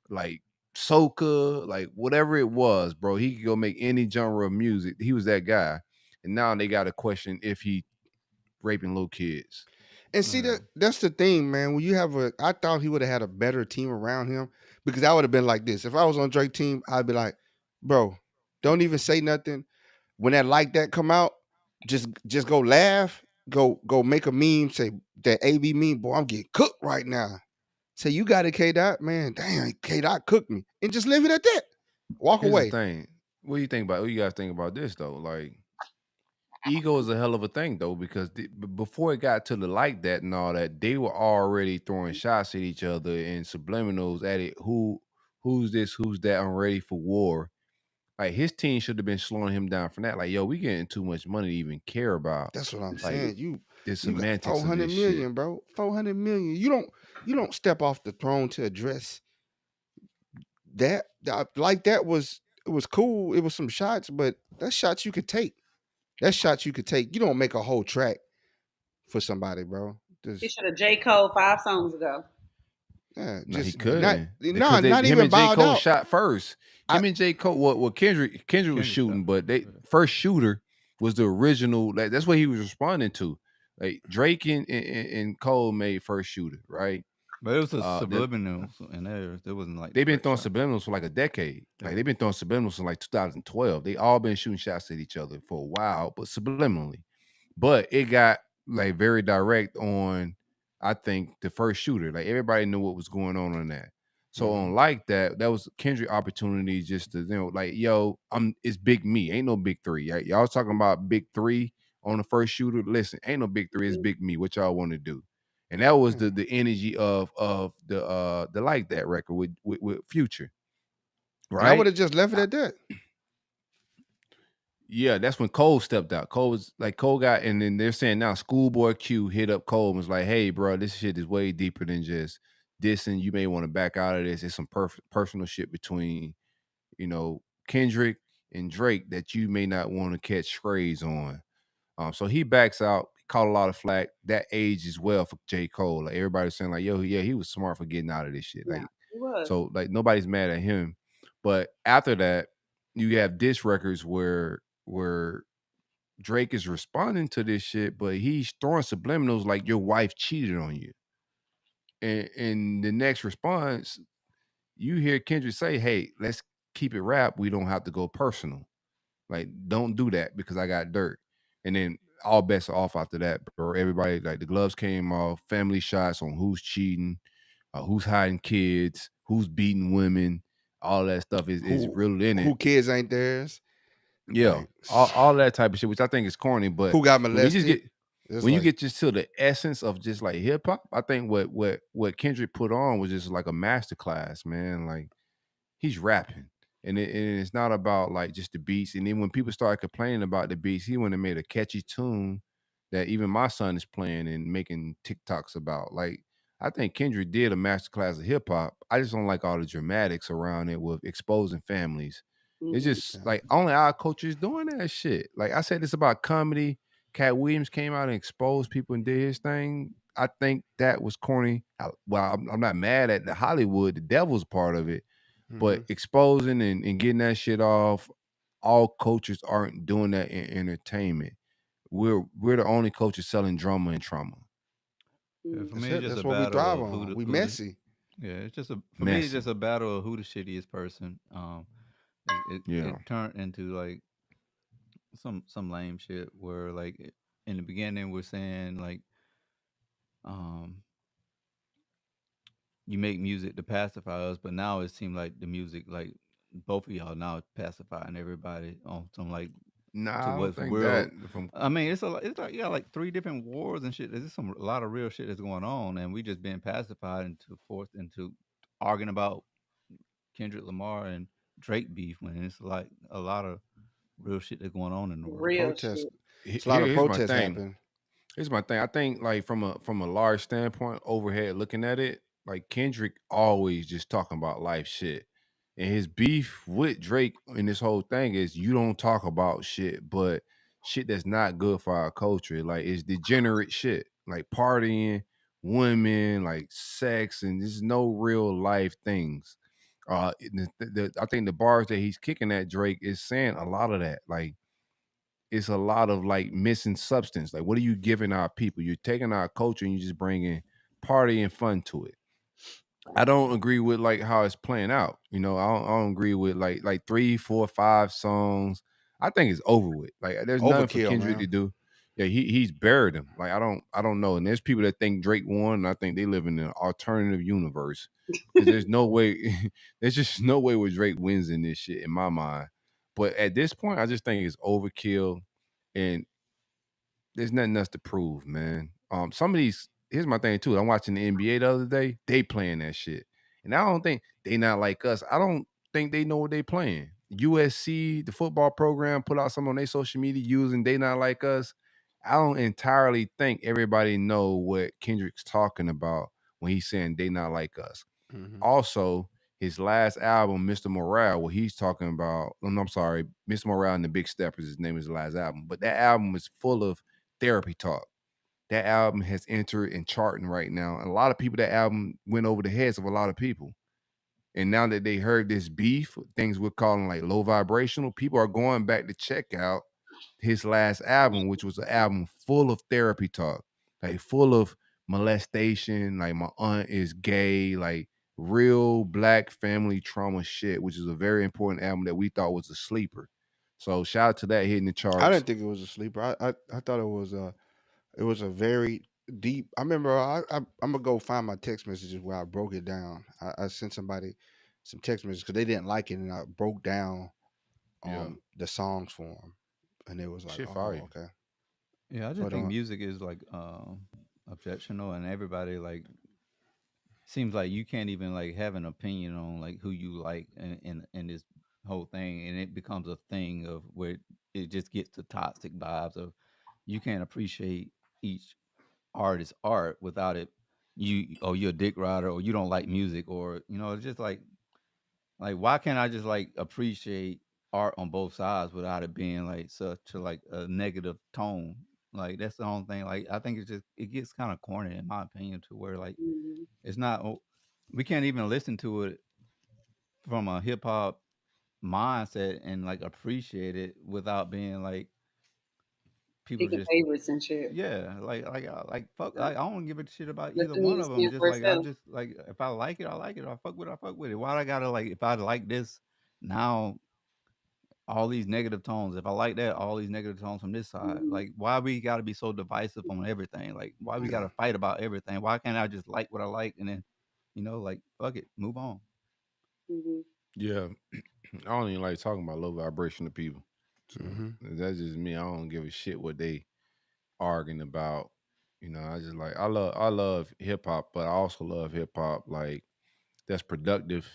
A: like soca, like whatever it was, bro. He could go make any genre of music. He was that guy. And now they got to question if he raping little kids.
B: And see
C: Yeah.
B: that's the thing, man. When you have I thought he would have had a better team around him because I would have been like this. If I was on Drake team, I'd be like, bro, don't even say nothing. When that like that come out, just go laugh, go make a meme, say that AB meme, boy, I'm getting cooked right now. Say you got it, K Dot, man. Damn, K Dot cooked me, and just leave it at that. Walk
A: Here's the
B: away.
A: thing. What do you think about? What you guys think about this though? Like, ego is a hell of a thing though, because before it got to the like that and all that, they were already throwing shots at each other and subliminals at it. Who's this? Who's that? I'm ready for war. Like his team should have been slowing him down from that. Like, yo, we getting too much money to even care about
B: That's what I'm
A: like
B: saying.
A: the
B: You got
A: semantics of
B: 400
A: this shit.
B: million, bro. 400 million. You don't step off the throne to address that. Like that was it was cool. It was some shots, but that's shots you could take. That's shots you could take. You don't make a whole track for somebody, bro.
D: He
B: Just
D: should have J. Cole 5 songs ago.
B: yeah,
A: No, he
B: just
A: couldn't
B: no,
A: because
B: not
A: him
B: even
A: and J.
B: bowed
A: Cole
B: out.
A: shot first. Him and J. Cole, well, Kendrick was
C: Kendrick
A: shooting,
C: shot
A: but they
C: first, yeah.
A: first shooter was the original. Like that's what he was responding to. Like Drake and Cole made first shooter, right?
C: But it was a
A: Uh, the,
C: subliminal, and there wasn't like the
A: they've been
C: first
A: throwing
C: shot.
A: subliminals for like a decade. Like
C: Yeah.
A: they've been throwing subliminals since like 2012. They all been shooting shots at each other for a while, but subliminally. But it got like very direct on, I think, the first shooter. Like everybody knew what was going on that. So on like that, that was Kendrick opportunity just to, like, yo, it's big me. Ain't no big three. Right? Y'all was talking about big three on the first shooter. Listen, ain't no big three, it's big me. What y'all want to do? And that was
B: Yeah.
A: the energy of the like that record with Future.
B: And I would
A: Right?
B: have just left it at that.
A: Yeah, that's when Cole stepped out. Cole got, and then they're saying now Schoolboy Q hit up Cole and was like, "Hey, bro, this shit is way deeper than just this, and you may want to back out of this. It's some personal shit between, Kendrick and Drake that you may not want to catch strays on." So he backs out. Caught a lot of flack. That age as well for J. Cole. Like everybody's saying, like, yo, yeah, he was smart for getting out of this shit.
D: Yeah,
A: Like,
D: he was.
A: so like nobody's mad at him. But after that, you have diss records where Drake is responding to this shit, but he's throwing subliminals like your wife cheated on you. And in the next response, you hear Kendrick say, "Hey, let's keep it rap. We don't have to go personal. Like, don't do that because I got dirt." And then all bets are off after that, bro. Everybody, like, the gloves came off, family shots on who's cheating, who's hiding kids, who's beating women. All that stuff is real in it.
B: Who kids ain't theirs?
A: Yeah,
B: Like,
A: all that type of shit, which I think is corny. But
B: who got
A: when they just
B: molested?
A: get
B: It's
A: when you
B: like,
A: get just to the essence of just like hip hop, I think what Kendrick put on was just like a masterclass, man. Like he's rapping, and it's not about like just the beats. And then when people started complaining about the beats, he went and made a catchy tune that even my son is playing and making TikToks about. Like I think Kendrick did a masterclass of hip hop. I just don't like all the dramatics around it with exposing families. It's
D: Mhm.
A: just like only our culture is doing that shit. Like I said, it's about comedy. Cat Williams came out and exposed people and did his thing. I think that was corny. I'm not mad at the Hollywood, the devil's part of it, but exposing and getting that shit off, all cultures aren't doing that in entertainment. We're the only culture selling drama and trauma.
C: Yeah, for
B: that's
C: me,
B: it.
C: it's just a
B: That's what we
C: battle
B: thrive
C: of who
B: on.
C: the
B: We
C: who the
B: messy.
C: yeah. It's just for me, it's
A: Messy.
C: just a battle of who the shittiest person.
A: Yeah.
C: It turned into like some lame shit where like in the beginning we're saying like um you make music to pacify us, but now it seems like the music like both of y'all now pacifying everybody on some like to
A: Nah, I don't
C: what's
A: think that
C: real.
A: from
C: I mean, it's like you got like three different wars and shit. There's a lot of real shit that's going on, and we just being pacified into forced into arguing about Kendrick Lamar and Drake beef when it's like a lot of real shit that's going on in the world.
D: Real
B: Protest.
D: shit.
B: It's a lot of
A: here's my
B: protests
A: thing.
B: happen.
A: Here's my thing. I think like from a large standpoint, overhead looking at it, like Kendrick always just talking about life shit. And his beef with Drake in this whole thing is you don't talk about shit, but shit that's not good for our culture. Like it's degenerate shit, like partying, women, like sex, and there's no real life things. I think the bars that he's kicking at Drake is saying a lot of that. Like it's a lot of like missing substance. Like what are you giving our people? You're taking our culture and you're just bringing party and fun to it. I don't agree with like how it's playing out. You know, I don't agree with like 3, 4, 5 songs. I think it's over with. Like there's nothing for
B: Overkill,
A: Kendrick to
B: man.
A: do. Yeah, he's buried him. Like I don't know. And there's people that think Drake won, and I think they live in an alternative universe. Because there's no way there's just no way where Drake wins in this shit in my mind. But at this point, I just think it's overkill and there's nothing else to prove, man. Some of these here's my thing too. I'm watching the NBA the other day. They playing that shit, and I don't think they not like us. I don't think they know what they playing. USC, the football program, put out some on their social media using they not like us. I don't entirely think everybody know what Kendrick's talking about when he's saying they not like us.
B: Hmm.
A: Also, his last album, Mr. Morale, what he's talking about, I'm sorry, Mr. Morale and the Big Steppers, his name is the last album, but that album is full of therapy talk. That album has entered and charting right now. And a lot of people, that album went over the heads of a lot of people. And now that they heard this beef, things we're calling like low vibrational, people are going back to check out his last album, which was an album full of therapy talk, like full of molestation, like my aunt is gay, like real black family trauma shit, which is a very important album that we thought was a sleeper. So shout out to that hitting the
B: I
A: charts.
B: didn't think it was a sleeper. I thought it was a very deep. I remember I'm gonna go find my text messages where I broke it down. I sent somebody some text messages because they didn't like it, and I broke down
A: Yeah,
B: the songs for them, and it was like,
A: shit
B: oh,
A: fire.
B: okay.
C: Yeah, I just
B: But
C: think music is like objectional, and everybody like seems like you can't even like have an opinion on like who you like in this whole thing, and it becomes a thing of where it just gets to toxic vibes of you can't appreciate each artist's art without it. You're a dick rider, or you don't like music, or it's just like why can't I just like appreciate art on both sides without it being like such a like a negative tone? Like that's the only thing. Like I think it gets kind of corny in my opinion to where like
D: Mhm.
C: it's not. We can't even listen to it from a hip hop mindset and like appreciate it without being like people
D: Picking
C: just
D: favorites and shit.
C: yeah like fuck.
D: Yeah.
C: I don't give a shit about
D: Let
C: either
D: the
C: one
D: music
C: of them.
D: stand
C: Just
D: for
C: like I
D: itself.
C: just like if I like it, I like it. If I fuck with it, I fuck with it. Why I gotta like if I like this now all these negative tones. If I like that, all these negative tones from this side.
D: Mhm.
C: Like, why we got to be so divisive on everything? Like, why we got
B: yeah,
C: to fight about everything? Why can't I just like what I like and then, like, fuck it, move on?
D: Mhm.
A: Yeah, I don't even like talking about low vibration to people. So
B: hmm
A: that's just me. I don't give a shit what they arguing about. I just like I love hip hop, but I also love hip hop like that's productive.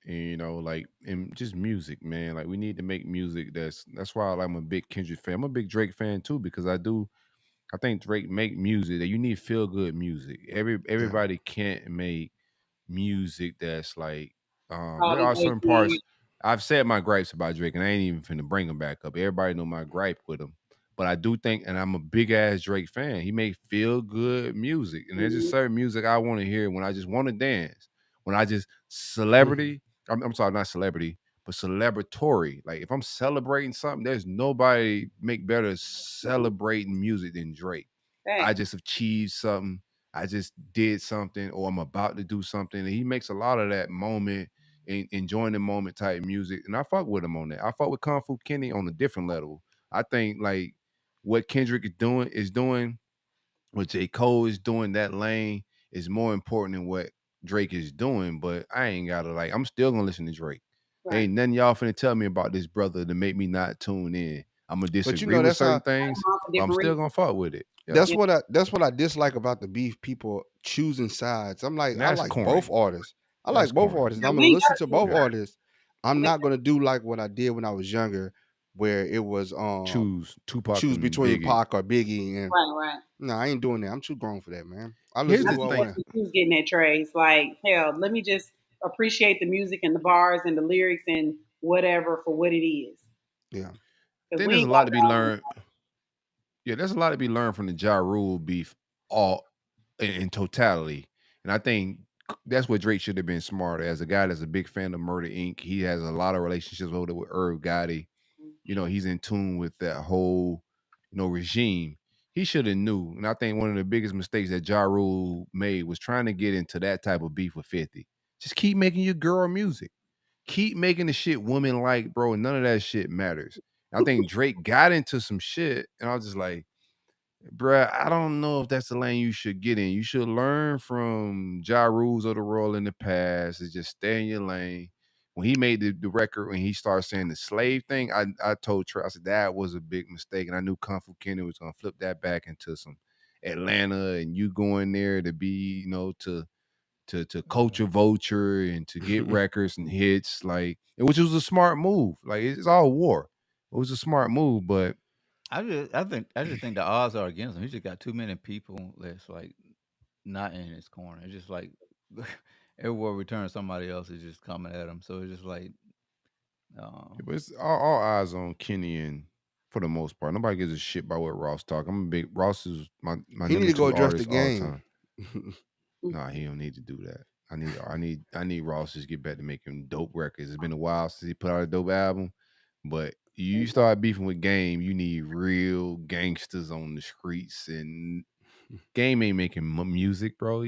A: And, like and just music, man. Like we need to make music that's why I'm a big Kendrick fan. I'm a big Drake fan too because I think Drake make music that you need feel good music.
B: yeah.
A: Everybody can't make music that's like
D: All
A: there
D: these
A: are certain
D: ATM.
A: parts. I've said my gripes about Drake and I ain't even finna bring them back up. Everybody know my gripe with him. But I do think, and I'm a big ass Drake fan. He make feel good music, and there's just
D: Mhm.
A: certain music I want to hear when I just want to dance. When I just
B: hmm
A: celebrity, I'm sorry, not celebrity, but celebratory. Like if I'm celebrating something, there's nobody make better celebrating music than Drake. I
D: Fact.
A: just achieved something. I just did something, or I'm about to do something. And he makes a lot of that moment and enjoying the moment type music. And I fuck with him on that. I fuck with Kung Fu Kenny on a different level. I think like what Kendrick is doing, what J. Cole is doing, that lane is more important than what Drake is doing. But I ain't gotta like, I'm still gonna listen to Drake.
D: Right.
A: Ain't nothing y'all finna tell me about this brother to make me not tune in. I'm gonna
B: But
A: disagree with certain things,
D: All for
A: but I'm
D: different
A: still
D: reasons.
A: gonna fuck with it. Yeah.
B: that's what I dislike about the beef. People choosing sides. I'm like,
A: And
B: I
A: that's
B: like both
A: corny.
B: artists. I
A: That's
B: like both
A: corny.
B: artists.
D: Yeah,
B: I'm
D: we
B: gonna
D: ain't
B: listen
D: gotta
B: to
D: choose
B: both
A: Yeah.
D: sides.
B: artists. I'm
D: Okay.
B: not gonna do like what I did when I was younger, where it was
A: Choose Tupac
B: choose
A: and
B: between
A: Biggie.
B: Pac or Biggie, and
D: Right, right.
B: no, I ain't doing that. I'm too grown for that, man. I
A: Here's
B: listen
D: I
B: to
A: the
B: who
D: see
B: I
D: that
A: thing.
B: want to.
D: when she was getting that trays. Like, hell, let me just appreciate the music and the bars and the lyrics and whatever for what it is.
B: Yeah.
D: Because
A: Then
D: we
A: there's a
D: ain't
A: lot
D: got
A: to
D: it
A: be
D: all.
A: learned. Yeah, there's a lot to be learned from the Ja Rule beef all in totality. And I think that's what Drake should have been smarter. As a guy that's a big fan of Murder Inc., he has a lot of relationships over there with Irv Gotti. He's in tune with that whole, regime. He should have knew. And I think one of the biggest mistakes that Ja Rule made was trying to get into that type of beef with 50. Just keep making your girl music. Keep making the shit woman like, bro. None of that shit matters. I think Drake got into some shit, and I was just like, bruh, I don't know if that's the lane you should get in. You should learn from Ja Rules of the world in the past. Is just stay in your lane. When he made the record, when he started saying the slave thing, I told Trey, I said that was a big mistake, and I knew Kung Fu Kenny was gonna flip that back into some Atlanta, and you going there to be, to culture vulture and to get records and hits, like, which was a smart move. Like, it's all war. It was a smart move, but
C: I just think the odds are against him. He just got too many people that's like not in his corner. It's just like everywhere we turn, somebody else is just coming at him. So it's just like, um,
A: But it's all eyes on Kenny, and for the most part, nobody gives a shit about what Ross talk. I'm a big Ross is my
B: He need
A: number
B: to go
A: two
B: address the
A: artist all the
B: game.
A: time. Nah, he don't need to do that. I need Ross to get back to making dope records. It's been a while since he put out a dope album, but you start beefing with Game, you need real gangsters on the streets, and Game ain't making music, bro.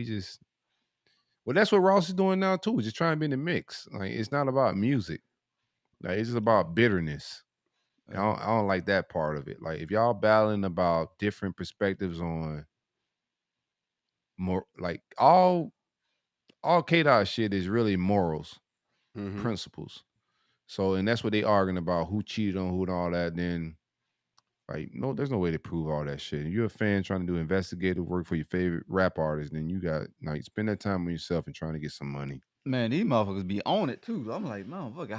A: Well, that's what Ross is doing now too. Just trying to be in the mix. Like, it's not about music. Like, it's just about bitterness. I don't like that part of it. Like, if y'all battling about different perspectives on more, like, all K Dot shit is really morals,
B: Hmm.
A: principles. So, and that's what they arguing about, who cheated on who and all that. Then, like, no, there's no way to prove all that shit. If you're a fan trying to do investigative work for your favorite rap artist, then you got, like, spend that time on yourself and trying to get some money.
C: man, these motherfuckers be on it too. I'm like, motherfucker,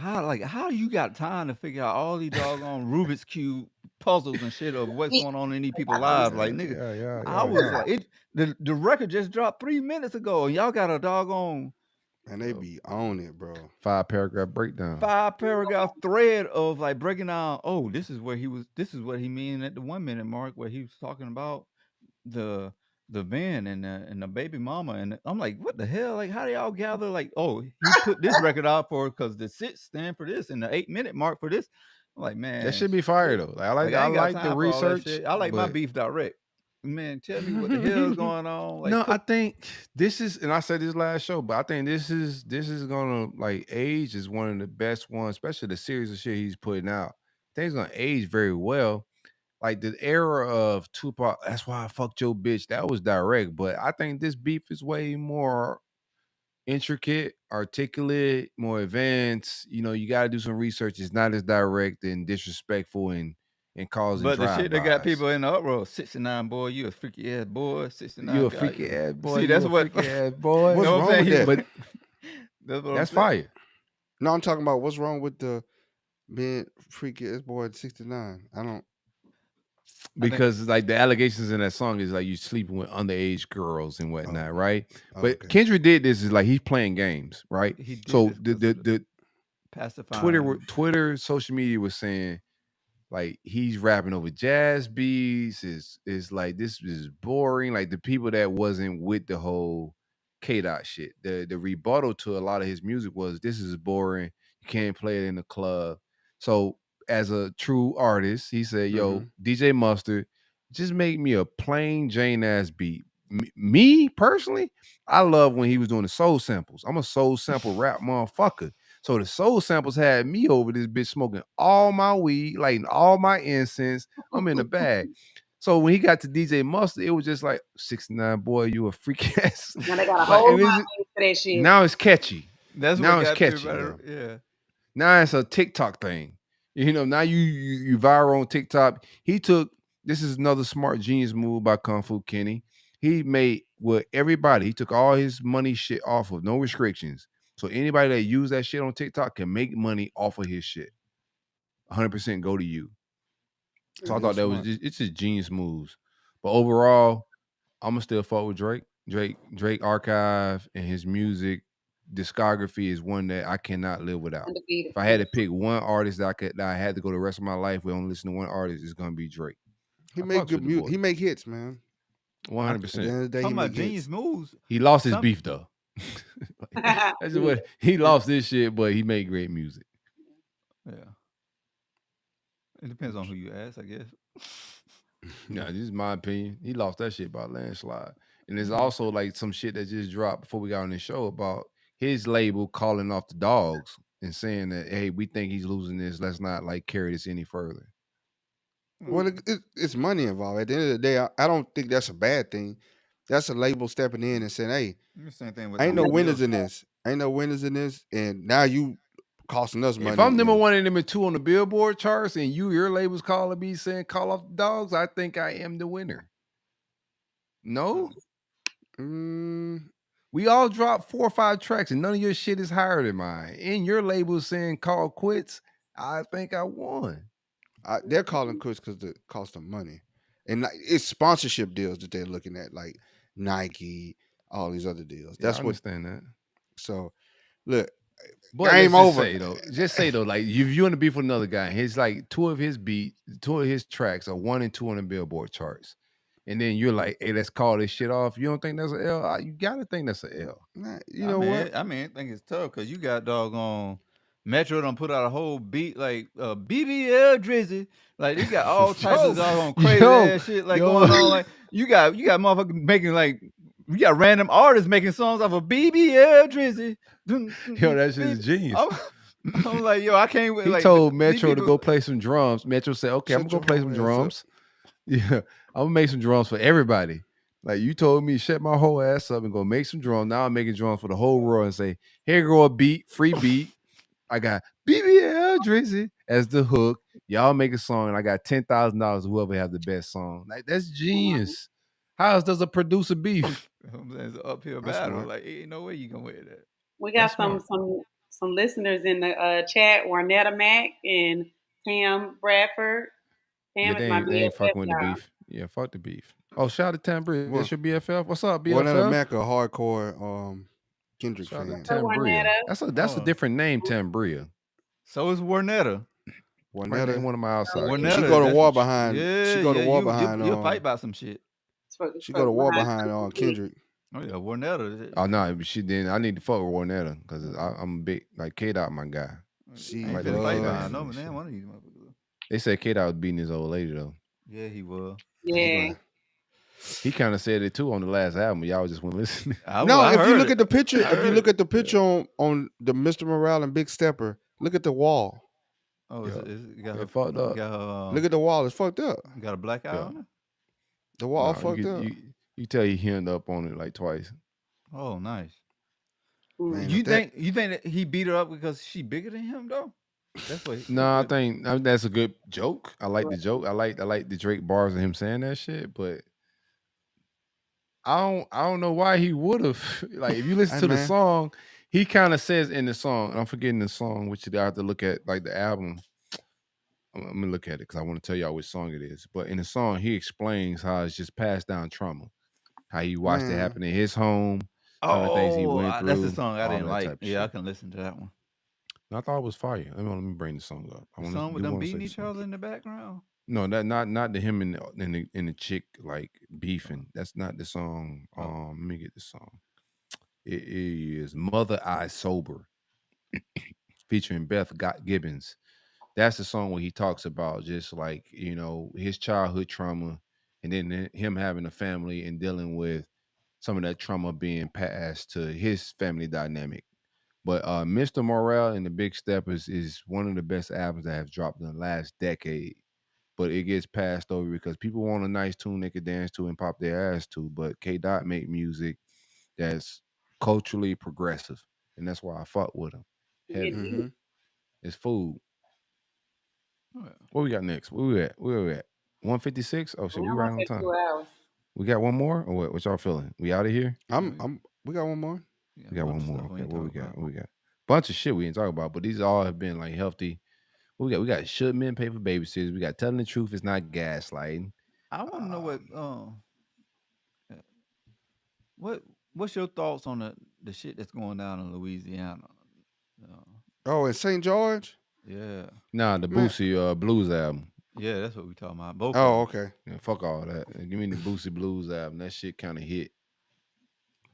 C: how you got time to figure out all these doggone Rubik's cube puzzles and shit of what's going on in these people's lives? Like, nigga, I was
A: Yeah.
C: like, the record just dropped 3 minutes ago, and y'all got a doggone
B: And they be on it, bro.
A: 5 paragraph breakdown.
C: 5 paragraph thread of like breaking down. Oh, this is where he was. This is what he mean at the 1 minute mark where he was talking about the the van and the baby mama. And I'm like, what the hell? Like, how do y'all gather? Like, oh, he put this record out for because the 6 stand for this and the 8 minute mark for this. I'm like,
A: That
C: man,
A: should be fire
C: shit.
A: though. Like, I like
C: Like, I
A: I
C: ain't got
A: like the
C: time for all that
A: research,
C: shit. I like my
A: but
C: beef direct. Man, tell me what the hell is going on. Like,
A: no, I
C: put
A: think this is, and I said this last show, but I think this is gonna, like, age is one of the best ones, especially the series of shit he's putting out. I think it's gonna age very well. Like, the era of Tupac, that's why I fucked your bitch. That was direct, but I think this beef is way more intricate, articulate, more advanced. You got to do some research. It's not as direct and disrespectful and causing
C: But the shit that got
A: drive-bys.
C: people in the uproar, 69 boy, you a freaky ass boy,
A: You
C: 69
A: a
C: guy.
A: freaky ass boy.
C: See,
A: You
C: that's
A: a
C: what.
A: freaky ass boy.
B: What's
C: know what I'm
B: wrong
C: saying?
B: with that?
A: But
C: That's what I'm
A: that's
C: saying.
A: fire.
B: No, I'm talking about what's wrong with the being freaky ass boy at 69. I don't.
C: I think
A: Because, like, the allegations in that song is like you sleeping with underage girls and
B: Oh,
A: whatnot, right? But
B: okay.
A: Kendrick did this is like he's playing games, right?
C: he did
A: So
C: this
A: the
C: because
A: the
C: of the
A: the
C: pacifying.
A: Twitter, social media was saying, like, he's rapping over jazz beats. Is like, this is boring. Like, the people that wasn't with the whole K Dot shit, the rebuttal to a lot of his music was, this is boring. You can't play it in the club. So, as a true artist, he said,
B: Mm-hmm.
A: "Yo, DJ Mustard, just make me a plain Jane ass beat." Me personally, I love when he was doing the soul samples. I'm a soul sample rap motherfucker. So the soul samples had me over this bitch smoking all my weed, lighting all my incense. I'm in the bag. So when he got to DJ Mustard, it was just like, 69 boy, you a freak ass.
D: Now they got a
A: Like,
D: whole
A: and
D: lot for that shit.
A: now it's catchy.
C: That's what
A: Now it's
C: got
A: catchy.
C: everybody. Yeah.
A: Now it's a TikTok thing. Now you viral on TikTok. This is another smart genius move by Kung Fu Kenny. He made what everybody, he took all his money shit off of, no restrictions. So anybody that use that shit on TikTok can make money off of his shit. 100% go to you. So I
B: Real
A: thought that was
B: smart.
A: it's just genius moves. But overall, I'm gonna still fuck with Drake. Drake archive and his music discography is one that I cannot live without.
D: Undefeated.
A: If I had to pick one artist that I had to go the rest of my life with only listen to one artist, it's gonna be Drake.
B: He
A: I
B: make
A: fucks
B: good
A: with the
B: music.
A: boy.
B: He make hits, man.
A: 100%.
B: At the end of the day, he
C: Talking about
B: make
C: genius
B: hits.
C: moves.
A: He lost his
C: Some-
A: beef though. That's just what he lost this shit, but he made great music.
C: Yeah. It depends on who you ask, I guess.
A: Yeah, this is my opinion. He lost that shit by a landslide. And there's
C: Mhm.
A: also like some shit that just dropped before we got on this show about his label calling off the dogs and saying that, hey, we think he's losing this. Let's not like carry this any further.
B: Well, it's money involved. At the end of the day, I don't think that's a bad thing. That's a label stepping in and saying, "Hey,
C: The same thing with
B: ain't no
C: Aaliyah.
B: winners in this. Ain't no winners in this, and now you costing us money."
A: If I'm number
B: and-
A: one and number two on the Billboard charts and your label's calling me saying call off the dogs, I think I am the winner. No?
B: Mm,
A: We all dropped 4 or 5 tracks and none of your shit is higher than mine. And your label saying call quits, I think I won.
B: they're calling quits because it cost them money, and like, it's sponsorship deals that they're looking at, like Nike, all these other deals.
A: Yeah,
B: That's
A: I
B: what.
A: understand that.
B: So, look,
A: But
B: game
A: let's just
B: over.
A: say though, like if you want to beef with another guy, his like two of his tracks are 1 and 2 on the Billboard charts. And then you're like, hey, let's call this shit off. You don't think that's an L? You gotta think that's an L.
B: Nah, you know what?
C: I mean, I think it's tough because you got doggone Metro done put out a whole beat like BBL Drizzy. Like you got all types of doggone crazy ass shit like going on. Like you got motherfuckers making like you got random artists making songs off of BBL Drizzy.
A: Yo, that shit is genius.
C: I'm like, yo, I can't wait.
A: He
C: like,
A: told
C: these
A: Metro to
C: people-
A: go play some drums. Metro said, okay, I'm
B: Shut
A: gonna go
B: your
A: play some
B: whole ass up.
A: drums. Yeah, I'm gonna make some drums for everybody. Like you told me, shut my whole ass up and go make some drums. Now I'm making drums for the whole world and say, here go a beat, free beat. I got BBL Drizzy as the hook. Y'all make a song and I got $10,000 whoever have the best song. Like that's genius. How else does a producer beef?
C: It's an uphill
B: That's
C: battle.
B: smart.
C: Like ain't no way you can win that.
D: We got
A: That's
D: some listeners in the chat. Warnetta Mack and Tam Bradford. Tam
A: Yeah,
D: is my
A: they
D: BFF,
A: ain't fucking with the
D: y'all.
A: beef. Yeah, fuck the beef. Oh, shout out to Tam Bria.
B: Well-
A: That's your BFF. What's up,
B: One of the
A: BFF?
B: Mac a hardcore Kendrick
A: Shout out
B: fan.
A: to Tambria.
D: Warnetta.
A: That's a
C: Oh.
A: different name, Tambria.
C: So is Warnetta.
A: Right
B: Warnetta.
A: name one of my outside.
C: Warnetta,
A: kids.
B: She go to
C: that's
B: war
C: what
B: behind.
C: Yeah,
B: she go to
C: yeah,
B: war
C: you,
B: behind.
C: You'll fight about some shit.
B: She go to war behind Kendrick.
C: Oh yeah, Warnetta.
A: Oh no, she didn't. I need to fuck with Warnetta because I'm a big like K Dot, my guy.
B: She
C: I ain't
A: Like
C: finna
A: that
C: fight
A: K-Dot
C: behind
A: and
C: no man.
A: shit.
C: One of these motherfuckers.
A: They said K Dot was beating his old lady though.
C: Yeah, he was.
D: Yeah.
A: He kind of said it too on the last album. Y'all just went listening.
B: No, if you look at the picture,
C: I
B: if you
C: heard
B: look
C: it.
B: at the picture on the Mr. Morale and Big Stepper, look at the wall.
C: Oh,
A: Yeah.
C: it got
A: It
C: her
A: fucked up.
C: Got her,
B: Look at the wall. It's fucked up.
C: got a black eye
A: Yeah.
C: on it.
B: The wall
A: Nah,
B: fucked up.
A: you tell he hemmed up on it like twice.
C: Oh, nice.
B: Man,
C: You
B: if that-
C: think that he beat her up because she bigger than him though? That's what.
A: No, I think that's a good joke. I like the joke. I like the Drake bars of him saying that shit, but I don't know why he would have. Like if you listen
B: Hey,
A: to the
B: man.
A: song, he kind of says in the song, and I'm forgetting the song, which I have to look at like the album. I'm gonna look at it because I want to tell y'all which song it is. But in the song, he explains how it's just passed down trauma, how he watched it
B: Man.
A: happen in his home, some of the things he went through.
C: That's the song I
A: all
C: didn't
A: that
C: like.
A: type of
C: Yeah, I
A: shit.
C: can listen to that one.
A: And I thought it was fire. Let me bring the song up. I
C: The
A: wanna-
C: song with
A: do
C: them
A: wanna say
C: beating
A: the
C: each
A: song.
C: other in the background.
A: No, that not the him and the chick like beefing. That's not the song. Let me get the song. It is Mother I Sober, featuring Beth Gibbons. That's the song where he talks about just like his childhood trauma, and then him having a family and dealing with some of that trauma being passed to his family dynamic. But Mr. Morale and the Big Steppers is one of the best albums that have dropped in the last decade. But it gets passed over because people want a nice tune they could dance to and pop their ass to. But K Dot make music that's culturally progressive, and that's why I fuck with him. Heavy.
B: Mhm.
A: It's food.
C: Oh, yeah.
A: What we got next? Where we at? 156? Oh shit, we right on time.
D: 2 hours.
A: We got one more, or what? What y'all feeling? We out of here?
B: We got one more.
C: Yeah,
A: We got
C: bunch
A: one
C: of
A: more.
C: stuff
A: Okay,
C: ain't
A: what we
C: talking
A: got?
C: about.
A: What we got? Bunch of shit we ain't talking about, but these all have been like healthy. What we got? We got should men pay for babysitters? We got telling the truth is not gaslighting.
C: I want to know what What's your thoughts on the shit that's going down in Louisiana? Uh,
B: Oh, in St. George.
C: yeah,
A: Nah, the
B: Man.
A: Boosie Blues album.
C: yeah, that's what we talking about. Both
B: Oh,
C: of them.
B: okay.
A: Yeah, fuck all that. Give me the Boosie Blues album. That shit kind of hit.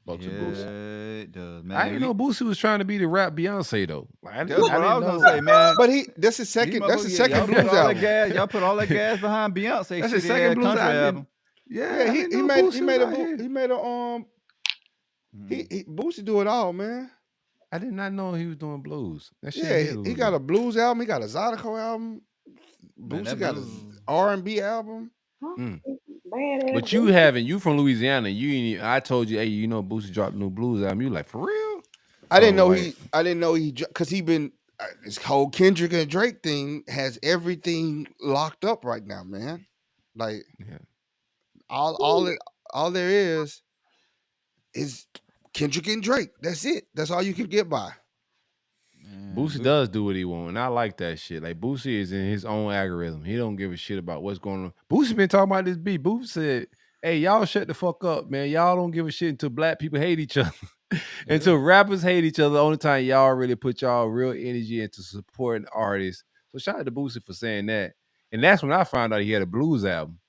A: Fucks with Boosie.
C: Yeah, it does, man.
A: I didn't know Boosie was trying to be the rap Beyonce though. Like, I
C: That's what I
A: didn't
C: was
A: know.
C: gonna say, man.
B: But that's his
C: These
B: second. That's his
C: motherfuckers,
B: second
C: y'all put
B: blues
C: all that
B: album.
C: gas. Y'all put all that gas behind Beyonce.
A: That's his
C: shitty
A: second
C: ass
A: blues
C: country
A: album.
C: album.
A: Yeah,
B: Yeah,
A: I
B: he
A: didn't know
B: made
A: Boosie
B: he made
A: was
B: a
A: out here.
B: he made a Boosie do it all, man.
A: I did not know he was doing blues. That shit
B: Yeah,
A: hit a
B: he
A: little
B: got
A: bit.
B: a blues album. He got a Zydeco album.
C: Man,
B: Boosie
C: that
B: got
C: blues.
B: an R&B album.
D: Badass.
A: But you haven't. You from Louisiana. You ain't even, I told you, hey, you know Boosie dropped a new blues album. You like, for real?
B: I didn't
A: So,
B: know
A: like-
B: I didn't know he because he been this whole Kendrick and Drake thing has everything locked up right now, man. Like
A: Yeah.
B: all there is Kendrick and Drake. That's it. That's all you can get by.
C: Man,
A: Boosie does do what he want, and I like that shit. Like Boosie is in his own algorithm. He don't give a shit about what's going on. Boosie been talking about this beat. Boosie said, "Hey, y'all shut the fuck up, man. Y'all don't give a shit until black people hate each other. Until rappers hate each other. The only time y'all really put y'all real energy into supporting artists." So shout out to Boosie for saying that. And that's when I found out he had a blues album.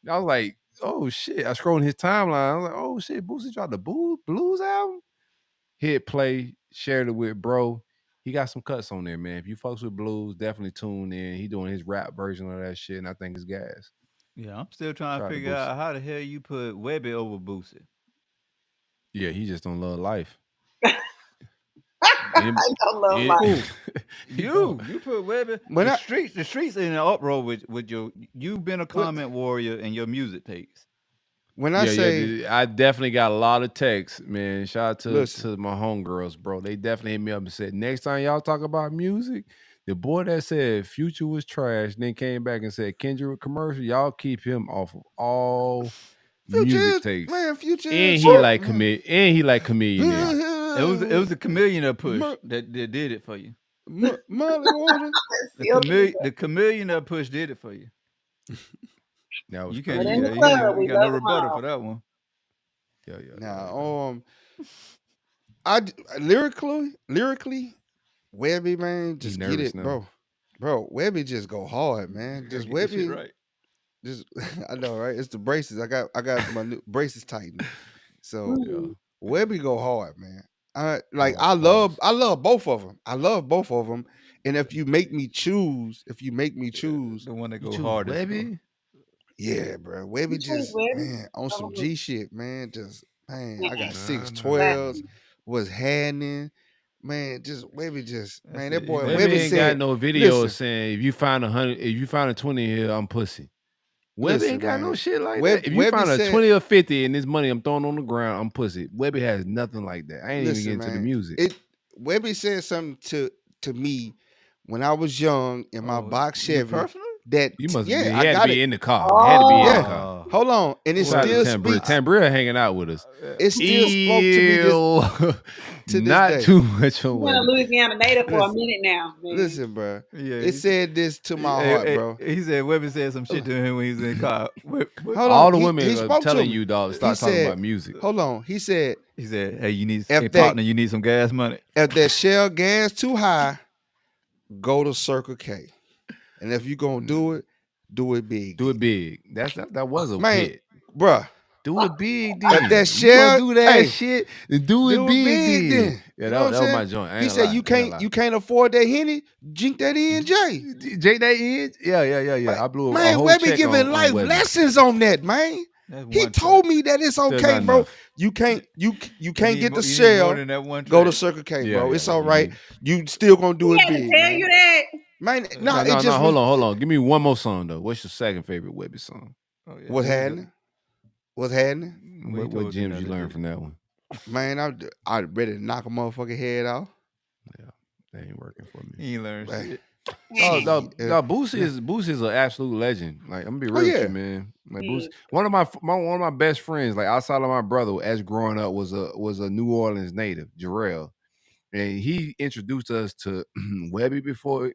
A: I was like, oh shit. I scrolled his timeline. I was like, oh shit, Boosie dropped the blues album. Hit play, shared it with bro. He got some cuts on there, man. If you fucks with blues, definitely tune in. He doing his rap version of that shit, and I think it's gas.
C: Yeah, I'm still trying
A: Shout out
C: to
A: to
C: figure
A: Boosie.
C: out how the hell you put Webbie over Boosie.
A: Yeah, he just don't love life.
D: I don't love life.
C: You put Webbie.
B: When
C: The streets in an uproar with your. You've been a comment warrior in your music takes.
B: When I say
A: I definitely got a lot of texts, man. Shout out to
B: Listen.
A: my homegirls, bro. They definitely hit me up and said, next time y'all talk about music, the boy that said Future was trash, then came back and said Kendrick commercial, y'all keep him off of all
B: Future
A: music
B: is,
A: takes.
B: man, Future
A: And
B: is
A: he
B: shit,
A: like
B: man.
A: comedian.
C: It was a chameleon push that did it for you.
B: Molly water.
C: The chameleon push did it for you.
A: That was
C: You
A: crazy.
C: can't.
D: But in the club, we
C: got no
D: love 'em
C: rebuttal
D: all.
C: for that one.
A: Yeah.
B: Now, lyrically, Webbie, man, just get
A: nervous
B: it,
A: now.
B: bro. Webbie just go hard, man. Just
C: Get this shit
B: Webbie,
C: right.
B: just I know, right? It's the braces. I got my new braces tightened, so
A: Yeah.
B: Webbie go hard, man. I
A: Pause.
B: love both of them. I love both of them. And if you make me choose,
C: The one that
A: You
C: go
A: choose
C: hardest.
A: Webbie?
B: yeah, bro, Webbie
D: choose
B: just
D: Webbie?
B: man on some
D: Oh.
B: G shit, man. Just man, I got
A: Nah,
B: 612s, was happening, man. Just Webbie, just
C: That's
B: man,
C: it.
B: that boy
C: Webbie
A: Webbie
B: Webbie
A: ain't
B: said,
A: got no video
B: listen,
A: saying if you find 100, if you find a 20 here, I'm pussy. Webbie
B: Listen,
A: ain't got no
B: man.
A: shit like
B: Web-
A: that. If you
B: Webbie
A: find a
B: said-
A: 20 or 50 and this money I'm throwing on the ground, I'm pussy. Webbie has nothing like that. I ain't
B: listen,
A: even getting to the
B: man.
A: music.
B: Webbie said something to me when I was young in my box
C: You
B: Chevy.
C: personally?
B: That
A: You must
B: yeah,
A: be. He
B: I
A: had
B: got
A: to be
B: it.
A: in the car. He had to be in the
B: Yeah.
A: car.
B: Hold on, and it
A: Shout out to
B: still
A: Tambria.
B: speaks.
A: Tambria hanging out with us.
B: It still spoke to me
A: Ew.
B: this
A: Not
B: day.
A: too much on
D: You've been a
A: Webbie.
D: Louisiana native for a
B: Listen.
D: minute now, man.
B: Listen, bro.
C: Yeah.
B: It said this to my heart, bro.
C: He said Webbie said some shit to him when he was in the car.
B: Hold
A: All
B: on,
A: the
B: he
A: women are
B: spoke to
A: telling
B: me.
A: you, dog, to
B: He
A: start talking
B: said-
A: about music.
B: Hold on. He said,
C: He said, "Hey, you need
B: If
C: hey
B: they-
C: partner, you need some gas money."
B: if that Shell gas too high, go to Circle K. And if you gonna do it big.
A: Do it big. That was a
B: Man,
A: hit.
B: bruh.
A: Do it big,
B: If
A: then.
B: that
A: You
B: Shell-
A: gonna do that
B: hey,
A: shit, then do it big, then.
B: then.
A: Yeah,
B: You know
A: that
B: what
A: was
B: I'm
A: my
B: saying?
A: joint. I
B: He
A: ain't
B: said
A: gonna lie.
B: you can't afford that Henny, drink that ENJ.
A: Jake that in? Yeah. I blew a
B: Man,
A: whole
B: Webbie
A: check
B: giving
A: on
B: life
A: Webbie.
B: lessons on that, man.
C: That's
B: He
C: one
B: told
C: track.
B: me that it's
A: Still
B: okay,
A: not
B: bro.
A: enough.
B: You can't
C: You
B: get
C: need
B: the
C: more
B: Shell.
C: than that one
B: Go to
C: track.
B: Circle K,
A: Yeah,
B: bro.
A: yeah,
B: It's
A: yeah,
B: all
A: you
B: right.
A: need-
B: You still gonna do
D: He
B: it
D: had to
B: big,
D: tell
B: man.
D: you that.
B: Man,
A: No,
B: it just
A: hold on. Give me one more song though. What's your second favorite Webbie song?
C: Oh, yeah.
B: What's happening? What's happening?
C: Well, he
A: What
C: told you
A: gems
C: not
A: you
C: to
A: learned
C: do
A: from that one?
B: Man, I ready to knock a motherfucking head off.
A: That ain't working for me.
C: He ain't learned
B: Man.
C: shit.
A: No,
B: Yeah.
A: Boosie is an absolute legend. Like I'm gonna be real with
B: yeah.
A: you, man. Like
D: Yeah.
A: Boosie, one of my best friends, like outside of my brother, as growing up, was a New Orleans native, Jarrell, and he introduced us to Webbie before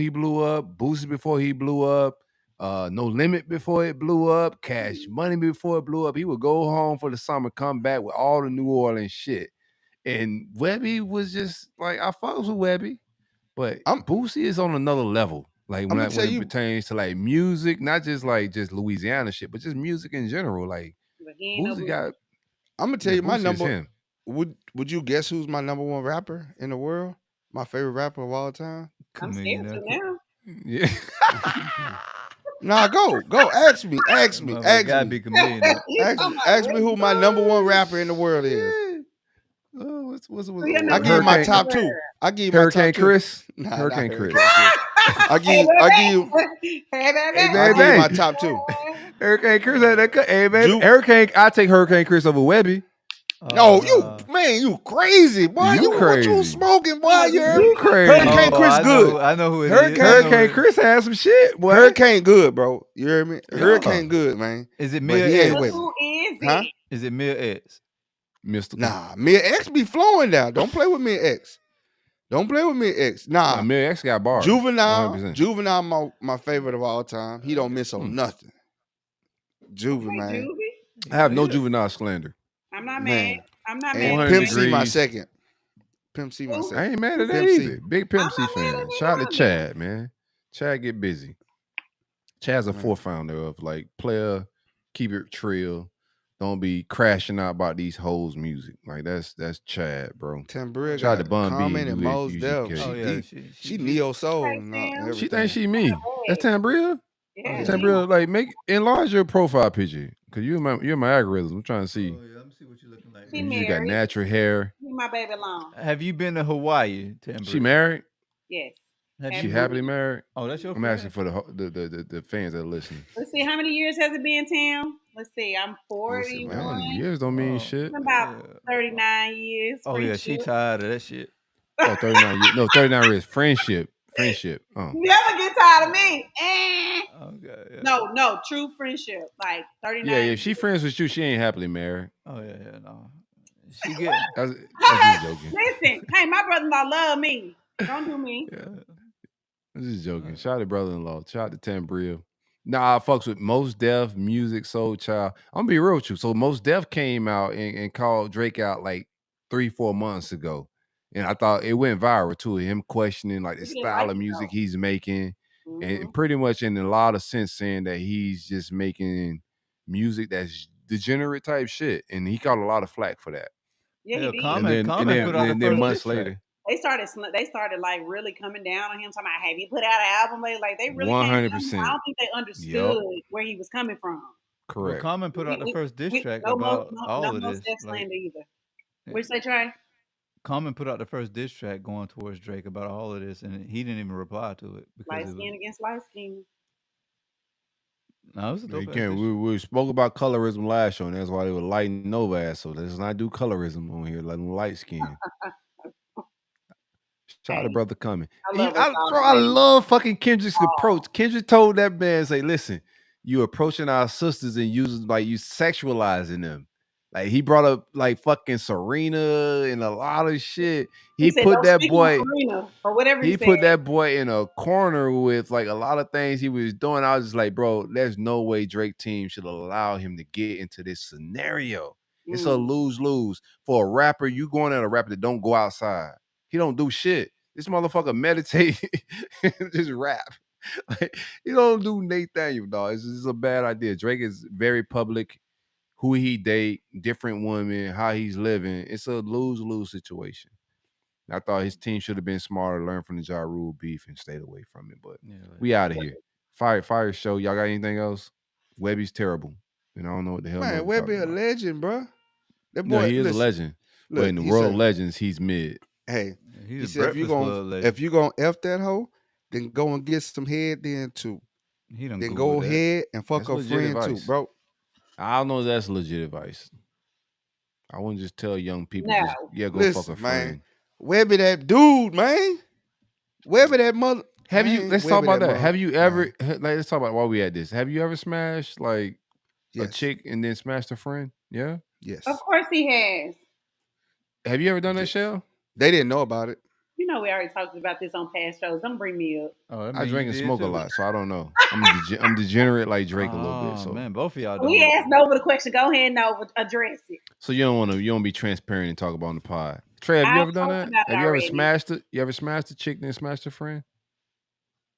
A: he blew up, Boosie before he blew up, No Limit before it blew up, Cash Money before it blew up. He would go home for the summer, come back with all the New Orleans shit. And Webbie was just like, I fucks with Webbie, but
B: I'm
A: Boosie is on another level. Like
B: I'm
A: when
B: gonna
A: when
B: tell
A: it
B: you.
A: pertains to like music, not just like just Louisiana shit, but just music in general. Like
D: But he ain't no
A: Boosie got,
B: I'm gonna tell
A: yeah,
B: you my
A: Boosie is
B: number.
A: him.
B: Would you guess who's my number one rapper in the world? My favorite rapper of all time?
D: I'm
C: Chameleon.
D: scared to now.
A: Yeah.
B: Nah, go ask me, ask me, ask
C: Gotta
B: me,
C: be Chameleon.
B: ask me who my number one rapper in the world is.
A: Shit. Oh, what's
B: I give you my top two. I give you my
A: Hurricane
B: top two.
A: Chris.
B: Nah, not
A: Hurricane Chris.
B: I give you
D: Hey,
B: I give you my top two.
A: Hurricane Chris had that cut. Hey man,
B: Ju-
A: Hurricane. I take Hurricane Chris over Webbie.
B: No, you crazy, boy.
A: You
B: What you
A: crazy.
B: smoking, boy?
A: You crazy.
B: Hurricane Chris good.
C: I know who it is.
A: Hurricane Chris had some shit, boy.
B: Hurricane good, bro. You hear me?
A: Yeah.
B: Hurricane good, man.
C: Is it
B: But
C: Mia
B: he ain't
C: X?
B: with
D: Who
B: me.
D: is it?
B: Huh?
C: Is it Mia X?
A: Mystical.
B: Nah, Mia X be flowing now. Don't play with Mia X. Don't play with Mia X. Nah,
A: Mia X got bars.
B: Juvenile.
A: 100%.
B: Juvenile, my favorite of all time. He don't miss on nothing. Juve,
D: Hey,
B: man.
D: Juvie.
A: I have no juvenile slander.
D: I'm not
B: Man.
D: mad. I'm not
B: And
D: mad.
A: 100
B: Pimp C my
A: degrees.
B: second. Pimp C my
D: Ooh.
A: I
B: second.
A: ain't mad at that
B: Pimp C.
A: either. Big Pimp C
D: I'm not mad
A: fan.
D: at
A: Shout out to
D: either.
A: Chad, man. Chad get busy. Chad's a
B: Man.
A: founder of like player, keep it trill. Don't be crashing out about these hoes music. Like that's Chad, bro.
B: Tambria
A: Shout out to
B: got
A: Bun B
B: Common
A: and
B: and
A: do
B: Mos
A: it,
B: Def.
A: UGK.
C: Oh
B: She
C: yeah,
B: deep. She neo soul.
D: Right,
B: and
D: Sam.
B: everything.
A: She thinks she me. That's Tambria.
D: Yeah.
A: Tambria, like enlarge your profile picture. Cause you're my algorithm. I'm trying to see.
C: Oh, yeah, let me see what you're looking like.
D: She
A: You just got
D: married.
A: natural hair.
D: Leave my baby alone.
C: Have you been to Hawaii, Tambria?
A: She married?
D: Yes.
C: Have
A: She
C: you-
A: happily married?
C: Oh, that's your
A: I'm
C: friend?
A: asking for the fans that are listening.
D: Let's see, how many years has it been, Tim? Let's see, I'm
B: Listen,
D: 41.
A: Man, years don't mean
C: Oh.
A: shit.
D: It's about 39 years.
C: Oh yeah, she
D: friendship.
C: tired of that shit.
A: Oh, 39 years. No, 39 years. Friendship. Oh.
D: You never get tired of me. Eh.
C: Okay. Yeah.
D: No, true friendship. Like 39.
A: Yeah, if she friends with you, she ain't happily married.
C: Oh yeah, no. She get.
A: That's
D: Hey,
A: just joking.
D: listen, hey, my brother-in-law love me. Don't do me.
C: Yeah.
A: I'm just joking. Shout out to brother-in-law. Shout out to Tambria. Nah, I fucks with Most Def, Music, Soul Child. I'm gonna be real with you. So Most Def came out and called Drake out like 3-4 months ago. And I thought it went viral too. Him questioning like the
D: He didn't
A: style
D: like
A: of
D: it,
A: music
D: though.
A: he's making.
D: Mhm.
A: And pretty much in a lot of sense saying that he's just making music that's degenerate type shit. And he got a lot of flack for that.
D: Yeah,
C: Hell,
D: he did.
C: Common put out the
A: then
C: first
A: months
C: diss track.
A: later.
D: They started like really coming down on him, talking about, have you put out an album lately? Like they really
A: 100%.
D: I don't think they understood where he was coming from.
C: Well,
A: Correct.
C: Common put out the first diss track
D: no
C: about
D: most,
C: all
D: no
C: of
D: most
C: this.
D: Def
C: Like,
D: slander either.
C: Yeah.
D: What'd you say, Trey?
C: Common put out the first diss track going towards Drake about all of this, and he didn't even reply to it because
D: Light
C: it
D: skin
C: was.
D: against light skin.
C: No, it was a dope ass
A: Again,
C: diss
A: we spoke about colorism last show, and that's why they were lighting over ass. So let's not do colorism on here. Let them light skin. Shout out to brother coming.
D: I love us all,
A: I
D: baby.
A: love fucking Kendrick's approach. Kendrick told that man, say, listen, you approaching our sisters and using like you sexualizing them. Like he brought up like fucking Serena and a lot of shit. He
D: said,
A: put
D: "Don't
A: that
D: speak on
A: boy
D: Serena," or whatever he
A: he put
D: said.
A: that boy in a corner with like a lot of things he was doing. I was just like, bro, there's no way Drake team should allow him to get into this scenario. It's a lose-lose. For a rapper, you going at a rapper that don't go outside. He don't do shit. This motherfucker meditate and just rap. Like, he don't do Nathaniel, dog. This is a bad idea. Drake is very public. Who he date, different women, how he's living. It's a lose-lose situation. I thought his team should have been smarter, learn from the Ja Rule beef and stayed away from it. But we out of here. Fire show. Y'all got anything else? Webbie's terrible. And I don't know what the hell.
B: Man, Webbie a legend, bro. That boy,
A: No, he is
B: listen,
A: a legend.
B: look,
A: but in the
B: he
A: world
B: said-
A: of legends, he's mid.
B: Hey,
C: He's
B: he
C: a
B: said if you gonna F that hoe, then go and get some head then too.
C: He done
B: Then
C: Googled
B: go
C: that.
B: ahead and fuck
A: That's
B: her
A: legit
B: friend
A: advice.
B: too, bro.
A: I don't know if that's legit advice. I wouldn't just tell young people,
D: No.
A: go
B: Listen,
A: fuck a
B: man.
A: friend.
B: Webbie that dude, man. Webbie that mother.
A: Have you?
B: man,
A: Let's talk
B: Webbie
A: about that.
B: mother-
A: Have you ever? Like, let's talk about why we at this. Have you ever smashed like a
B: Yes.
A: chick and then smashed a friend? Yeah.
B: Yes.
D: Of course he has.
A: Have you ever done that,
B: Yes.
A: Chelle?
B: They didn't know about it.
D: You know, we already talked about this on past shows. Don't bring me up.
C: Oh, that
A: I
C: mean
A: drink
C: you
A: and
C: did
A: smoke a
C: too.
A: lot, so I don't know. I'm degenerate like Drake a little bit.
C: Oh
A: So
C: man, both of y'all
D: We
C: don't.
D: asked Nova the question. Go ahead, Nova, address it.
A: so you don't be transparent and talk about on the pod. Trey, have you
D: I
A: ever done
D: talked
A: that?
D: about it
A: Have you ever
D: already.
A: smashed it? You ever smashed a chick then smashed a friend?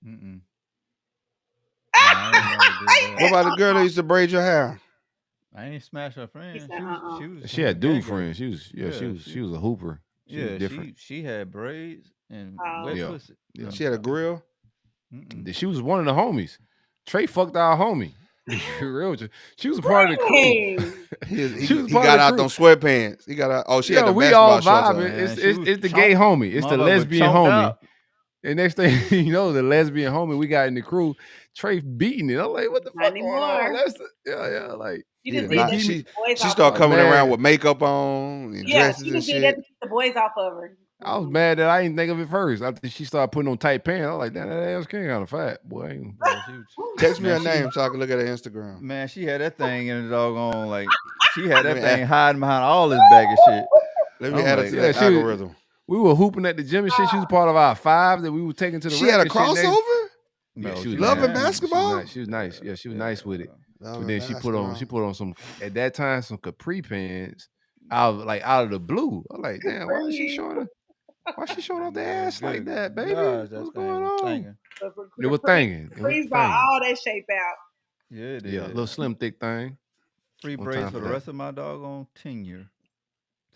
C: Mm-mm. I ain't never did
B: What
C: that.
B: about the girl that used to braid your hair?
C: I ain't smashed her
D: He
C: friend.
D: said,
C: She was
A: She had dude
C: gang gang.
A: friends. She was she was a hooper. She was different.
C: She had braids and
D: Oh.
C: wet
A: Yeah.
C: pussy.
A: Yeah.
B: She had a grill.
C: Mm-mm.
A: She was one of the homies. Trey fucked our homie. Real. She was a part of the crew.
D: Hey.
B: He got out them sweatpants. He got out. Oh, she had the
A: we all
B: basketball shorts on.
A: vibing.
C: Man,
A: It's
C: she was
A: it's the gay
C: chonked.
A: homie. It's the
C: Motherfucker was
A: lesbian
C: chonked
A: homie.
C: up.
A: And next thing you know, the lesbian homie we got in the crew, Trey beating it. I'm like, what the
D: Not
A: fuck going on?
D: anymore.
A: Like
D: She
B: Yeah,
D: just
B: nah,
D: did that to
B: she
D: keep the boys
B: she
D: off
B: started
D: of her.
B: coming around
A: Man.
B: with makeup on and
D: Yeah,
B: dresses
D: she
B: and
D: just did that
B: shit.
D: to keep the boys off of her.
A: I was mad that I didn't think of it first. After she started putting on tight pants, I was like, damn, that ass kind of fat, boy.
C: Yeah, she was-
B: Text me
C: Man,
B: her
C: she-
B: name so I can look at her Instagram.
C: Man, she had that thing in the doggone like she had that
B: Man.
C: thing hiding behind all this bag of shit.
B: Let me
C: I'm
B: add her
C: like,
B: to
A: yeah,
B: that
A: she was-
B: algorithm.
A: We were hooping at the gym and shit. She was part of our fives that we were taking to the
B: She had a
A: record shit next-
B: crossover.
A: Yeah,
C: No,
A: she was
B: Love
A: nice.
B: and basketball?
A: She was nice. Yeah, she was nice with it.
B: Love
A: But then
B: and
A: she put on
B: basketball.
A: some at that time some capri pants out of the blue. I'm like, damn, why is she showing off the ass like that, baby?
C: Gosh,
A: What's going on?
C: Thinging.
A: It was thinging. It was
D: Freeze brought
A: thinging.
D: all that shape out.
C: Yeah, it is.
A: Yeah, a little slim thick thing.
C: Free
A: one
C: braids
A: time
C: for
A: for
C: the
A: that.
C: rest of my doggone tenure.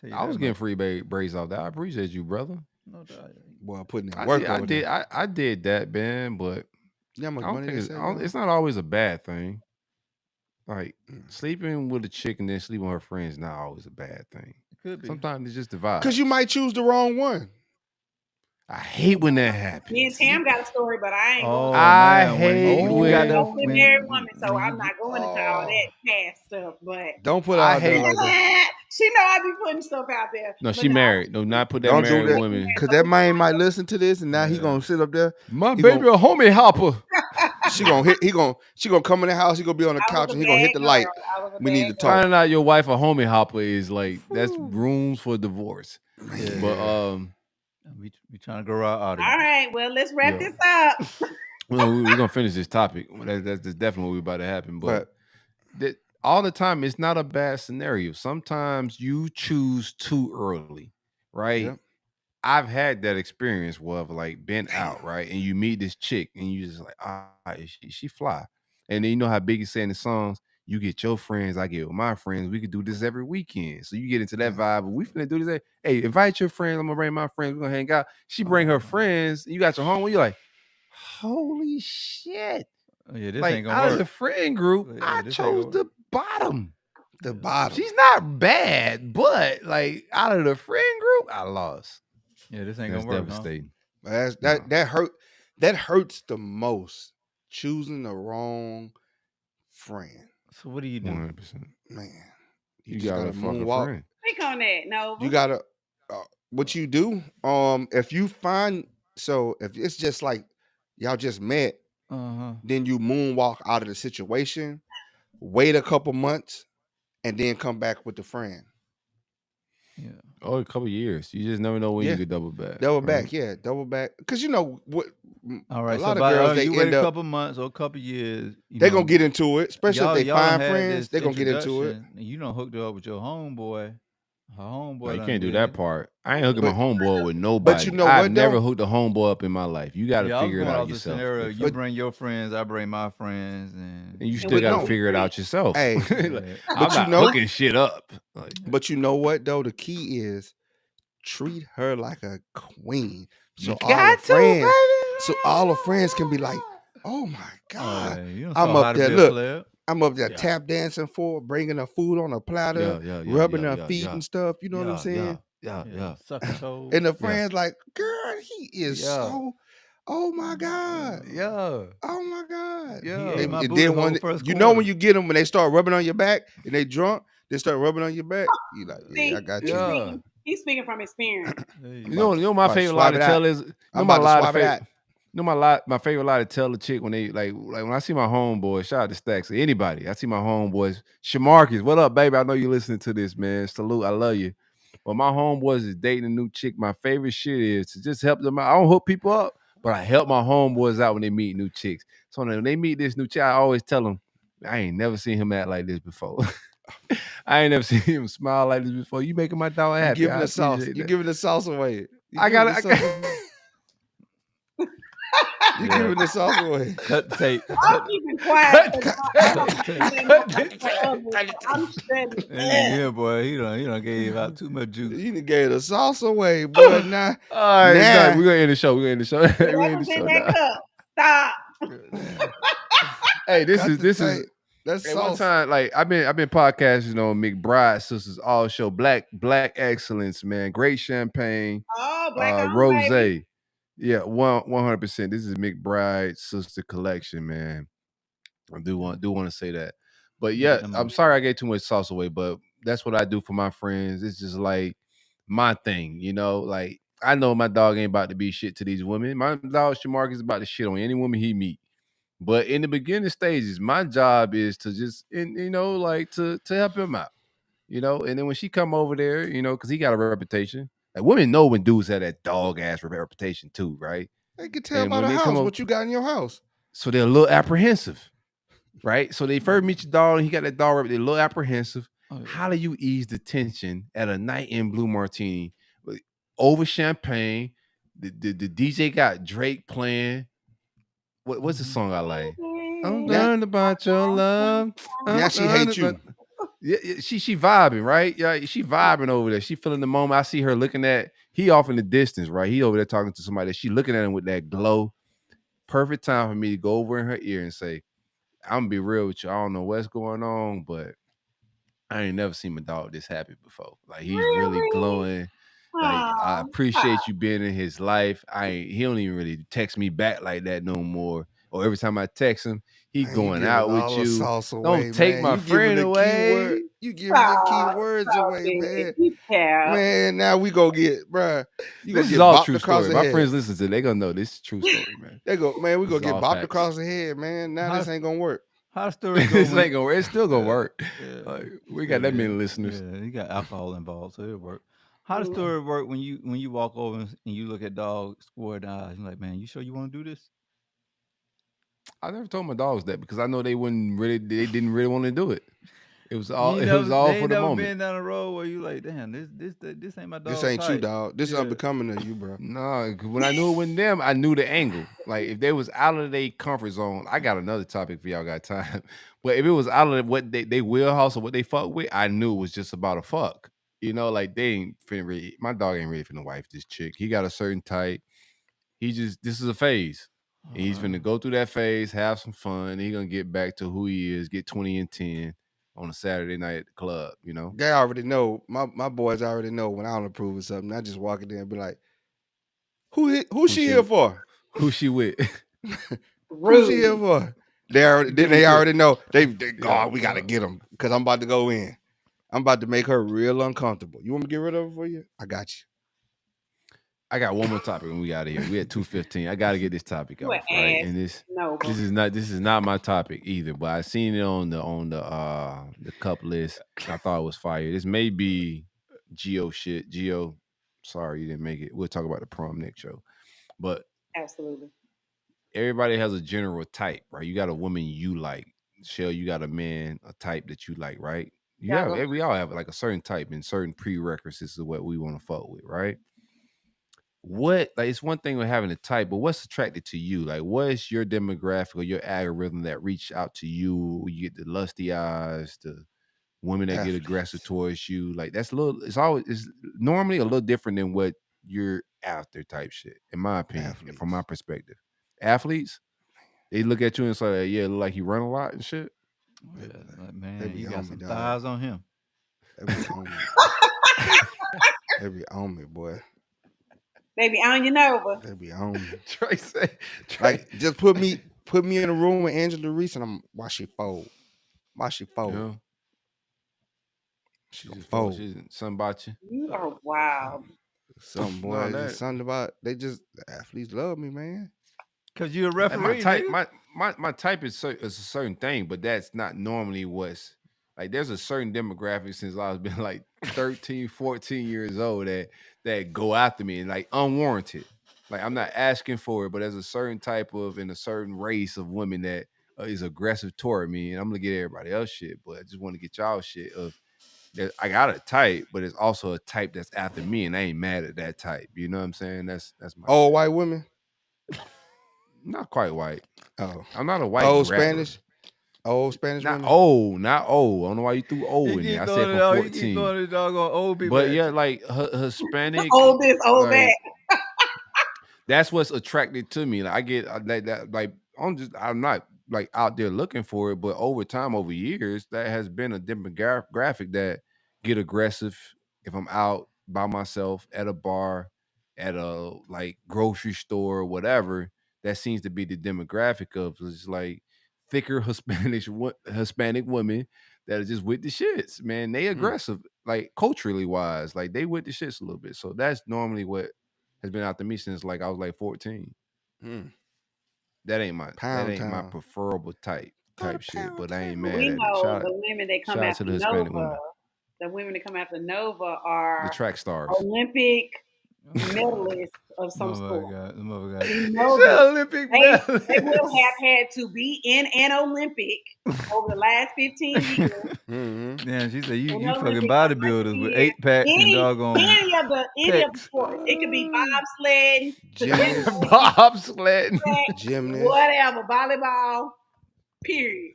C: Tell you
A: I was
C: that
A: getting
C: much.
A: free braids off that. I appreciate you, brother.
C: No doubt.
B: Boy, putting in
A: I
B: work
A: did,
B: over there.
A: I did that, man, but
B: You know how much
A: I don't
B: money
A: think
B: they
A: it's,
B: say?
A: I don't-
B: bro?
A: it's not always a bad thing. Like
B: Mm.
A: sleeping with a chick and then sleeping with her friends is not always a bad thing.
C: It could be.
A: Sometimes it's just the vibe.
B: Because you might choose the wrong one.
A: I hate when that
D: Me
A: happens.
D: and Tam got a story, but I ain't
C: Oh,
D: going.
A: I
C: man,
A: hate
C: you
A: when-
C: got
D: I'm
C: that.
D: a married woman, so I'm not going into all
B: Oh.
D: that past stuff. But
B: Don't put it
A: I
B: out there
A: hate-
B: like that.
D: she know I be putting stuff out there.
A: No,
D: But
A: she married. No, not put that
B: Don't do
A: married
B: that.
A: woman.
B: Because that man might listen to this and now he
C: Yeah.
B: gonna sit up there.
A: My
B: He
A: baby a homie hopper.
B: She gonna come in the house. He gonna be on the
D: I was
B: couch
D: a
B: and he gonna hit
D: bad
B: the light.
D: girl. I was a
B: We need
D: bad
B: to
D: girl.
B: talk.
A: Finding out your wife a homie hopper is like that's rooms for divorce.
C: Yeah.
A: But
C: We trying to grow our audience.
D: All right, well, let's wrap
A: Yeah.
D: this up.
A: we're gonna finish this topic. That's definitely what we're about to happen. But that all the time, it's not a bad scenario. Sometimes you choose too early, right?
B: Yep.
A: I've had that experience where I've like been out, right? And you meet this chick and you just like, she fly. And then you know how Biggie said in the songs, you get your friends, I get with my friends. We could do this every weekend. So you get into that vibe. We finna do this. Hey, invite your friends. I'm gonna bring my friends. We're gonna hang out. She bring her friends. You got your home. You're like, holy shit.
C: Yeah, this
A: Like
C: ain't
A: out
C: gonna
A: of the
C: work.
A: friend group,
C: Yeah,
A: I
C: this ain't
A: chose
C: gonna
A: the bottom.
B: The bottom.
A: She's not bad, but like out of the friend group, I lost.
C: Yeah, this ain't
A: That's
C: gonna work.
A: devastating.
B: That hurts the most. Choosing the wrong friend.
C: So what do you do?
A: 100%.
B: Man.
A: You
B: just
A: gotta fuck a friend.
D: Speak on that. No.
B: You gotta what you do, if you find if it's just like y'all just met, then you moonwalk out of the situation, wait a couple months, and then come back with the friend.
C: Yeah.
A: Oh, a couple years. You just never know when
B: Yeah.
A: you could double back.
B: Double
A: right?
B: back, yeah, double back. Because you know what
C: All right.
B: a
C: So
B: lot of
C: by,
B: girls they
C: you wait
B: end
C: a
B: up
C: couple months or a couple years.
B: they gonna get into it, especially if they
C: y'all
B: find
C: had
B: friends,
C: this
B: they gonna get into it.
C: introduction, and you done hooked her up with your homeboy. Her homeboy.
A: No, you
C: done
A: can't do
C: did
A: that
C: it.
A: part. I ain't hooking my
B: But-
A: homeboy with nobody.
B: you know
A: I've
B: what,
A: never
B: though?
A: hooked a homeboy up in my life. You got to
C: Yeah, I was
A: figure it
C: going
A: out
C: off the
A: yourself.
C: scenario. You
B: But-
C: bring your friends, I bring my friends, and
A: And you
D: And
A: still
D: we
A: got to
B: don't.
A: figure it out yourself.
B: Hey,
A: Like,
C: Yeah.
A: I'm
B: you
A: not
B: know-
A: hooking shit up. Like,
B: But you know what though? The key is treat her like a queen. So
A: you
B: all
A: got
B: the
A: to,
B: friends,
A: baby.
B: so all the friends can be like, "Oh my
C: Oh,
B: god,
C: yeah, you done
B: I'm
C: saw
B: up
C: how to
B: there,
C: be a
B: look.
C: player.
B: I'm up there
A: Yeah.
B: tap dancing for, her, bringing her food on a platter,
A: Yeah,
B: rubbing her
A: yeah,
B: feet
A: yeah.
B: and stuff." You know what I'm saying?
A: Yeah.
C: Sucker toes.
B: And the friends like, "Girl, he is
A: Yeah.
B: so. Oh my god,
A: Yeah.
B: oh my god."
A: Yeah.
C: He
B: And,
C: ate my
B: and
C: booty
B: then
C: hole
B: when
C: first
B: you know when
C: quarter.
B: you get them when they start rubbing on your back and they drunk, they start rubbing on your back. You like, yeah, I got you.
A: Yeah.
D: He's speaking from experience.
C: There you
A: You
C: go.
A: know my
B: about to
A: favorite lie
B: swipe
A: to
B: it
A: tell
B: out.
A: is you know
B: I'm
A: my
B: about to
A: lie to
B: swipe it
A: fa-
B: out.
A: you know my favorite lie to tell a chick when they like when I see my homeboys, shout out to Stacks or anybody. I see my homeboys, Shamarcus, what up, baby? I know you listening to this, man. Salute, I love you. But my homeboys is dating a new chick. My favorite shit is to just help them out. I don't hook people up, but I help my homeboys out when they meet new chicks. So when they meet this new chick, I always tell them, I ain't never seen him act like this before. I ain't never seen him smile like this before. You making my dog
B: You
A: happy.
B: giving
A: I
B: the sauce.
A: appreciate
B: You
A: that.
B: giving the sauce away.
A: I got it.
B: You giving the sauce away.
C: Cut the tape.
D: I'm keeping quiet.
A: cut-
D: I don't say nothing for others. I'm shutting
C: Yeah,
D: up.
C: boy, he done gave out too much juice.
B: You done gave the sauce away, boy. Now,
A: All right,
B: Nah.
A: we're gonna end the show. We're gonna end the show. We're gonna end the
D: What's
A: show
D: in that
A: now.
D: cup? Stop.
A: Hey, this
B: cut
A: is
B: the
A: this is
B: tape. That's
A: Hey, one
B: sauce.
A: time, like I've been podcasting on McBride Sisters All Show, Black Excellence, man. Great champagne,
D: Oh, black on,
A: rose.
D: baby.
A: Yeah, 100%. This is McBride Sister Collection, man. I do want to say that. But yeah, I'm sorry I gave too much sauce away, but that's what I do for my friends. It's just like my thing, you know. Like I know my dog ain't about to be shit to these women. My dog Shamark is about to shit on any woman he meet. But in the beginning stages, my job is to just, like to help him out, And then when she come over there, because he got a reputation. Like women know when dudes have that dog ass reputation too, right?
B: They can tell
A: And
B: by
A: when
B: the
A: they
B: house
A: come
B: what you got in your house.
A: So they're a little apprehensive, right? So they first meet your dog, and he got that dog rep. They're a little apprehensive.
C: Oh, yeah.
A: How do you ease the tension at a night in Blue Martini over champagne? The DJ got Drake playing. What's the song I like? I'm
B: Yeah.
A: learned about your love.
B: Now she hates you.
A: Yeah, she vibing, right? Yeah, she vibing over there. She feeling the moment. I see her looking at he off in the distance, right? He over there talking to somebody. She looking at him with that glow. Perfect time for me to go over in her ear and say, I'm gonna be real with you. I don't know what's going on, but I ain't never seen my dog this happy before. Like he's really glowing. Like I appreciate you being in his life. He don't even really text me back like that no more. Or every time I text him, he
B: Man,
A: going
B: giving
A: out with
B: all the
A: you.
B: sauce away,
A: Don't take
B: man.
A: my
B: You giving
A: friend
B: the
A: away.
B: keyword. You giving the key words away, man. Man, now we go get, bruh. You
A: This
B: gonna
A: is
B: get
A: all
B: bopped
A: true
B: across
A: story.
B: the
A: My
B: head.
A: friends listen to it. They gonna know this is true story, man.
B: They go, man, we
A: This
B: gonna
A: is
B: get
A: all
B: bopped
A: facts.
B: across the head, man. Now this ain't gonna work.
C: How the story go?
A: This ain't gonna work. It's still gonna work.
C: Yeah.
A: Like, we got that many listeners.
C: Yeah, you got alcohol involved, so it'll work. How the story work when you walk over and you look at dog square in the eyes? You're like, man, you sure you want to do this?
A: I never told my dogs that because I know they didn't really want to do it. It was all
C: They
A: for the
C: never
A: moment.
C: been down the road where you like, damn, this ain't my dog.
B: This ain't you,
C: type.
B: dog. This
C: Yeah.
B: unbecoming of you, bro.
A: No, when I knew it wasn't them, I knew the angle. Like if they was out of their comfort zone, I got another topic for y'all got time. But if it was out of what they wheelhouse or what they fuck with, I knew it was just about a fuck. Like they ain't finna really. My dog ain't ready finna wife this chick. He got a certain type. This is a phase. And he's finna go through that phase, have some fun. He gonna get back to who he is, get 20 and 10 on a Saturday night at the club.
B: They already know. My boys already know when I don't approve of something. I just walk in there and be like, "Who she here for?
A: Who she with?
B: Who she here for?" They already know. They we gotta get them because I'm about to go in. I'm about to make her real uncomfortable. You want me to get rid of her for you? I got you.
A: I got one more topic when we out of here. We at 2:15. I gotta get this topic off, right? And this is not my topic either, but I seen it on the cup list. I thought it was fire. This may be Geo shit. Geo, sorry you didn't make it. We'll talk about the prom next show. But
D: absolutely,
A: everybody has a general type, right? You got a woman you like. Chelle, you got a man, a type that you like, right? We all have like a certain type and certain prerequisites of what we want to fuck with, right? It's one thing with having a type, but what's attracted to you? Like, what is your demographic or your algorithm that reach out to you? You get the lusty eyes, the women that get aggressive towards you. Like it's normally a little different than what you're after type shit, in my opinion, from my perspective. Athletes, they look at you and say, yeah, look like you run a lot and shit.
C: Yeah, like, man, you got some thighs on him.
B: They be on me. They be on me, boy.
D: They be on you, Nova.
B: They be on me.
A: Trey say,
B: like, just put me in a room with Angela Reese and watch she fold. Watch she fold.
A: Yeah.
B: She just fold.
A: Something about you.
D: You are wild.
B: Something, boy. Just something about the athletes love me, man.
C: Cause you're a referee.
A: My type is a certain thing, but that's not normally what's Like there's a certain demographic since I was been like 13, 14 years old that go after me and like unwarranted. Like I'm not asking for it, but there's a certain type of and a certain race of women that is aggressive toward me, and I'm gonna get everybody else shit, but I just want to get y'all shit of that I got a type, but it's also a type that's after me, and I ain't mad at that type. You know what I'm saying? That's my
B: Old
A: shit.
B: white women.
A: Not quite white.
B: Oh,
A: I'm not a white
B: old
A: rapper.
B: Spanish. Old Spanish
A: Not
B: women.
A: old, not old. I don't know why you threw
C: He
A: old in
C: keep
A: there. I
C: throwing
A: said
C: it
A: from
C: out. He keep
A: 14.
C: throwing it doggone old people.
A: But
C: at
A: yeah,
C: you.
A: like Hispanic,
D: Old this, old
A: like,
D: that.
A: that's what's attracted to me. Like I get that like I'm not like out there looking for it, but over time, over years, that has been a demographic that get aggressive if I'm out by myself at a bar, at a like grocery store, or whatever. That seems to be the demographic of it's like thicker Hispanic women that are just with the shits, man. They aggressive, like culturally wise, like they with the shits a little bit. So that's normally what has been out to me since like I was like 14.
B: Mm.
A: That ain't my
B: Pound town.
A: preferable type
B: Go to
A: shit,
B: Pound
A: but I ain't
B: Town.
A: mad
D: We
A: at it.
D: know the women that come
A: shout out to
D: after
A: the Hispanic
D: Nova.
A: women,
D: The women that come after Nova
A: the
D: are
A: track stars.
D: Olympic
C: Oh, my God.
D: medalists of some
C: Oh my
D: sport.
C: God. Oh my God.
D: We
C: It's
D: know
C: an
D: this.
C: Olympic
D: They
C: medalist.
D: will have had to be in an Olympic over the last 15 years.
B: Mm-hmm.
C: Yeah, she said you
D: An
C: fucking
D: Olympic
C: bodybuilders with 8 packs and doggone
D: any of the
C: pecs.
D: sports. It could be bobsledding,
B: Gymnast.
A: Bobsled.
B: Gymnast.
D: whatever, volleyball. Period.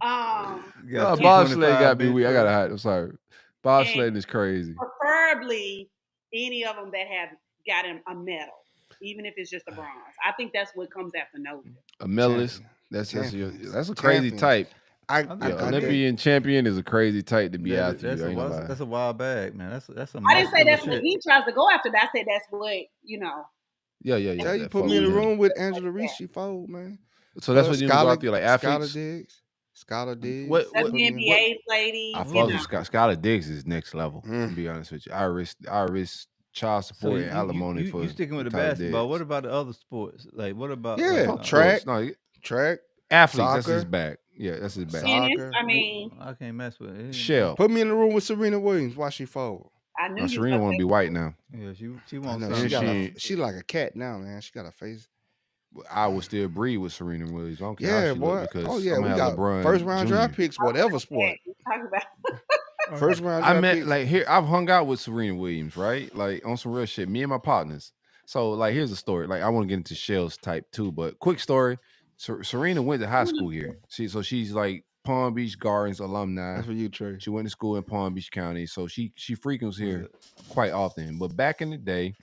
C: You got
A: Bobsled
C: 225
A: got me
C: bench
A: weak. I gotta
C: press.
A: hide. I'm sorry.
D: And
A: Bobsled is crazy.
D: preferably any of them that have gotten a medal, even if it's just a bronze. I think that's what comes after Nova.
A: A medalist.
B: Champion.
A: That's
B: Champions.
A: that's a crazy
B: Champions.
A: type.
B: I
C: I
A: Yeah,
C: think
B: got
A: Olympian champion is a crazy type to be after
C: that's
A: you. I ain't gonna lie.
C: that's a wild bag, man. That's some
D: I didn't say
C: muscular
D: that's what
C: shit.
D: he tries to go after. But I said that's what
A: Yeah.
B: Tell you,
A: That
B: put
A: fuck
B: me in
A: with
B: the
A: him.
B: room with Angela Reese. She fold, man.
A: So that's what you go out there like
B: Scholar
A: athletes.
B: Diggs. Scholar Diggs.
A: What
B: Put me in.
D: WNBA ladies.
A: I
C: Who
A: fuck
C: do-
A: with Skylar Diggs is next level.
B: Mm.
A: To be honest with you, I risk child
C: So
A: support and alimony for
C: you sticking with the
A: Tyler
C: basketball.
A: Diggs.
C: What about the other sports? Like what about
B: Yeah,
A: Fuck
B: track.
A: sports. No,
B: Track.
A: athletes. That's his
B: Soccer.
A: back. Yeah, that's his back.
D: Tennis.
B: Soccer.
D: I mean,
C: I can't mess with it.
A: Shell.
B: Put me in the room with Serena Williams. Watch she fold.
D: I knew
A: Now,
D: you.
A: Serena want to be white now.
C: Yeah, she
B: I
C: wants
B: know
C: something.
B: she like a cat now, man. She got a face.
A: I would still breed with Serena Williams. I don't care
B: Yeah,
A: how she
B: boy.
A: look because
B: Oh yeah,
A: I'm
B: we
A: gonna have
B: got
A: LeBron
B: first round draft
A: Jr.
B: picks, whatever sport.
D: Talk about.
B: First round
A: I
B: draft
A: met
B: picks.
A: like here. I've hung out with Serena Williams, right? Like on some real shit. Me and my partners. So like, here's a story. Like I want to get into Shell's type too, but quick story. Serena went to high school here. She's like Palm Beach Gardens alumni.
B: That's for you, Trey.
A: She went to school in Palm Beach County, so she frequents here quite often. But back in the day,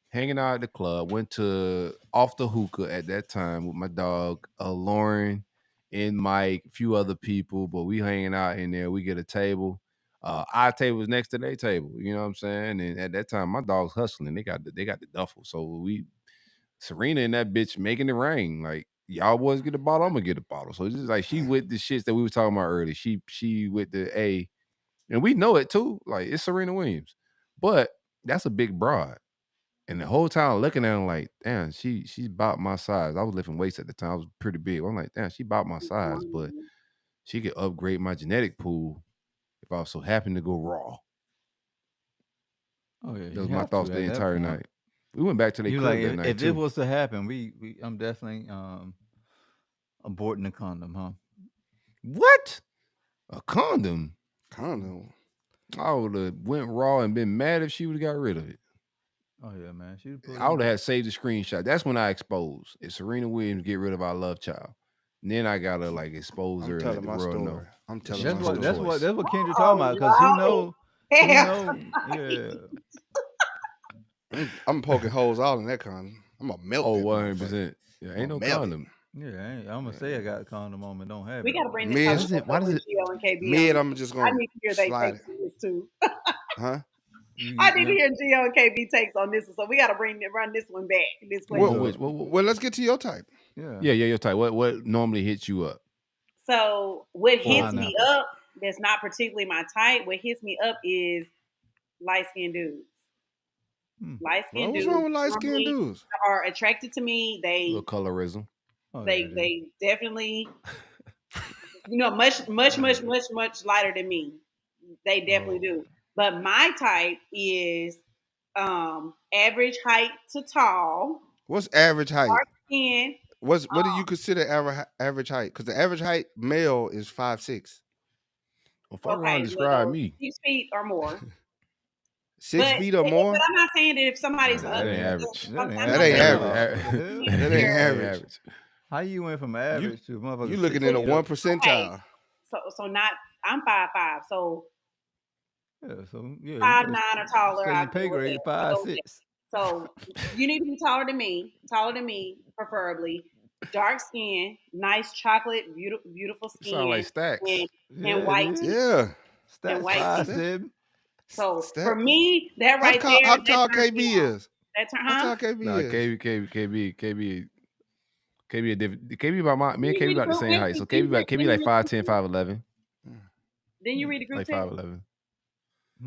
A: hanging out at the club, went to off the hookah at that time with my dog Lauren and Mike, a few other people. But we hanging out in there. We get a table. Our table was next to their table. You know what I'm saying? And at that time, my dog's hustling. They got the duffel. So we Serena and that bitch making it rain. Like y'all boys get a bottle, I'm gonna get a bottle. So it's just like she with the shits that we were talking about earlier. She with the A, and we know it too. Like it's Serena Williams, but that's a big broad. And the whole time I'm looking at her like, damn, she's about my size. I was lifting weights at the time. I was pretty big. I'm like, damn, she about my size, but she could upgrade my genetic pool if I was so happen to go raw.
C: Oh yeah,
A: That was my thoughts the entire night. We went back to the
C: You
A: club
C: like
A: that night
C: if
A: too.
C: it was to happen, I'm definitely aborting the condom, huh?
A: What? A condom?
B: Condom.
A: I would have went raw and been mad if she would have got rid of it.
C: Oh yeah, man.
A: I would have had saved the screenshot. That's when I exposed. If Serena Williams get rid of our love child, and then I gotta like expose her
B: I'm
A: and let
B: telling
A: the
B: my
A: world
B: story.
A: know.
B: I'm telling
C: That's
B: my
C: what
B: story.
C: that's what Kendrick talking about because he know yeah.
B: I'm poking holes all in that condom. I'm gonna melt.
A: Oh,
B: that
A: 100%. Yeah, ain't no
B: melt it.
A: condom.
C: Yeah, I'm gonna say I got a condom on, but don't have
D: We
C: it.
D: gotta bring
B: Mid-
D: this up
A: why does it-
D: Gio and KB
B: Mid,
D: on.
B: I'm just
D: I
B: gonna
D: need to hear they
B: slide
D: takes
B: it.
D: on this too.
B: Huh?
D: I need to hear Gio and KB takes on this one, so we gotta run this one back. This way.
B: Well, let's get to your type.
C: Yeah,
A: your type. What normally hits you up?
D: So what hits me
C: Pineapple.
D: up that's not particularly my type, what hits me up is light-skinned dudes. Light-skinned
B: What's
D: dudes
B: wrong with light-skinned dudes?
D: are attracted to me.
A: A little colorism.
C: Oh,
D: They definitely much lighter than me. They definitely do. But my type is average height to tall,
B: What's average height?
D: dark skin.
B: What do you consider average height? Because the average height male is 5'6".
A: Well, fuck around, describe me.
D: 6 feet or more.
B: 6 feet or more?
D: But I'm not saying that if somebody's
A: That ain't average.
B: That ain't average. That ain't average.
C: How you went from average to motherfucker?
B: You looking in a 1 percentile.
D: So not I'm 5'5", so
C: yeah,
D: 5'9" or taller.
C: Stay in pay grade 5'6".
D: So you need to be taller than me, preferably. Dark skin, nice chocolate, beautiful skin.
A: Sound like Stacks.
D: And white teeth.
B: Yeah.
C: Stacks
D: white
C: teeth.
D: So for me, that right there.
B: How tall KB is?
D: That's
B: How tall KB is?
A: KB a different. KB about me and KB about the same height. So KB like 5'10", 5'11".
D: Then you read the group
A: like 5'11".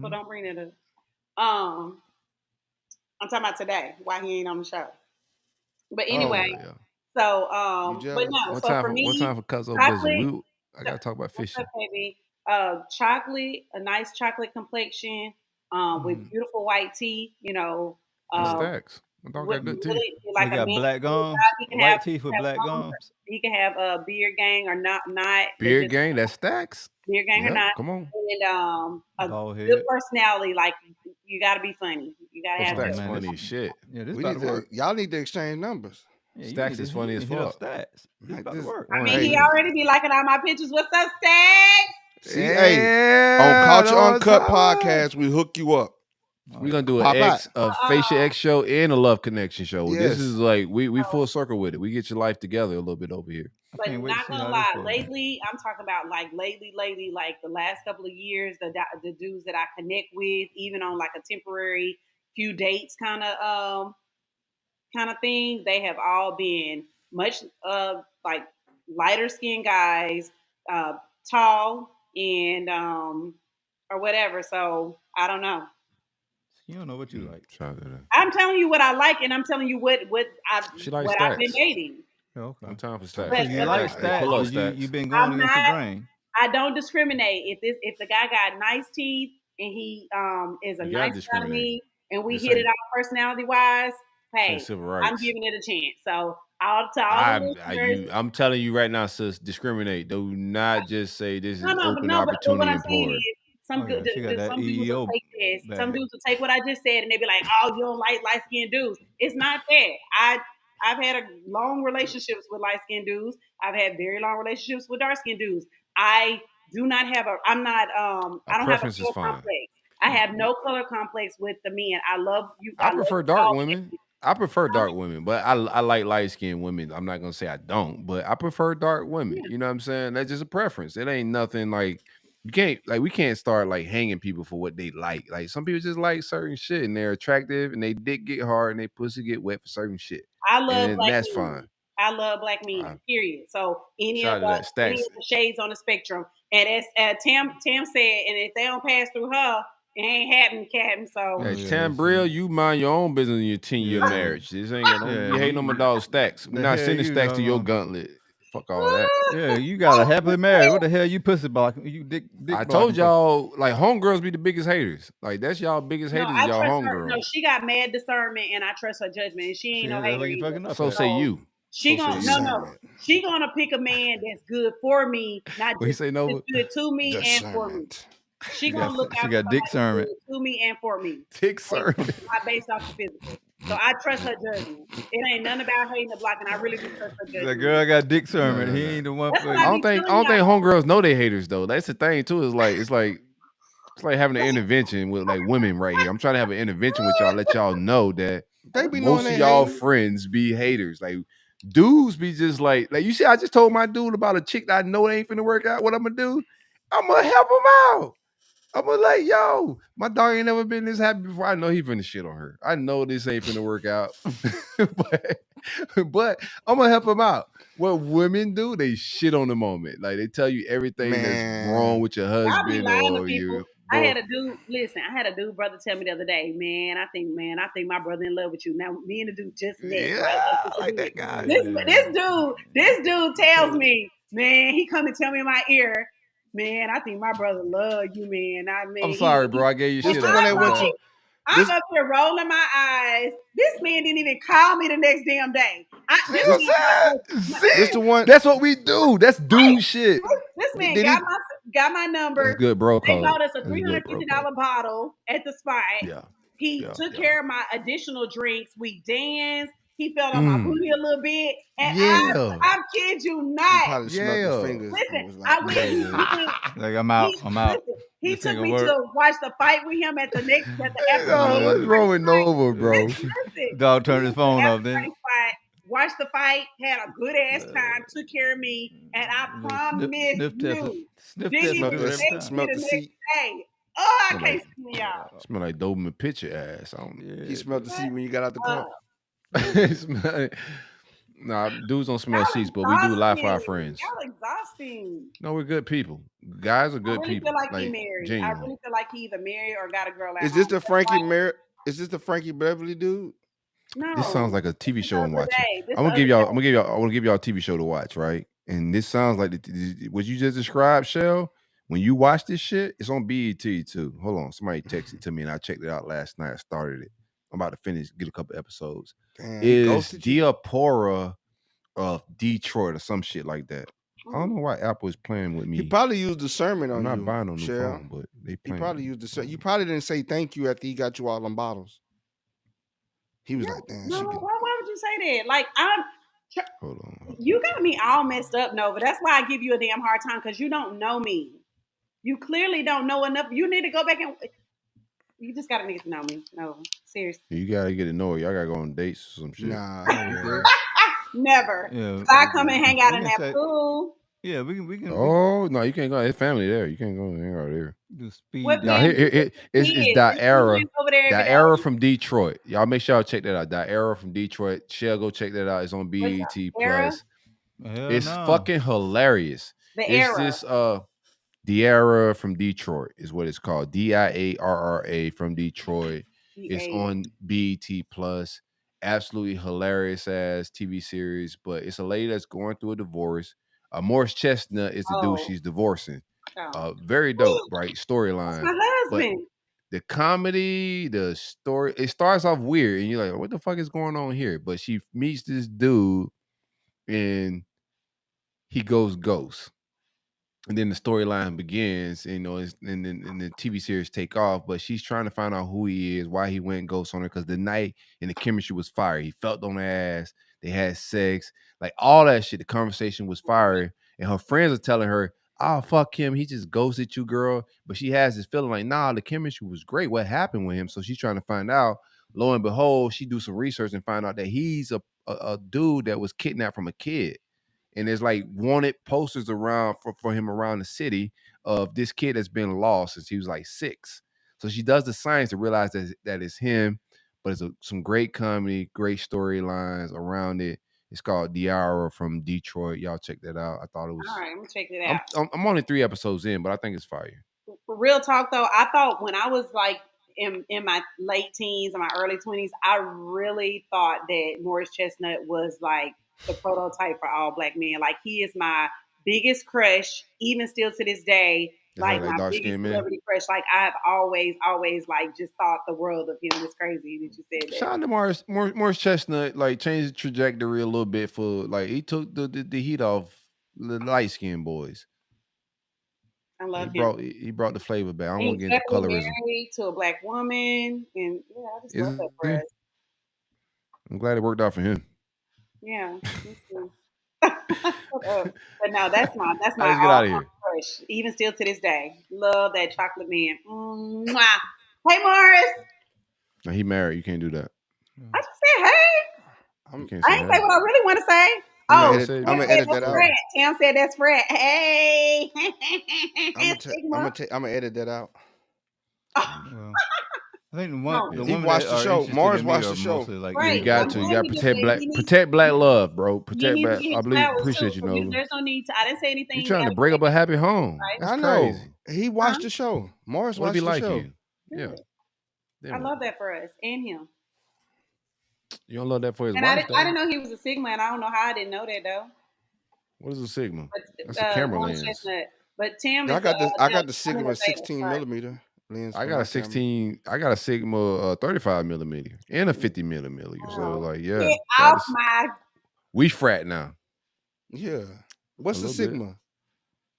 D: So don't bring it up. I'm talking about today. Why he ain't on the show? But anyway, so but no. So for me,
A: one time for Cuzzo business. I gotta talk about fishing.
D: Baby. Chocolate, a nice chocolate complexion, with beautiful white teeth.
A: Stacks. My dog got good teeth.
D: Like
C: he got black gums. White teeth with black gums.
D: He can have a beard gang or not.
A: Beard gang, that's Stacks.
D: Beard gang or not.
A: Come on.
D: And a good personality. Like you got to be funny. You got to have
A: Stacks funny as shit.
C: Yeah,
B: y'all need to exchange numbers.
C: Yeah,
A: Stacks is funny as fuck.
C: Stacks.
D: I mean, he already be liking all my pictures. What's up, Stacks?
B: See, hey, on Culture Uncut Podcast, we hook you up.
A: We're gonna do a Facial X show and a Love Connection show. Yes. This is like we full circle with it. We get your life together a little bit over here.
D: But not gonna lie, lately I'm talking about like lately, like the last couple of years, the dudes that I connect with, even on like a temporary few dates kind of thing, they have all been much like lighter skinned guys, tall and or whatever. So I don't know.
C: You don't know what you like.
D: I'm telling you what I like, and I'm telling you what I've been dating.
C: Okay.
A: I'm time for Stacks.
C: So you like Stacks? You've been going against the grain.
D: I don't discriminate. If the guy got nice teeth and he is a nice guy to me, and we hit it out personality wise, hey, I'm giving it a chance. So
A: I'm telling you right now, sis, discriminate. Do not just say this is open opportunity employer.
D: Some dudes will take this. Some dudes will take what I just said and they be like, "Oh, you don't like light skinned dudes." It's not that. I've had long relationships with light skinned dudes. I've had very long relationships with dark skinned dudes. I do not have I don't have a color complex. I have no color complex with the men. I love you.
A: I prefer dark women. I prefer dark women, but I like light-skinned women. I'm not going to say I don't, but I prefer dark women. You know what I'm saying? That's just a preference. It ain't nothing like we can't start like hanging people for what they like. Like some people just like certain shit and they're attractive and they dick get hard and they pussy get wet for certain shit.
D: I love black
A: that's
D: men.
A: fine.
D: I love black men, period. So any of the shades on the spectrum. And as Tam said, and if they don't pass through her, it ain't happening, Captain. So
A: Tam Brill, you mind your own business in your 10-year marriage. This ain't you hating on my dog Stacks. We're not sending Stacks to your gauntlet. Fuck all that.
C: Yeah, you got a happily married. What the hell you pussy blocking? You dick
A: I told y'all, like, homegirls be the biggest haters. Like, that's y'all biggest haters, y'all homegirls.
D: No, she got mad discernment, and I trust her judgment, and she ain't no hater.
A: So say you.
D: She gonna pick a man that's good for me, not just good to me and for me. She gonna look out.
C: She got dick discernment
D: to me and for me.
A: Dick discernment.
D: Based off the physical. So I trust her judgment. It ain't nothing about hating the block, and I really do trust her judgment.
C: The girl got dick discernment. He ain't the one.
A: I don't think homegirls know they haters though. That's the thing too. It's like having an intervention with like women right here. I'm trying to have an intervention with y'all, let y'all know that most of y'all friends be haters. Like dudes be just like you see. I just told my dude about a chick that I know ain't finna work out. What I'm gonna do? I'm gonna help him out. I'm gonna like, yo, my dog ain't never been this happy before. I know he finna shit on her. I know this ain't finna work out. but I'm gonna help him out. What women do, they shit on the moment. Like they tell you everything that's wrong with your husband or your.
D: I had a dude brother tell me the other day, man, I think my brother in love with you. Now me and the dude just met.
A: Yeah, like that guy.
D: This dude tells me, Man, he come and tell me in my ear, man, I think my brother love you, man.
A: I'm sorry, bro. I gave you
B: This
A: shit.
B: the one that went to.
D: I'm
B: This-
D: up here rolling my eyes. This man didn't even call me the next damn day.
A: See what I'm saying? See?
B: This the one.
A: That's what we do. That's dude shit.
D: This man
B: Did
D: got my number.
A: That's good, bro.
D: They bought us a
A: That's good, bro,
D: $350 bottle at the spot.
A: Yeah.
D: He
A: Yeah,
D: took
A: yeah.
D: care of my additional drinks. We danced. He felt on my booty a little bit. And
A: Yeah.
D: I kid you
B: He
D: not.
B: probably smelled
A: Yeah.
B: his fingers. and was
D: Listen,
B: like,
D: I went.
B: "Yeah."
C: Like I'm out.
D: Listen, he
C: This
D: took
C: nigga
D: me
C: work.
D: to watch the fight with him at the after
A: Oh, what's wrong with Nova, bro?
D: Listen,
C: Dog turned his phone off.
D: after
C: Then
D: the fight, watched the fight, had a good ass time, took care of me, and I promise
C: sniff test.
D: you,
C: Sniff
D: didn't
C: test.
D: even
C: do it every
D: text
C: time.
B: Smelled
D: me
B: the
D: the
B: seat.
D: next day. Oh, I
A: Smell
D: can't
A: like-
D: see y'all.
A: Smell like Doberman picture ass. I don't.
C: Yeah.
B: He smelled the seat when you got out the car.
A: Nah, dudes don't smell
D: Y'all
A: seats, but we do lie for our
D: exhausting.
A: friends.
D: Y'all exhausting.
A: No, we're good people. Guys are
D: I
A: good
D: really
A: people.
D: feel like he married. I
A: genuinely.
D: really feel like he either married or got a girl at
B: Is this
D: home.
B: the Frankie Mer? Is this the Frankie Beverly dude?
D: No.
A: This sounds like a TV
D: This
A: show
D: the
A: I'm
D: other
A: watching.
D: day. This
A: I'm gonna
D: the
A: give
D: other
A: y'all. I want to give y'all a TV show to watch, right? And this sounds like what you just described, Chelle. When you watch this shit, it's on BET too. Hold on, somebody texted it to me, and I checked it out last night. I started it. I'm about to finish, get a couple episodes.
B: Damn, he
A: Is
B: ghosted you?
A: Diapora of Detroit or some shit like that? I don't know why Apple is playing with me.
B: He probably used the sermon
A: I'm
B: on
A: not
B: you.
A: buying no new
B: Chelle.
A: phone, but they
B: He
A: playing.
B: probably used the sermon. You probably didn't say thank you after he got you all them bottles. He was like, damn,
D: No,
B: she
D: why would you say that? Like
A: Hold on.
D: you got me all messed up, Nova. That's why I give you a damn hard time because you don't know me. You clearly don't know enough. You need to go back and you just gotta need to know me. No, seriously.
A: You gotta get to know her. Y'all gotta go on dates or some shit.
B: Nah.
D: Never.
C: Yeah.
D: I come and hang out
C: We
D: in
C: can
D: that
C: say-
D: pool.
C: Yeah, we can.
A: Oh no, you can't go. There's family there. You can't go hang out there.
C: do speed.
D: What
A: Now
D: man-
A: it's Diara.
D: over there every day.
A: Diara from Detroit. Y'all make sure y'all check that out. Diara from Detroit. Shell, go check that out. It's on BET
D: Era?
A: Plus.
C: Hell
A: It's
C: no.
A: fucking hilarious.
D: The
A: It's
D: era.
A: this Diara from Detroit is what it's called. DIARRA from Detroit. It's on BET Plus. Absolutely hilarious ass TV series, but it's a lady that's going through a divorce. Morris Chestnut is the dude she's divorcing. Very dope, right? Storyline.
D: My husband.
A: The comedy, the story, it starts off weird, and you're like, what the fuck is going on here? But she meets this dude, and he goes ghost. And then the storyline begins, and and the TV series take off, but she's trying to find out who he is, why he went ghost on her, because the night and the chemistry was fire. He felt on her ass, they had sex, like all that shit. The conversation was fire, and her friends are telling her, oh, fuck him, he just ghosted you, girl. But she has this feeling like, nah, the chemistry was great. What happened with him? So she's trying to find out. Lo and behold, she do some research and find out that he's a dude that was kidnapped from a kid. And there's like wanted posters around for him around the city of this kid that's been lost since he was like 6. So she does the science to realize that it's him, but it's some great comedy, great storylines around it. It's called Diara from Detroit. Y'all check that out. I thought it was.
D: All right, I'm gonna check it out.
A: I'm only 3 episodes in, but I think it's fire.
D: For real talk though, I thought when I was like in my late teens and my early 20s, I really thought that Morris Chestnut was like the prototype for all black men. Like he is my biggest crush, even still to this day. Like my biggest celebrity crush. Like I've always like just thought the world of him. It's crazy that you said that.
A: Shout out to Morris Chestnut, like changed the trajectory a little bit for like he took the heat off the light skinned boys.
D: I love him.
A: He brought the flavor back. I don't want to
D: He's
A: get into colorism.
D: Married to a black woman, and yeah, I just love that for us.
A: I'm glad it worked out for him.
D: Yeah, me too. But no, that's my
A: Let's get out of here.
D: crush. Even still to this day, love that chocolate man. Mwah. Hey, Morris.
A: Now he married. You can't do that.
D: I just said hey.
A: You can't
D: I ain't say what I really want to say.
B: I'm gonna edit that out.
D: Tam said that's Fred. Hey.
B: I'm gonna edit that out.
C: I think the
B: He
C: women
B: watched
C: that
B: the
C: are
B: show.
C: interested
B: Morris
C: in me
B: watched
C: are
B: the show.
C: mostly like
D: Right.
A: You got to protect black love, bro. Protect black. I believe. Appreciate you, Nova.
D: There's no need to. I didn't say anything.
A: You trying to break up a happy home?
D: Right.
A: That's
B: I know.
A: crazy.
B: He watched the show. Morris
A: What
B: watched
A: if he
B: the
A: like
B: show.
A: you? Yeah.
D: I love that for us and him.
A: You don't love that for his
D: And
A: wife,
D: I didn't know he was a Sigma, and I don't know how I didn't know that though.
A: What is a Sigma?
D: But,
A: That's a camera
D: orange
A: lens.
D: chestnut. But Tim
B: I
D: is
B: got this. I got the
D: Tim is
B: Sigma
D: a Zeta,
B: 16
D: sorry.
B: millimeter lens.
A: I
B: for
A: got
B: my
A: a 16. I got a Sigma 35 millimeter and a 50 millimeter. So
D: Oh.
A: like, yeah,
D: Get
A: that
D: off
A: is-
D: my.
A: we frat now.
B: Yeah. What's
A: A
B: the
A: little bit.
B: Sigma?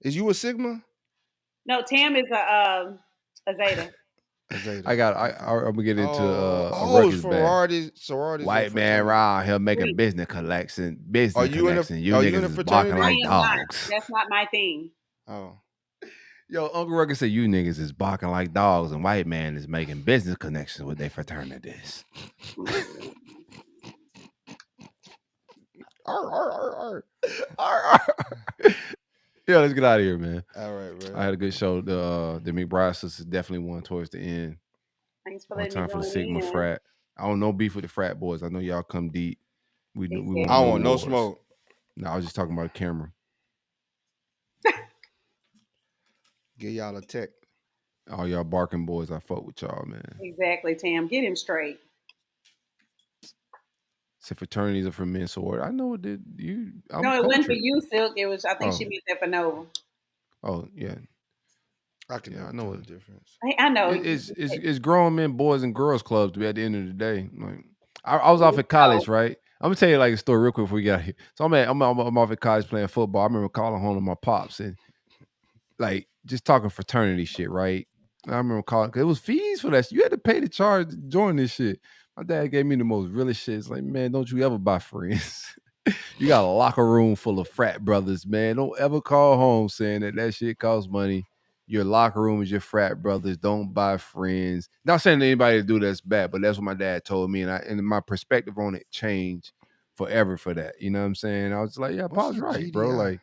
B: Is you a Sigma?
D: No, Tim is a Zeta.
B: A Zeta.
A: I got. I'm gonna get into a
B: it's
A: Ruckus bag.
B: sororities.
A: White
B: and
A: man
B: fraternities.
A: around here making
D: Wait.
A: business collection.
B: Are
A: Business
B: you in a-
A: connection. You
B: are you in
A: niggas
B: a
A: is
B: fraternity?
A: barking
D: I
A: like
D: am not.
A: dogs.
D: That's not my thing.
B: Oh.
A: Yo, Uncle Ruckus said you niggas is barking like dogs, and white man is making business connections with their fraternities. Yeah, let's get out of here, man.
B: All right, man.
A: I had a good show. The McBride sisters definitely won towards the end.
D: Thanks for
A: One
D: letting me
A: time for the
D: join
A: Sigma
D: in.
A: frat. I don't know beef with the frat boys. I know y'all come deep. We
D: Exactly.
B: I don't want no
A: wars.
B: smoke.
A: No, I was just talking about the camera.
B: Give y'all a tech.
A: All y'all barking boys, I fuck with y'all, man.
D: Exactly, Tim. Get him straight.
A: So fraternities are for men, so what? I know it did. I'm
D: No, it wasn't for
A: cultured.
D: you, Silk. It was. I think she
A: Oh.
D: meant that for Nova.
A: Oh yeah,
B: I can
A: Yeah,
B: never
A: I know
B: tell
A: it.
B: the difference.
D: I know.
A: It's grown men, boys, and girls clubs to be at the end of the day. Like I was off at college, right? I'm gonna tell you like a story real quick before we get out here. So I'm off at college playing football. I remember calling home to my pops and like just talking fraternity shit, right? I remember calling because it was fees for that. You had to pay the charge to join this shit. My dad gave me the most realest shit. It's like, man, don't you ever buy friends. You got a locker room full of frat brothers, man. Don't ever call home saying that shit costs money. Your locker room is your frat brothers. Don't buy friends. Not saying that anybody to do that's bad, but that's what my dad told me, and my perspective on it changed forever for that. You know what I'm saying? I was like, yeah, Paul's right, bro.
B: GDI?
A: Like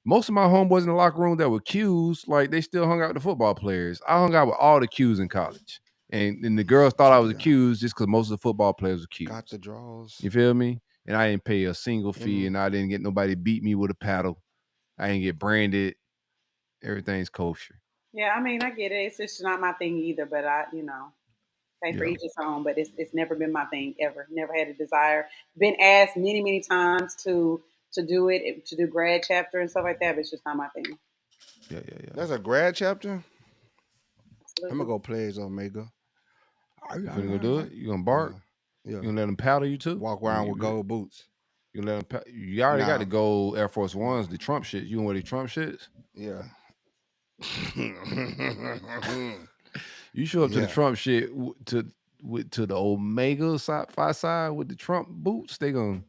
A: most of my homeboys in the locker room that were Qs, like they still hung out with the football players. I hung out with all the Qs in college, and the girls thought I was a Qs just because most of the football players were Qs.
B: Got the draws.
A: You feel me? And I didn't pay a single fee,
B: Mhm.
A: and I didn't get nobody beat me with a paddle. I didn't get branded. Everything's kosher.
D: Yeah, I mean, I get it. It's just not my thing either. But I, pay for
A: Yeah.
D: each his own. But it's never been my thing ever. Never had a desire. Been asked many times to do it, to do grad chapter and stuff like that. But it's just not my thing.
A: Yeah.
B: That's a grad chapter.
D: Absolutely.
B: I'm gonna go play as Omega.
A: You gonna go do it? You gonna bark?
B: Yeah.
A: You gonna let them paddle you too?
B: Walk around with gold boots.
A: You let them. You already got
B: Nah.
A: the gold Air Force Ones, the Trump shit. You gonna wear the Trump shits?
B: Yeah.
A: You show up to the
B: Yeah.
A: Trump shit to the Omega side with the Trump boots. They gonna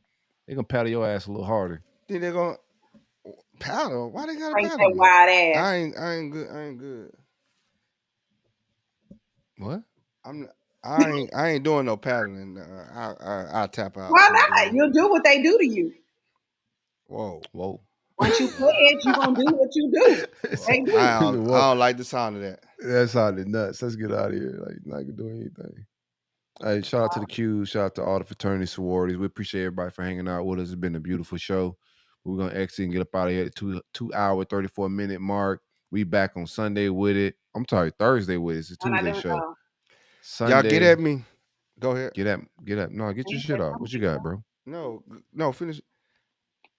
A: paddle your ass a little harder.
B: Think they're gonna paddle? Why they gotta
D: Crank
B: paddle
D: that
B: me?
D: wide ass.
B: I ain't good. I ain't good.
A: What?
B: I ain't doing no paddling. I'll tap out.
D: Why not? You'll do what they do to you.
B: Whoa.
D: Once you pledge, you gonna do what you do. They do.
B: I don't like the sound of that.
A: That sounded nuts. Let's get out of here. Like not gonna do anything. Hey, shout out to the Qs. Shout out to all the fraternity sororities. We appreciate everybody for hanging out with us. It's been a beautiful show. We're gonna exit and get up out of here at the 2 hour 34-minute mark. We back on Sunday with it. I'm sorry, Thursday with it. It's a
D: I'm not
A: Tuesday
D: doing
A: show.
D: no.
A: Sunday.
B: Y'all get at me. Go ahead.
A: Get up. No, get your shit off. What you got, bro?
B: No, finish.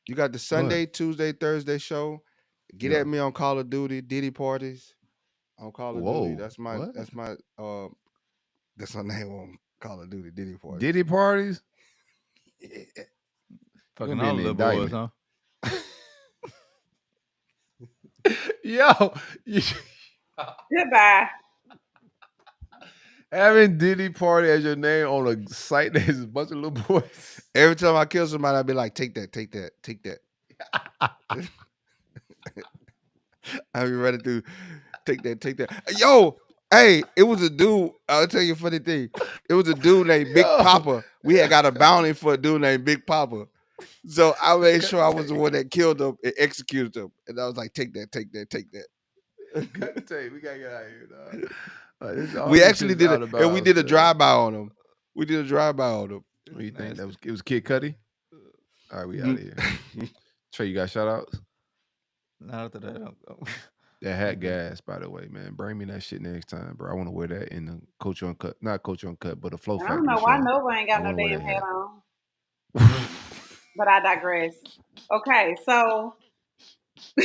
B: You got the Sunday, Tuesday, Thursday show. Get
A: Yeah.
B: at me on Call of Duty, Diddy parties. On Call of Duty.
A: Whoa,
B: That's my
A: what?
B: that's my name on Call of Duty, Diddy parties.
A: Diddy parties?
C: Fucking
A: Gonna
C: all
A: be
C: the
A: an
C: little boys,
A: indictment.
C: huh?
A: Yo,
D: Goodbye.
A: having Diddy party as your name on a site that has a bunch of little boys.
B: Every time I kill somebody, I'd be like, take that. I'd be ready to take that. Yo, hey, it was a dude. I'll tell you a funny thing. It was a dude named Big Papa. We had got a bounty for a dude named Big Papa. So I made sure I was the one that killed him and executed him. And I was like, take that.
A: Cut the tape. We gotta get out of here, dog.
B: We actually did it, and we did a drive-by on him. What do you think?
A: It was Kid Cudi? All right, we out of here. Trey, you got shout outs?
C: Not after that.
A: That hat gas, by the way, man. Bring me that shit next time, bro. I want to wear that in the Culture Uncut, not Culture Uncut, but a Flow
D: I
A: Factory
D: don't know why
A: show.
D: Nova ain't got
A: I
D: no
A: wanna wear
D: damn
A: that
D: hat
A: hat.
D: on. But I digress. Okay, so I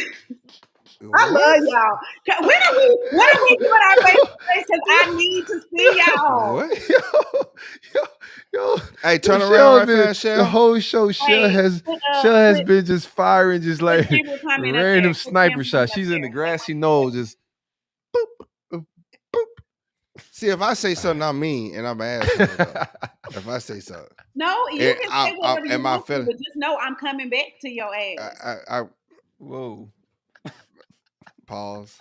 B: What?
D: love y'all. When are we doing our face to face? Because I need to see y'all.
B: What?
A: Yo,
B: Hey, turn
A: Shell
B: around right
A: been,
B: fast,
A: the
B: Shell.
A: whole show. Shell has been just firing, just like
D: Chamber comment up
A: random
D: there. Put
A: sniper
D: Chamber
A: shots.
D: comment up
A: She's in the
D: there.
A: grassy knoll, just
B: See, if I say something I mean, and I'm an asshole, though. If I say something,
D: No, you
B: And
D: can
B: I'm-
D: say whatever you
B: am I
D: want to,
B: feeling-
D: but just know I'm coming back to your ass.
B: I
A: whoa.
B: pause.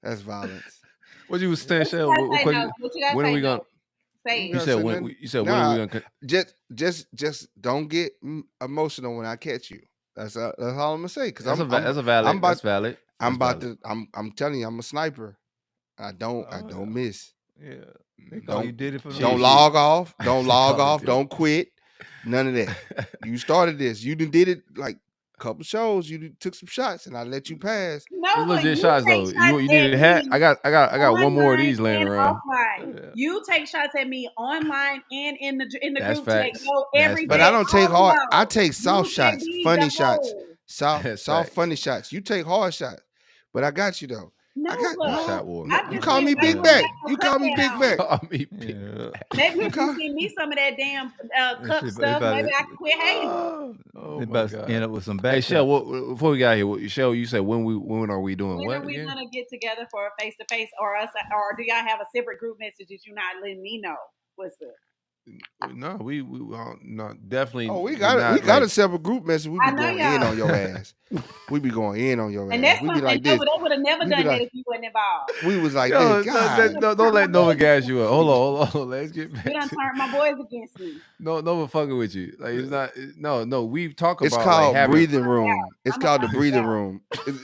B: That's violence.
A: What you was saying,
D: What you
A: Shell?
D: gotta
A: What
D: say
A: question?
D: no? What you gotta
A: When are
D: say
A: we
D: no?
A: gonna?
D: Say
B: You
D: it.
A: You
B: gotta
A: said
B: say
A: when?
B: nothing.
A: You said when are we
B: Nah,
A: gonna?
B: just don't get emotional when I catch you. That's all I'm gonna say. Because
A: That's
B: I'm
A: a valid.
B: I'm about
A: That's valid.
B: I'm
A: That's
B: about
A: valid.
B: to I'm telling you, I'm a sniper. I don't
A: Oh,
B: miss.
C: Yeah. They call you
B: Don't
C: did it for
B: don't
C: me.
B: log off. Don't
A: They
B: log
A: call it
B: off.
A: did.
B: Don't quit. None of that. You started this. You did it like a couple shows. You took some shots, and I let you pass.
D: No,
A: It's
D: but
A: legit
D: you
A: shots
D: take
A: though.
D: shots
A: You need
D: at
A: a hat?
D: me
A: I got one more of
D: online
A: these laying
D: and
A: around.
D: offline.
C: Yeah.
D: You take shots at me online and in the
A: That's
D: group chat.
A: facts.
D: Yo,
A: That's
D: every
B: But
D: day.
B: I don't take
D: all
B: hard. I
D: y'all.
B: take soft
D: You said
B: shots,
D: be
B: funny
D: the
B: shots,
D: whole.
A: That's
B: soft,
A: facts.
B: funny shots. You take hard shots, but I got you though.
D: No,
B: I got
D: but
A: Shot war.
D: I
B: You
D: just
B: call
D: can't
B: me
D: wait
B: Big
D: till
B: Mac.
D: we got
B: You
D: no
B: call me
D: cutlet
B: Big
D: out.
B: Mac.
A: Call me big.
C: Yeah.
D: Maybe if you
B: Okay.
D: send me some of that damn cup
C: shit,
D: stuff,
C: about
D: maybe
C: it.
D: I can quit hating.
A: Oh
C: They
A: my
C: about to end
A: god.
C: up with some
A: Hey
C: back
A: Shell,
C: shots.
A: before we got here, Shell, you said when are we doing
D: When
A: what
D: are we
A: again?
D: gonna get together for a face to face, or or do y'all have a separate group message that you're not letting me know? What's up?
A: No, we no definitely.
B: Oh, we
A: we're
B: got it. We
A: not,
B: got
A: like,
B: a separate group message. We
D: I
B: be
D: know
B: going in
D: y'all.
B: on your ass. We be going in on your
D: And
B: ass.
D: that's
B: We be
D: something
B: like this.
D: they would have never
B: We be
D: done that
B: like,
D: if you wasn't involved.
B: we was like
A: Yo,
B: this. God,
A: don't let Nova gas you up. Hold on. Let's get
D: You
A: back
D: done
A: to
D: turned my boys against me.
A: Nova fucking with you. Like it's not. No. We talk
B: it's
A: about like
B: called
A: having.
B: breathing room. It's
D: I'm
B: called the
D: about to
B: breathing
D: out.
B: room.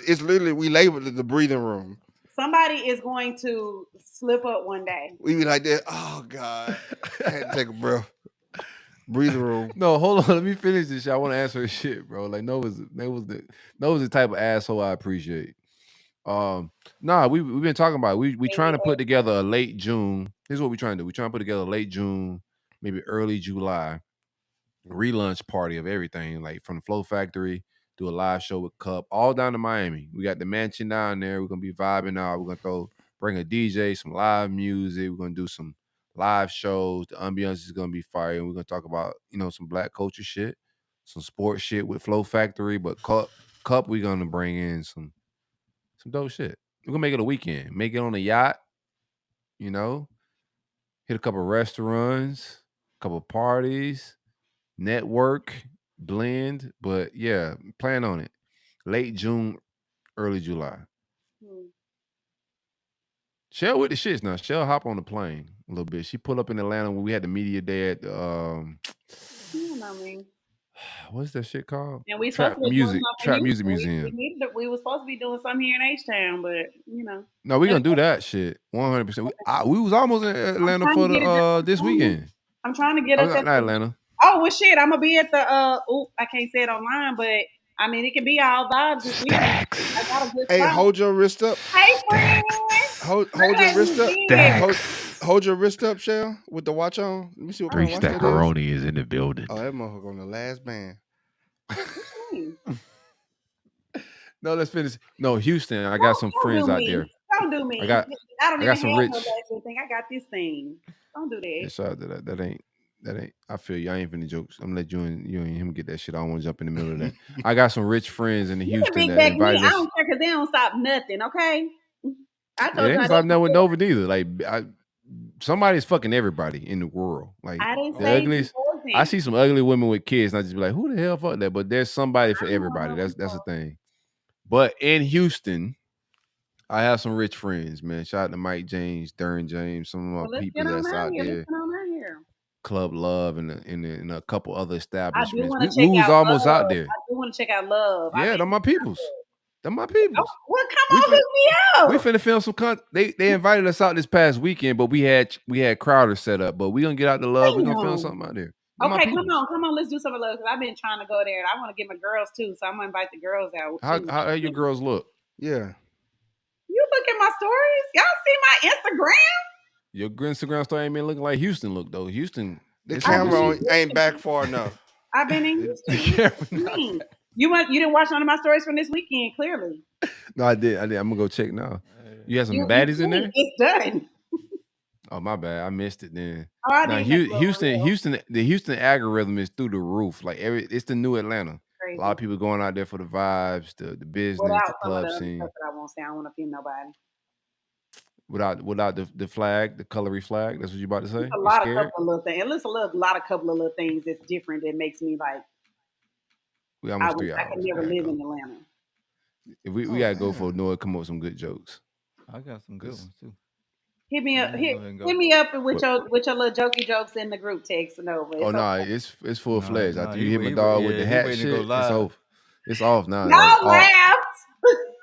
B: It's literally we labeled it the breathing room.
D: Somebody is going to slip up one day.
B: We be like that. Oh God, I had to take a breath. Breathing room.
A: No, hold on. Let me finish this shit. I want to answer this shit, bro. Like Nova's the type of asshole I appreciate. Nah, we've been talking about it. We trying to put together a late June. Here's what we trying to do. We trying to put together a late June, maybe early July relaunch party of everything, like from the Flow Factory, do a live show with Cup, all down to Miami. We got the mansion down there. We're gonna be vibing out. We're gonna bring a DJ, some live music. We're gonna do some live shows. The ambiance is gonna be fire. And we're gonna talk about, some black culture shit, some sports shit with Flow Factory, but Cup, we're gonna bring in some dope shit. We're gonna make it a weekend. Make it on a yacht, hit a couple restaurants, couple parties, network, blend. But yeah, plan on it. Late June, early July. Shell with the shits now. Shell hop on the plane a little bit. She pulled up in Atlanta when we had the media day at the
D: You don't know me.
A: what's that shit called?
D: And we supposed to be doing something
A: Trap
D: in
A: Music
D: Houston.
A: Museum.
D: We were supposed to be doing something here in H-Town, but
A: No, we're gonna do that shit 100%. We was almost in Atlanta for the this weekend.
D: I'm trying to get us at
A: not Atlanta.
D: Oh well, shit! I'm gonna be at the I can't say it online, but I mean it can be all vibes this weekend. I got a good
B: Hey,
D: spot.
B: hold your wrist up.
D: Hey, friend.
B: Hold your wrist up.
C: Stacks.
B: Hold your wrist up, Shell, with the watch on. Let me see what kind of watch that is.
C: Stackaroni is in the building.
B: Oh, that motherfucker on the last band.
A: No, let's finish. No, Houston. I got some friends out there.
D: Don't do me.
A: I got
D: even
A: some
D: have
A: rich.
D: no last thing. I got this thing. Don't do that.
A: Yeah, shout out to that. That ain't. I feel you. I ain't finna jokes. I'm gonna let you and him get that shit. I don't want to jump in the middle of that. I got some rich friends in Houston that invited us.
D: I don't care because they don't stop nothing. Okay. I told
A: they
D: you.
A: ain't stop nothing with Nova neither. Like somebody's fucking everybody in the world. Like
D: I didn't
A: the
D: say
A: ugliest. I see some ugly women with kids, and I just be like, who the hell fuck that? But there's somebody for everybody. That's the thing. But in Houston, I have some rich friends, man. Shout out to Mike James, Darren James, some of my people that's out there. Club Love and a couple other establishments. We was almost out there.
D: I do want to check out Love.
A: Yeah, they're my peoples. They're my peoples.
D: Well, come on, hook me up.
A: We finna film some content. They invited us out this past weekend, but we had Chrowder set up. But we gonna get out the Love. We gonna film something out there.
D: Okay, come on, let's do some of Love because I've been trying to go there and I want to get my girls too, so I'm gonna invite the girls out.
A: How your girls look?
B: Yeah.
D: You look at my stories. Y'all see my Instagram?
A: Your Instagram story ain't been looking like Houston look though. Houston,
B: the camera ain't back far enough.
D: I've been in Houston. What you mean? You didn't watch none of my stories from this weekend, clearly.
A: No, I did. I'm gonna go check now. You got some
D: You
A: baddies in
D: did.
A: there?
D: It's done.
A: Oh, my bad. I missed it then.
D: Oh, I
A: Now
D: did make a little
A: Houston,
D: reel.
A: the Houston algorithm is through the roof. Like it's the new Atlanta.
D: Crazy.
A: A lot of people going out there for the vibes, the business,
D: Without
A: the
D: some of
A: club
D: the other
A: scene.
D: stuff that I won't say, I don't want to offend nobody.
A: Without the flag, the colory flag. That's what you about to say?
D: It's a
A: You
D: lot of
A: scared?
D: couple of little things. At least a couple of little things that's different that makes me like
A: We
D: I
A: almost 3
D: could
A: hours.
D: never
A: There you
D: live
A: go.
D: in Atlanta.
A: If we gotta go for Noah, come up with some good jokes.
C: I got some good ones too.
D: Hit me up.
C: Yeah,
D: Hit,
C: go ahead and go.
D: hit me up with your little jokey jokes in the group text and over.
A: Oh
D: It's
A: no,
D: okay.
A: it's full fledged.
C: Nah,
A: After
C: he
A: you hit my
C: wait-
A: dog
C: yeah,
A: with the
C: he
A: hat
C: waiting to go
A: shit, it's
C: live.
A: off. It's off now.
D: Y'all
A: Like,
D: laughed.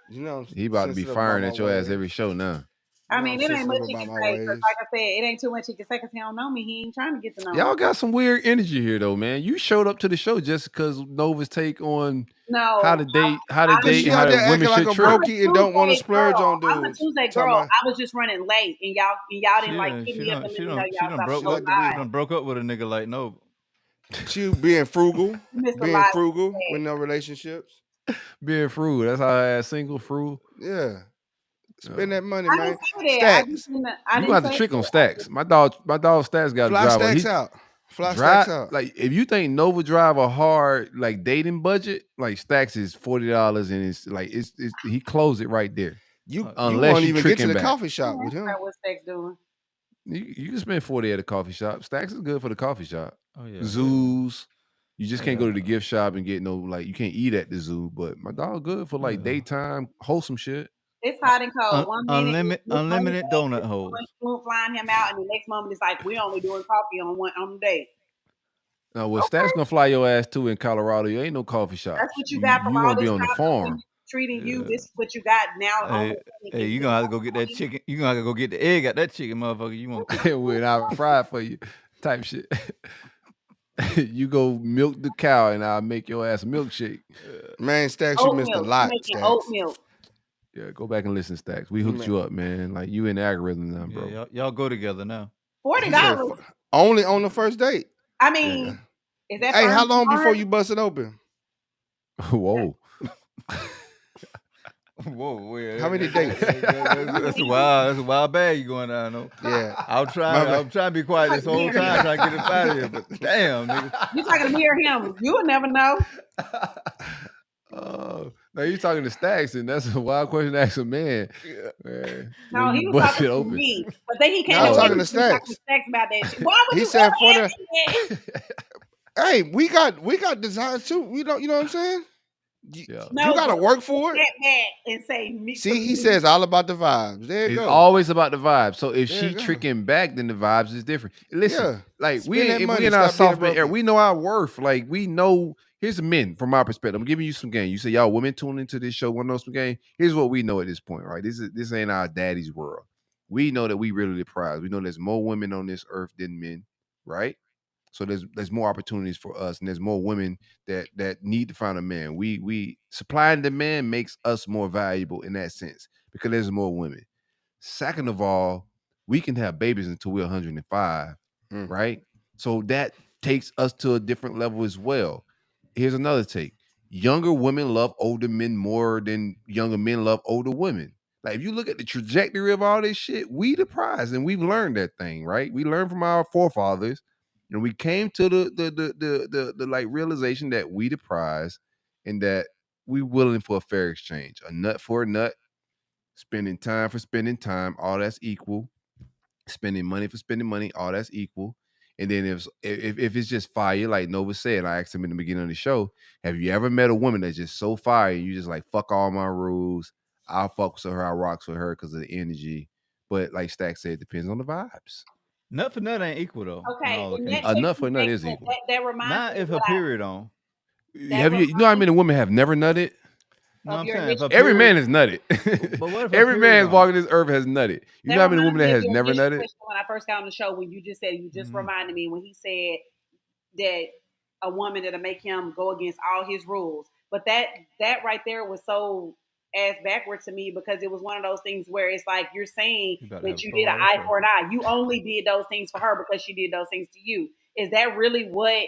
B: You know,
A: he about to be
B: sensitive
A: firing
B: about
A: at
B: my
A: your ass
B: ways.
A: every show now.
D: I
B: You know,
D: mean,
B: I'm
D: it ain't much
B: sensitive
D: he
B: about
D: can
B: my
D: say. 'Cause
B: ways.
D: like I said, it ain't too much he can say because he don't know me. He ain't trying to get to know
A: Y'all
D: me.
A: got some weird energy here though, man. You showed up to the show just because Nova's take on
D: No,
A: how to date,
B: Cause she
A: and how
B: out
A: the
B: there
A: women
B: acting like
A: should
B: a
A: treat.
B: brokey and don't want to
D: Tuesday
B: splurge
D: girl.
B: on
D: I'm a
B: dudes.
D: Tuesday
B: Talking
D: girl.
B: about-
D: I was just running late, and y'all didn't like hit me up and let me know y'all stopped
C: broke
D: so
C: up.
D: high.
C: She done broke up with a nigga like Nova.
B: She being frugal,
D: You missed a
B: being
D: lot.
B: frugal with no relationships.
A: Being frugal. That's how I ass single frugal.
B: Yeah, spend that money,
D: I
B: man.
D: didn't say that.
B: Stacks,
A: You gonna have to trick on Stacks. My dog Stacks got to
B: fly
A: drive.
B: stacks
A: He
B: out, fly
A: drive
B: stacks out.
A: like if you think Nova drive a hard like dating budget, like Stacks is $40 and it's like it's he closed it right there.
B: You
A: Unless
B: won't
A: you
B: even get to
A: tricking
B: the
A: back.
B: coffee shop with him.
D: What's Stacks doing?
A: You can spend 40 at a coffee shop. Stacks is good for the coffee shop.
C: Oh yeah.
A: Zoos. You just can't go to the
C: Yeah.
A: gift shop and get no like you can't eat at the zoo. But my dog good for like
C: Yeah.
A: daytime wholesome shit.
D: It's hot and cold. One minute,
C: Unlimited donut holes.
D: flying him out, and the next moment it's like we only doing coffee on the day.
A: Now, what Stacks gonna fly your ass to in Colorado? You ain't no coffee shop.
D: That's what you got from
A: You
D: all
A: gonna be
D: this
A: on the
D: time
A: farm.
D: treating you.
C: Yeah.
D: This is what you got now.
C: Hey, you gonna have to go get that chicken. You gonna have to go get the egg out that chicken, motherfucker. You want
A: When I fry it for you, type shit. You go milk the cow and I'll make your ass a milkshake.
B: Man, Stacks, you missed a lot.
D: Making
B: Stacks.
D: oat milk.
A: Yeah, go back and listen, Stacks. We hooked you up, man. Like you in the algorithm now, bro.
C: Yeah, y'all go together now.
D: $40.
B: Only on the first date.
D: I mean, is that?
B: Hey, how long before you bust it open?
A: Whoa.
C: Whoa, weird.
B: How many dates?
C: That's a wild bag you going down though.
B: Yeah.
C: I'm trying to be quiet this whole time, trying to get it out of here. But damn, nigga.
D: You talking to me or him? You will never know.
A: Oh, now you talking to Stacks, and that's a wild question to ask a man. Man,
D: No,
A: when
D: he
A: you
D: was
A: bust
D: talking
A: it
D: to
A: open.
D: me. But then he came
B: I'm
D: and
B: talking
D: he
B: to
D: was talking
B: Stacks.
D: about that shit. Why would
B: He
D: you
B: said
D: ever
B: for
D: ask
B: the-
D: me that?
B: Hey, we got desires too. We don't, you know what I'm saying?
A: Yeah.
D: No,
B: You gotta work for it.
D: Get mad and say me.
B: See, he says all about the vibes. There you
A: It's
B: go.
A: always about the vibe. So if
B: There
A: she
B: you go.
A: tricking back, then the vibes is different. Listen,
B: Yeah.
A: like
B: Spend
A: we
B: that money.
A: in our
B: Stop being a
A: software era.
B: broke.
A: We know our worth. Like we know. Here's the men from my perspective. I'm giving you some game. You say y'all women tune into this show. Want to know some game? Here's what we know at this point, right? This ain't our daddy's world. We know that we really the prize. We know there's more women on this earth than men, right? So there's more opportunities for us, and there's more women that need to find a man. We supply and demand makes us more valuable in that sense because there's more women. Second of all, we can have babies until we're 105, right? So that takes us to a different level as well. Here's another take. Younger women love older men more than younger men love older women. Like if you look at the trajectory of all this shit, we the prize, and we've learned that thing, right? We learned from our forefathers, and we came to the like realization that we the prize, and that we willing for a fair exchange, a nut for a nut, spending time for spending time, all that's equal. Spending money for spending money, all that's equal. And then if it's just fire, like Nova said, I asked him in the beginning of the show, have you ever met a woman that's just so fire and you just like fuck all my rules? I'll fuck with her, I rocks with her because of the energy. But like Stack said, it depends on the vibes.
C: Nut for nut ain't equal though.
D: Okay,
C: No,
D: and
C: okay.
D: that
A: Nut for nut is equal.
D: That reminds
C: Not
D: me
C: if
D: of
C: a
D: what I-
C: period on.
A: Have you know how many women have never nutted?
C: No, I'm
D: your
C: saying if a
A: Every
C: period-
A: man has nutted.
C: But what if a
A: Every
C: period
A: man
C: on?
A: walking this earth has nutted. You know how many women that has
D: reminds me of your
A: never
D: initial
A: nutted?
D: question When I first got on the show, when you just said
C: Mhm.
D: reminded me when he said that a woman that'll make him go against all his rules. But that right there was so ass backward to me because it was one of those things where it's like you're saying
C: You better
D: that
C: have
D: you
C: a
D: did an
C: prowess
D: eye for an eye. You only did those things for her because she did those things to you. Is that really what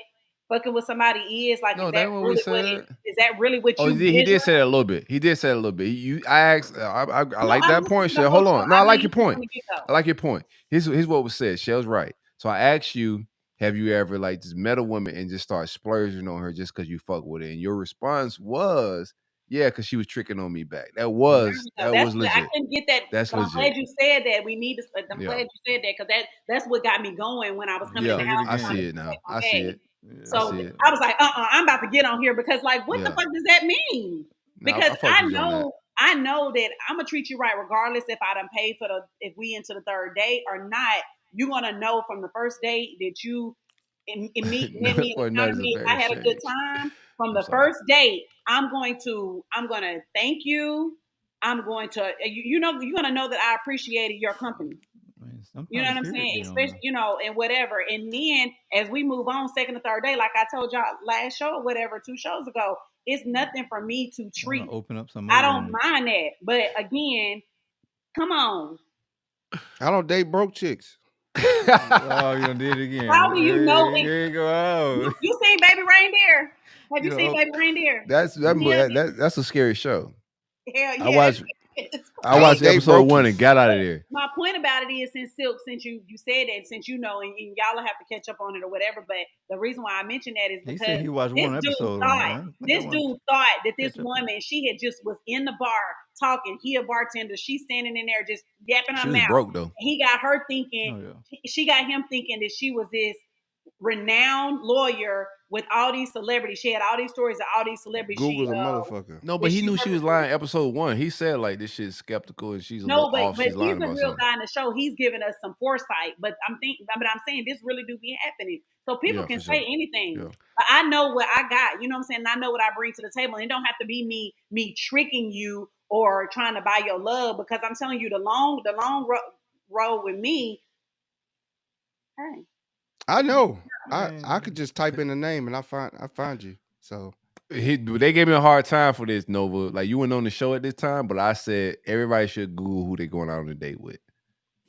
D: fucking with somebody is? Like,
A: No,
D: is
A: that
D: that
A: ain't what we
D: really what
A: said.
D: is that really what
A: Oh,
D: you
A: he did
D: visualize?
A: say that a little bit. He did say that a little bit. I asked. I
D: No,
A: like
D: I
A: that
D: listened
A: point,
D: to the
A: Shell.
D: whole
A: Hold
D: show.
A: on. No, I
D: I've been
A: like your
D: listening
A: point.
D: from the get-go.
A: I like your point. Here's what was said. Shell's right. So I asked you, have you ever like just met a woman and just start splurging on her just because you fuck with it? And your response was, yeah, because she was tricking on me back. That was
D: That's what I
A: legit.
D: couldn't get that.
A: That's
D: But I'm glad
A: legit.
D: you said that. We need to. I'm
A: Yeah.
D: glad you said that because that's what got me going when I was coming in the
A: Yeah,
D: house.
A: I
C: again.
A: see it now. I see it.
D: So
A: I see it.
D: I was like, I'm about to get on here because, like, what the
A: Yeah.
D: fuck does that mean?
A: No,
D: Because
A: fuck
D: I
A: with you on that.
D: know that I'm gonna treat you right regardless if I done paid for if we into the third date or not. You're gonna know from the first date that you met me and encountered me. If I had a good time from the first date, I'm gonna thank you. I'm going to you're gonna know that I appreciated your company. You know what I'm saying? Especially, and whatever. And then as we move on, second or third day, like I told y'all last show or whatever, 2 shows ago, it's nothing for me to treat.
C: Open up some.
D: I don't mind that. But again, come on.
B: I don't date broke chicks.
C: Oh, you done did it again.
D: How do you know it?
C: Here you go out.
D: You seen Baby Reindeer? Have you seen Baby Reindeer?
A: That's a scary show.
D: Hell yeah.
A: I watched episode 1 and got out of there.
D: My point about it is, since you said that, since and y'all will have to catch up on it or whatever. But the reason why I mentioned that is because
C: he said he watched one episode.
D: This dude thought that this woman, she had just was in the bar talking. He a bartender. She's standing in there just yapping her mouth.
A: Broke though.
D: He got her thinking. She got him thinking that she was this renowned lawyer with all these celebrities. She had all these stories of all these celebrities.
B: Google's a motherfucker.
A: No, but he knew she was lying. Episode 1, he said like this shit's skeptical and she's a little off.
D: But
A: she's lying
D: he's a
A: about
D: real
A: something.
D: guy in the show. He's giving us some foresight. But I'm saying this really do be happening. So people can say anything. Yeah. But I know what I got. You know what I'm saying? I know what I bring to the table. And it don't have to be me tricking you or trying to buy your love, because I'm telling you the long road with me. Hey.
B: I know. I could just type in the name and I find you. So
A: they gave me a hard time for this, Nova. Like, you weren't on the show at this time, but I said everybody should Google who they're going out on a date with.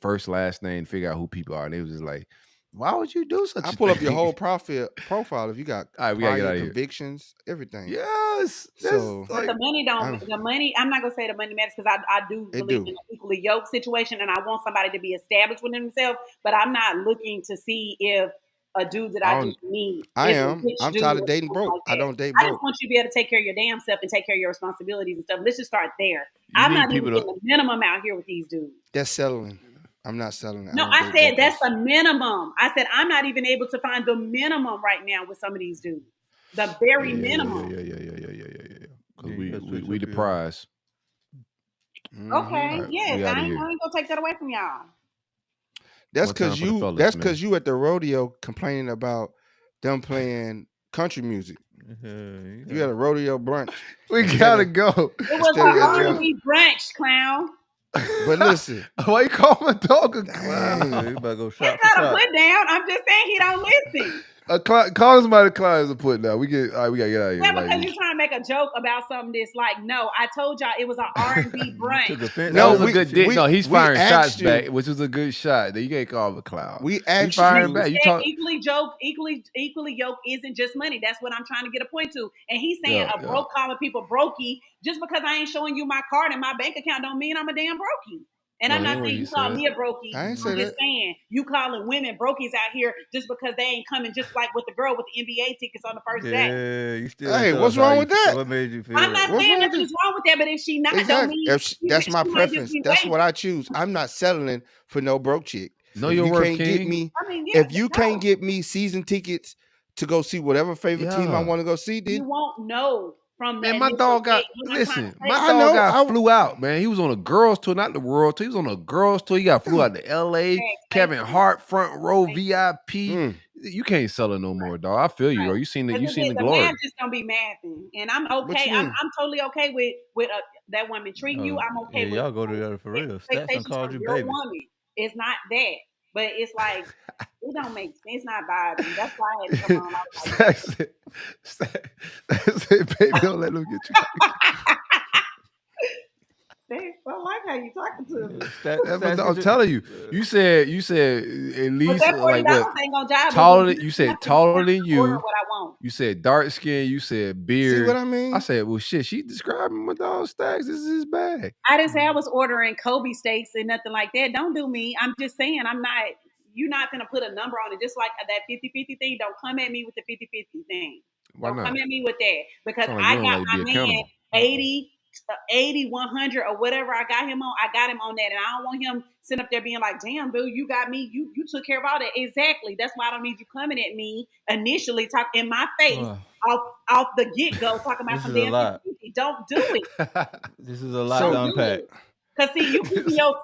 A: First, last name, figure out who people are. And they was just like, why would you do such a thing?
B: I pull up your whole profile if you got
A: all right, we gotta get out of
B: convictions, everything.
A: Yes.
B: So
D: but the money the money, I'm not gonna say the money matters, because I do believe in an equally yoked situation, and I want somebody to be established within themselves, but I'm not looking to see if a dude that I just meet.
B: I'm tired of dating broke. Like I don't date broke.
D: I just want you to be able to take care of your damn self and take care of your responsibilities and stuff. Let's just start there. I'm not even getting the minimum out here with these dudes.
B: That's settling. I'm not selling that.
D: No, I said that's the minimum. I said I'm not even able to find the minimum right now with some of these dudes. The very minimum.
A: Yeah. Because we the prize.
D: Okay, yes, I ain't gonna take that away from y'all.
B: That's because you at the rodeo complaining about them playing country music. You had a rodeo brunch.
A: We gotta go.
D: It was an R&B brunch, clown.
B: But listen,
A: why you call my dog a clown?
C: You better go shot.
D: It's not a put down. I'm just saying he don't listen.
A: Calling somebody a clown is a put down. We gotta get out of here.
D: Yeah, because you're trying to make a joke about something that's like, no, I told y'all it was an R&B brunch.
A: No, was a good dick. No, he's firing shots back, which was a good shot. You can't call him a clown.
B: We asked
A: firing back.
D: Equally yoked isn't just money. That's what I'm trying to get a point to. And he's saying broke calling people brokey. Just because I ain't showing you my card and my bank account don't mean I'm a damn brokey. And I'm not saying you call me a brokey. I'm just saying you calling women brokies out here just because they ain't coming just like with the girl with the NBA tickets on the first day.
C: Yeah, you still.
B: Hey, what's wrong with that?
C: What made you feel?
D: I'm not saying nothing's wrong with that, but if she not,
B: exactly. That's my preference. That's what I choose. I'm not settling for no broke chick.
A: No, you can't
B: get me. If you can't get me season tickets to go see whatever favorite team I want to go see, then
D: you won't know.
A: Man, my dog flew out, man. He was on a girls tour, not the world tour. He was on a girls tour. He got flew out to LA. Kevin Hart, front row VIP. You can't sell it no more, dog. I feel you, bro. You seen the glory.
D: Man just gonna be mathing, and I'm okay. I'm totally okay with that woman treating you. I'm okay with
C: y'all go together for real. Stats called you baby.
D: Woman. It's not that. But it's like, it don't make sense. It's not vibing. That's why I had to come on.
A: That's it, baby. Don't let them get you.
D: I like how you talking to me.
A: I'm telling you. You said at least like what?
D: Taller
A: You said taller than you.
D: want.
A: You said dark skin. You said beard.
B: See what I mean?
A: I said, well, shit. She describing my dog Stacks. This is his bag.
D: I didn't say I was ordering Kobe steaks and nothing like that. Don't do me. I'm just saying I'm not. You're not gonna put a number on it. Just like that 50-50 thing. Don't come at me with the 50-50 thing.
A: Why
D: Don't
A: not?
D: come at me with that because
A: Sound like
D: I
A: you don't
D: got
A: like
D: my
A: be
D: man
A: accountable.
D: 80, 100 or whatever I got him on. I got him on that, and I don't want him sitting up there being like, "Damn, boo, you got me. You took care of all that." Exactly. That's why I don't need you coming at me initially, talk in my face off the get go, talking about
C: This
D: some
C: is a
D: damn
C: lot.
D: 50-50. Don't do it.
C: This is a lot
B: So-
C: to unpack.
D: Cause see,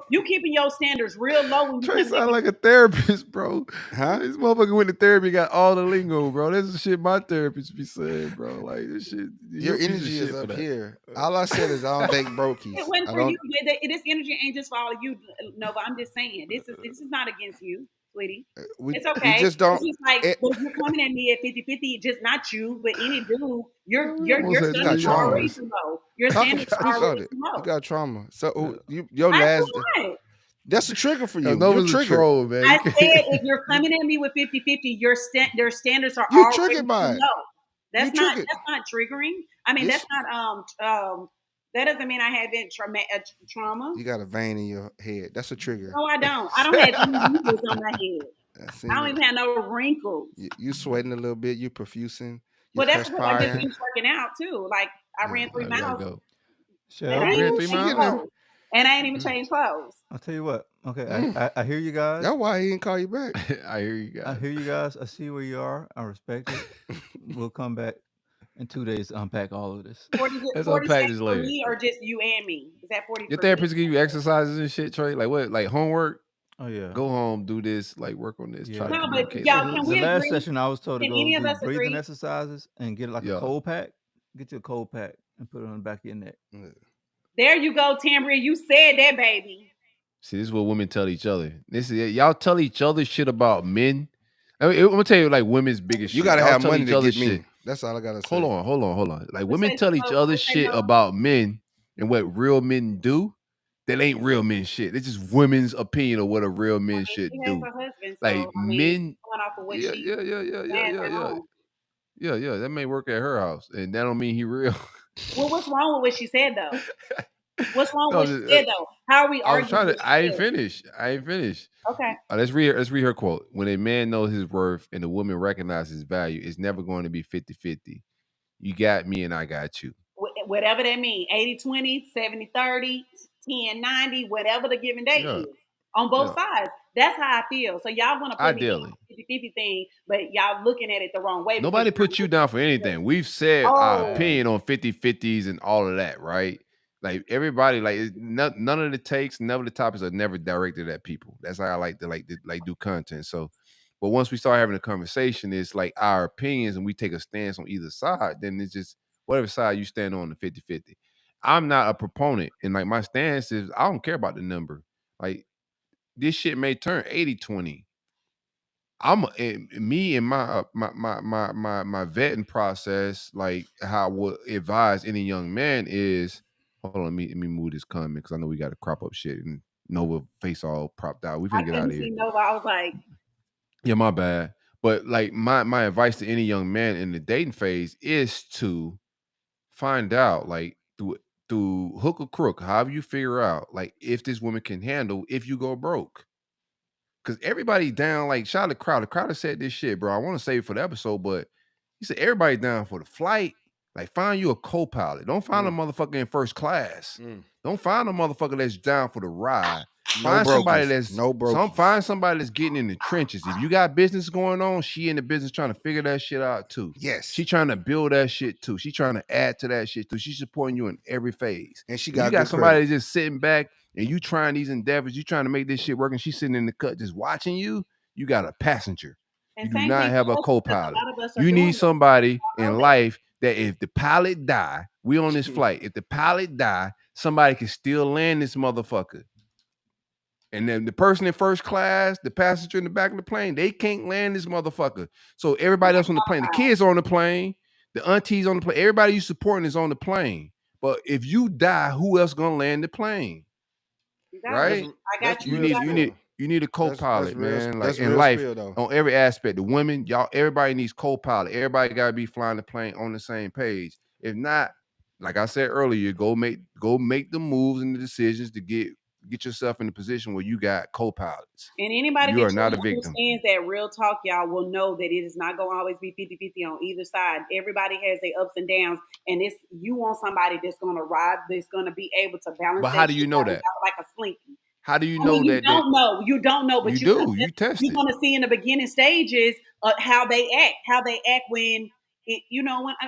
D: you keeping your standards real low when you
A: Trey
D: come
A: sound like a therapist, bro.
B: Huh?
A: This motherfucker went to therapy, got all the lingo, bro. That's the shit my therapist be saying, bro. Like this shit.
B: Your
A: you a piece of
B: energy
A: shit
B: is
A: for
B: up
A: that.
B: here. All I said is I don't date brokies.
D: It wasn't
B: I
D: for
B: don't.
D: you. This energy ain't just for all of you, Nova. I'm just saying this is not against you, sweetie. It's okay.
B: We just don't.
D: It's just like
B: it-
D: when you're coming at me at 50-50, just not you, but any dude. Your
A: almost said
D: standards
B: you
D: are
B: got
D: already
B: traumas.
D: too low. Your
B: Talk
D: standards
B: about
D: are
B: it.
D: already too
B: You
D: low.
B: got trauma. So your
D: I
B: last.
D: feel like
B: That's a trigger for you.
A: Yo,
B: You're
A: Nova's a
B: triggered.
A: troll, man.
D: I
A: You
D: said
A: can't-
D: if you're coming at me with 50-50, your standards are
B: You
D: already
B: triggered by
D: too
B: it.
D: low. That's
B: You
D: not
B: triggered.
D: triggering. I mean,
B: Yes.
D: that's not that doesn't mean I haven't trauma.
B: You got a vein in your head. That's a trigger.
D: No, I don't. I don't have any wrinkles on my head.
B: That's
D: I don't even have no wrinkles.
B: You sweating a little bit. You profusing. You
D: Well, that's because I just
B: perspiring.
D: finished working out too. Like I ran 3
A: I gotta
D: miles,
A: go.
D: and I
C: Chelle,
D: ain't
A: ran
D: even
A: 3
D: changed
A: miles?
D: clothes. And I ain't even changed clothes.
C: I'll tell you what. Okay,
B: Mm.
C: I hear you guys.
B: That's why he didn't call you back.
A: I hear you
C: I
A: guys.
C: hear you guys. I see where you are. I respect it. We'll come back in 2 days to unpack all of this.
D: 40
A: Let's
D: 40
A: unpack
D: seconds
A: this
D: for
A: later.
D: me or just you and me? Is that 40
A: Your
D: for
A: therapist
D: me?
A: give you exercises and shit, Trey? Like what? Like homework?
C: Oh yeah.
A: Go home, do this, like work on this, try to
C: Yeah.
D: No, but
A: communicate.
D: y'all,
A: like
D: can
A: this.
C: The
D: we
C: last
D: agree?
C: session I was told to
D: Can
C: go
D: any of
C: do
D: us
C: breathing
D: agree?
C: exercises and get like
A: Yeah.
C: a cold pack. Get you a cold pack and put it on the back of your neck.
D: There you go, Tambria. You said that, baby.
A: See, this is what women tell each other. This is y'all tell each other shit about men. I mean, I'm gonna tell you like women's biggest
B: You
A: shit.
B: gotta
A: Y'all
B: have
A: tell
B: money
A: each
B: to
A: other
B: get me.
A: shit.
B: That's all I gotta say.
A: Hold on. Like
D: Let's
A: women
D: say
A: tell
D: no,
A: each other
D: let's say
A: shit
D: no.
A: about men and what real men do. That ain't real men shit. It's just women's opinion of what a real man should
D: She has
A: do.
D: her husband, so
A: Like
D: I mean,
A: men,
D: going off of what
A: yeah,
D: she
A: yeah.
D: has at home.
A: Yeah. That may work at her house, and that don't mean he real.
D: Well, what's wrong with what she said though? What's wrong
A: No,
D: with what she said though? How are we
A: I was
D: arguing?
A: trying
D: what
A: to.
D: she
A: I ain't
D: said?
A: finished.
D: Okay.
A: Let's read her quote. When a man knows his worth and a woman recognizes his value, it's never going to be 50-50. You got me and I got you.
D: Whatever that means, 80-20, 70-30, 10-90, whatever the given day
A: Yeah.
D: is. On both sides. That's how I feel. So y'all want to put me
A: Ideally.
D: on the 50-50 thing, but y'all looking at it the wrong way.
A: Nobody
D: because
A: put you down for anything. We've said our
D: Oh.
A: opinion on 50-50s and all of that, right? Like everybody, like none of the takes, none of the topics are never directed at people. That's how I like to do content. So, but once we start having a conversation, it's like our opinions and we take a stance on either side, then it's just whatever side you stand on the 50-50. I'm not a proponent, and like my stance is I don't care about the number. Like this shit may turn 80-20. Me and my vetting process, like how I would advise any young man is, hold on, let me move this comment because I know we got to crop up shit and Nova face all propped out. We
D: I
A: finna get out
D: couldn't
A: of here.
D: see Nova. I was like,
A: Yeah, my bad. But like my advice to any young man in the dating phase is to find out, like through hook or crook, however you figure out, like if this woman can handle if you go broke. Cause everybody down, like shout out to Crowder. Crowder said this shit, bro. I want to save it for the episode, but he said everybody down for the flight. Like find you a co-pilot. Don't find a motherfucker in first class. Don't find a motherfucker that's down for the ride. Find somebody find somebody that's getting in the trenches. If you got business going on, she in the business trying to figure that shit out too.
B: Yes.
A: She trying to build that shit too. She trying to add to that shit too. She's supporting you in every phase.
B: And she
A: If
B: got
A: you got
B: good
A: somebody
B: credit.
A: that's just sitting back and you trying these endeavors, you trying to make this shit work, and she's sitting in the cut just watching you. You got a passenger.
D: and
A: You do
D: same
A: not
D: thing
A: have
D: for
A: a
D: us, because
A: co-pilot.
D: lot of us are
A: You
D: doing
A: need
D: it.
A: somebody
D: I know
A: in
D: that.
A: life that if the pilot die, we on this flight. If the pilot die, somebody can still land this motherfucker. And then the person in first class, the passenger in the back of the plane, they can't land this motherfucker. So everybody else on the plane, the kids are on the plane, the aunties on the plane, everybody you supporting is on the plane. But if you die, who else gonna land the plane?
D: You got
A: Right?
D: it. I got
B: That's
D: you.
A: You
B: real
A: need
B: spill.
A: You need a
B: That's
A: co-pilot,
B: real.
A: man.
B: That's
A: Like in
B: real
A: life,
B: spill though.
A: on every aspect. The women, y'all, everybody needs co-pilot. Everybody gotta be flying the plane on the same page. If not, like I said earlier, go make the moves and the decisions to get yourself in a position where you got co-pilots.
D: And anybody
A: You
D: that
A: are not a
D: truly
A: victim.
D: understands that real talk, y'all will know that it is not going to always be 50-50 on either side. Everybody has their ups and downs. And it's you want somebody that's going to ride, that's going to be able to balance
A: But
D: that
A: how do you
D: shit
A: know
D: out
A: that?
D: like a slinky.
A: How do you
D: I mean,
A: know
D: you
A: that
D: don't know. You don't know, but
A: you do? You test
D: you're
A: it.
D: going to see in the beginning stages how they act when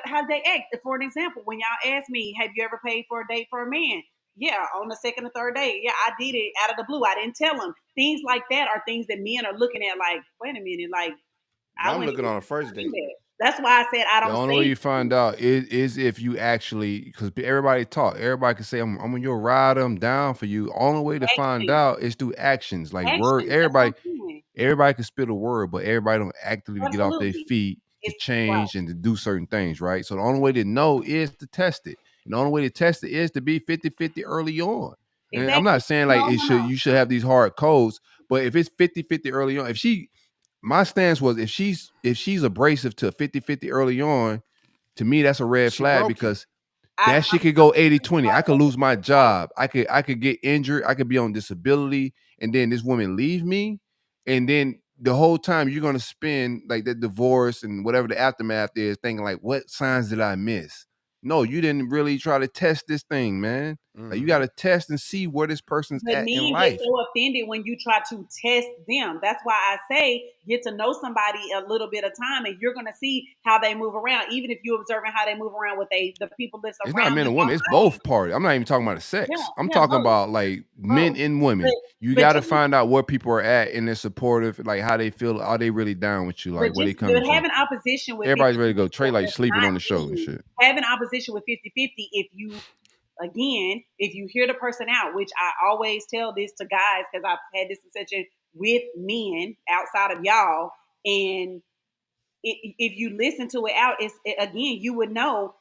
D: how they act. For an example, when y'all ask me, have you ever paid for a date for a man? Yeah, on the second or third date. Yeah, I did it out of the blue. I didn't tell him. Things like that are things that men are looking at like, wait a minute, like I
B: I'm
D: wouldn't
B: looking
D: even
B: on a first
D: do
B: date.
D: that. That's why I said I
A: The
D: don't
A: only
D: say
A: way you find out is if you actually, because everybody talk, everybody can say I'm your rider, I'm down for you. Only way to find
D: action.
A: out is through actions, like word.
D: Action. That's what I'm saying.
A: Everybody can spit a word, but everybody don't actively get off their
D: Absolutely.
A: feet to
D: It's right.
A: change and to do certain things, right? So the only way to know is to test it. And the only way to test it is to be 50-50 early on. And I'm
D: Exactly.
A: not saying like
D: No.
A: you should have these hard codes, but if it's 50-50 early on, my stance was if she's abrasive to 50-50 early on, to me that's a red
B: She
A: flag
B: broke you.
A: because that shit could go 80-20. I could lose my job. I could get injured. I could be on disability. And then this woman leave me. And then the whole time you're gonna spend like that divorce and whatever the aftermath is, thinking like, what signs did I miss? No, you didn't really try to test this thing, man. Like you got to test and see where this person's
D: But
A: at in
D: men get
A: life.
D: so offended when you try to test them. That's why I say get to know somebody a little bit of time, and you're gonna see how they move around. Even if you're observing how they move around with the people that's
A: It's
D: around
A: not men
D: them
A: and women. It's
D: outside.
A: both parties. I'm not even talking about the sex. I'm talking
D: Both.
A: about like men and women. You
D: But
A: got to
D: just
A: find out where people are at and they're supportive, like how they feel. Are they really down with you? Like where they coming from?
D: having opposition with
A: Everybody's
D: 50,
A: ready to go. Trey like
D: does
A: sleeping
D: not
A: on the show and
D: mean
A: shit.
D: having opposition with 50-50 if you hear the person out, which I always tell this to guys because I've had this discussion with men outside of y'all, and if you listen to it out, again, you would know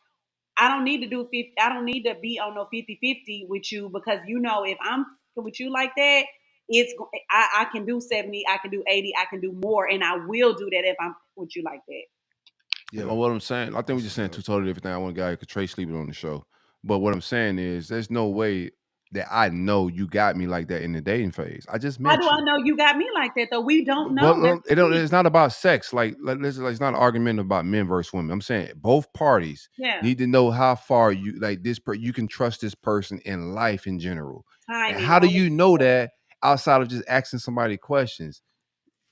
D: I don't need to do 50. I don't need to be on no 50-50 with you because if I'm with you like that, I can do 70, I can do 80, I can do more, and I will do that if I'm with you like that.
A: Yeah. Well, what I'm saying, I think we're just saying two totally different things. I want a guy who could Trey sleeping on the show, but what I'm saying is, there's no way that I know you got me like that in the dating phase. I just met
D: How do I know you got me like that though? We don't know.
A: Well, it's not about sex. It's not an argument about men versus women. I'm saying both parties need to know how far you like this. You can trust this person in life in general. And how do you know that outside of just asking somebody questions?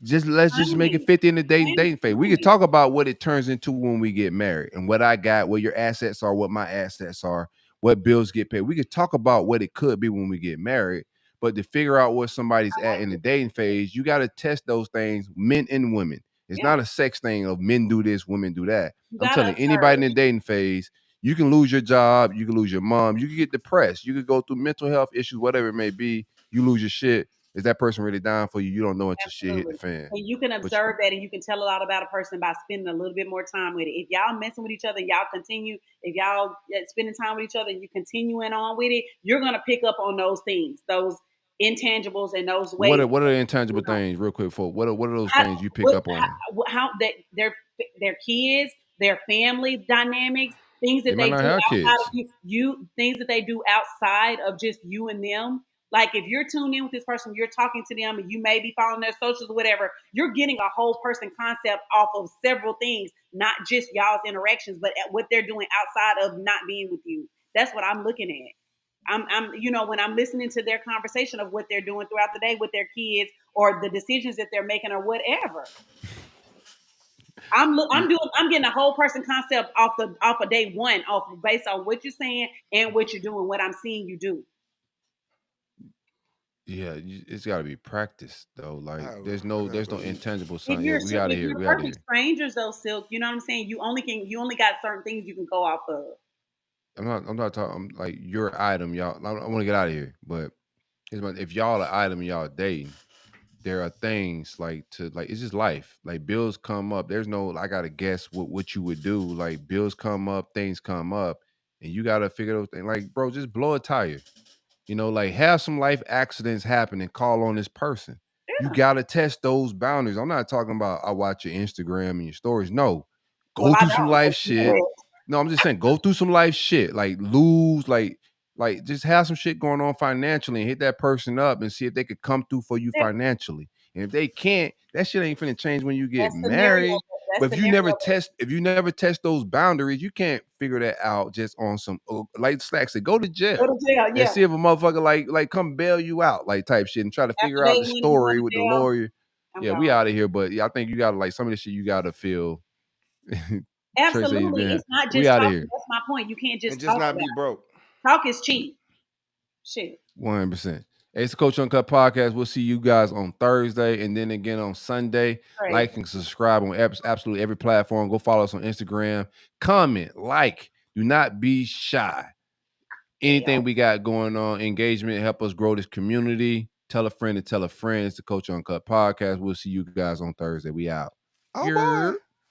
A: Let's just make it 50 in the dating phase. We could talk about what it turns into when we get married and what I got, what your assets are, what my assets are, what bills get paid. We could talk about what it could be when we get married. But to figure out where somebody's at in the dating phase, you got to test those things, men and women. It's not a sex thing of men do this, women do that. I'm telling anybody in the dating phase, you can lose your job, you can lose your mom, you can get depressed, you could go through mental health issues, whatever it may be. You lose your shit. Is that person really down for you? You don't know until shit hit the fan.
D: And you can observe that, and you can tell a lot about a person by spending a little bit more time with it. If y'all messing with each other, y'all continue. If y'all spending time with each other, and you continuing on with it, you're gonna pick up on those things, those intangibles, and those ways.
A: What are the intangible things, real quick, folks? What are those things you pick up on?
D: How that their kids, their family dynamics, things that they do outside of you, things that they do outside of just you and them. Like if you're tuned in with this person, you're talking to them, and you may be following their socials or whatever, you're getting a whole person concept off of several things, not just y'all's interactions, but what they're doing outside of not being with you. That's what I'm looking at. I'm when I'm listening to their conversation of what they're doing throughout the day with their kids or the decisions that they're making or whatever. I'm getting a whole person concept off of day one, based on what you're saying and what you're doing, what I'm seeing you do.
A: Yeah, it's got to be practiced though. Like there's no intangible sign.
D: Yeah,
A: we out of here.
D: You're perfect strangers though, Silk. You know what I'm saying? You only got certain things you can go off of.
A: I'm not talking. I'm like your item, y'all. I want to get out of here, but if y'all are item and y'all dating, there are things it's just life. Like bills come up. There's no I gotta guess what you would do. Like bills come up, things come up, and you gotta figure those things. Like bro, just blow a tire. Like have some life accidents happen and call on this person. You gotta test those boundaries. I'm not talking about I watch your Instagram and your stories. No, go
D: Well, I
A: through some
D: don't,
A: life
D: but
A: shit.
D: yeah.
A: No, I'm just saying, go through some life shit. Like lose, like just have some shit going on financially and hit that person up and see if they could come through for you
D: Yeah.
A: financially. And if they can't, that shit ain't finna change when you get
D: That's
A: married. But if you never
D: scenario.
A: test those boundaries, you can't figure that out just on some like Slack said, go to jail.
D: Go to jail,
A: And
D: yeah.
A: see if a motherfucker like come bail you out, like type shit, and try to figure
D: After
A: out
D: they
A: the
D: win, you
A: story
D: going
A: with
D: to
A: the
D: jail,
A: lawyer.
D: I'm
A: Yeah, we
D: gone.
A: out of here. But yeah, I think you gotta like some of this shit you gotta feel. Trey said he's
D: Absolutely.
A: been-
D: It's not
A: we
D: just
A: outta
D: talking.
A: here.
D: That's my point. You can't just
B: And just
D: talk
B: not
D: about
B: be
D: it.
B: broke.
D: Talk is cheap. Shit.
A: 100%. It's the Culture Uncut Podcast. We'll see you guys on Thursday and then again on Sunday.
D: Right.
A: Like and subscribe on absolutely every platform. Go follow us on Instagram. Comment, like. Do not be shy. Anything we got going on, engagement, help us grow this community. Tell a friend to tell a friend. It's the Culture Uncut Podcast. We'll see you guys on Thursday. We out.
B: Oh boy.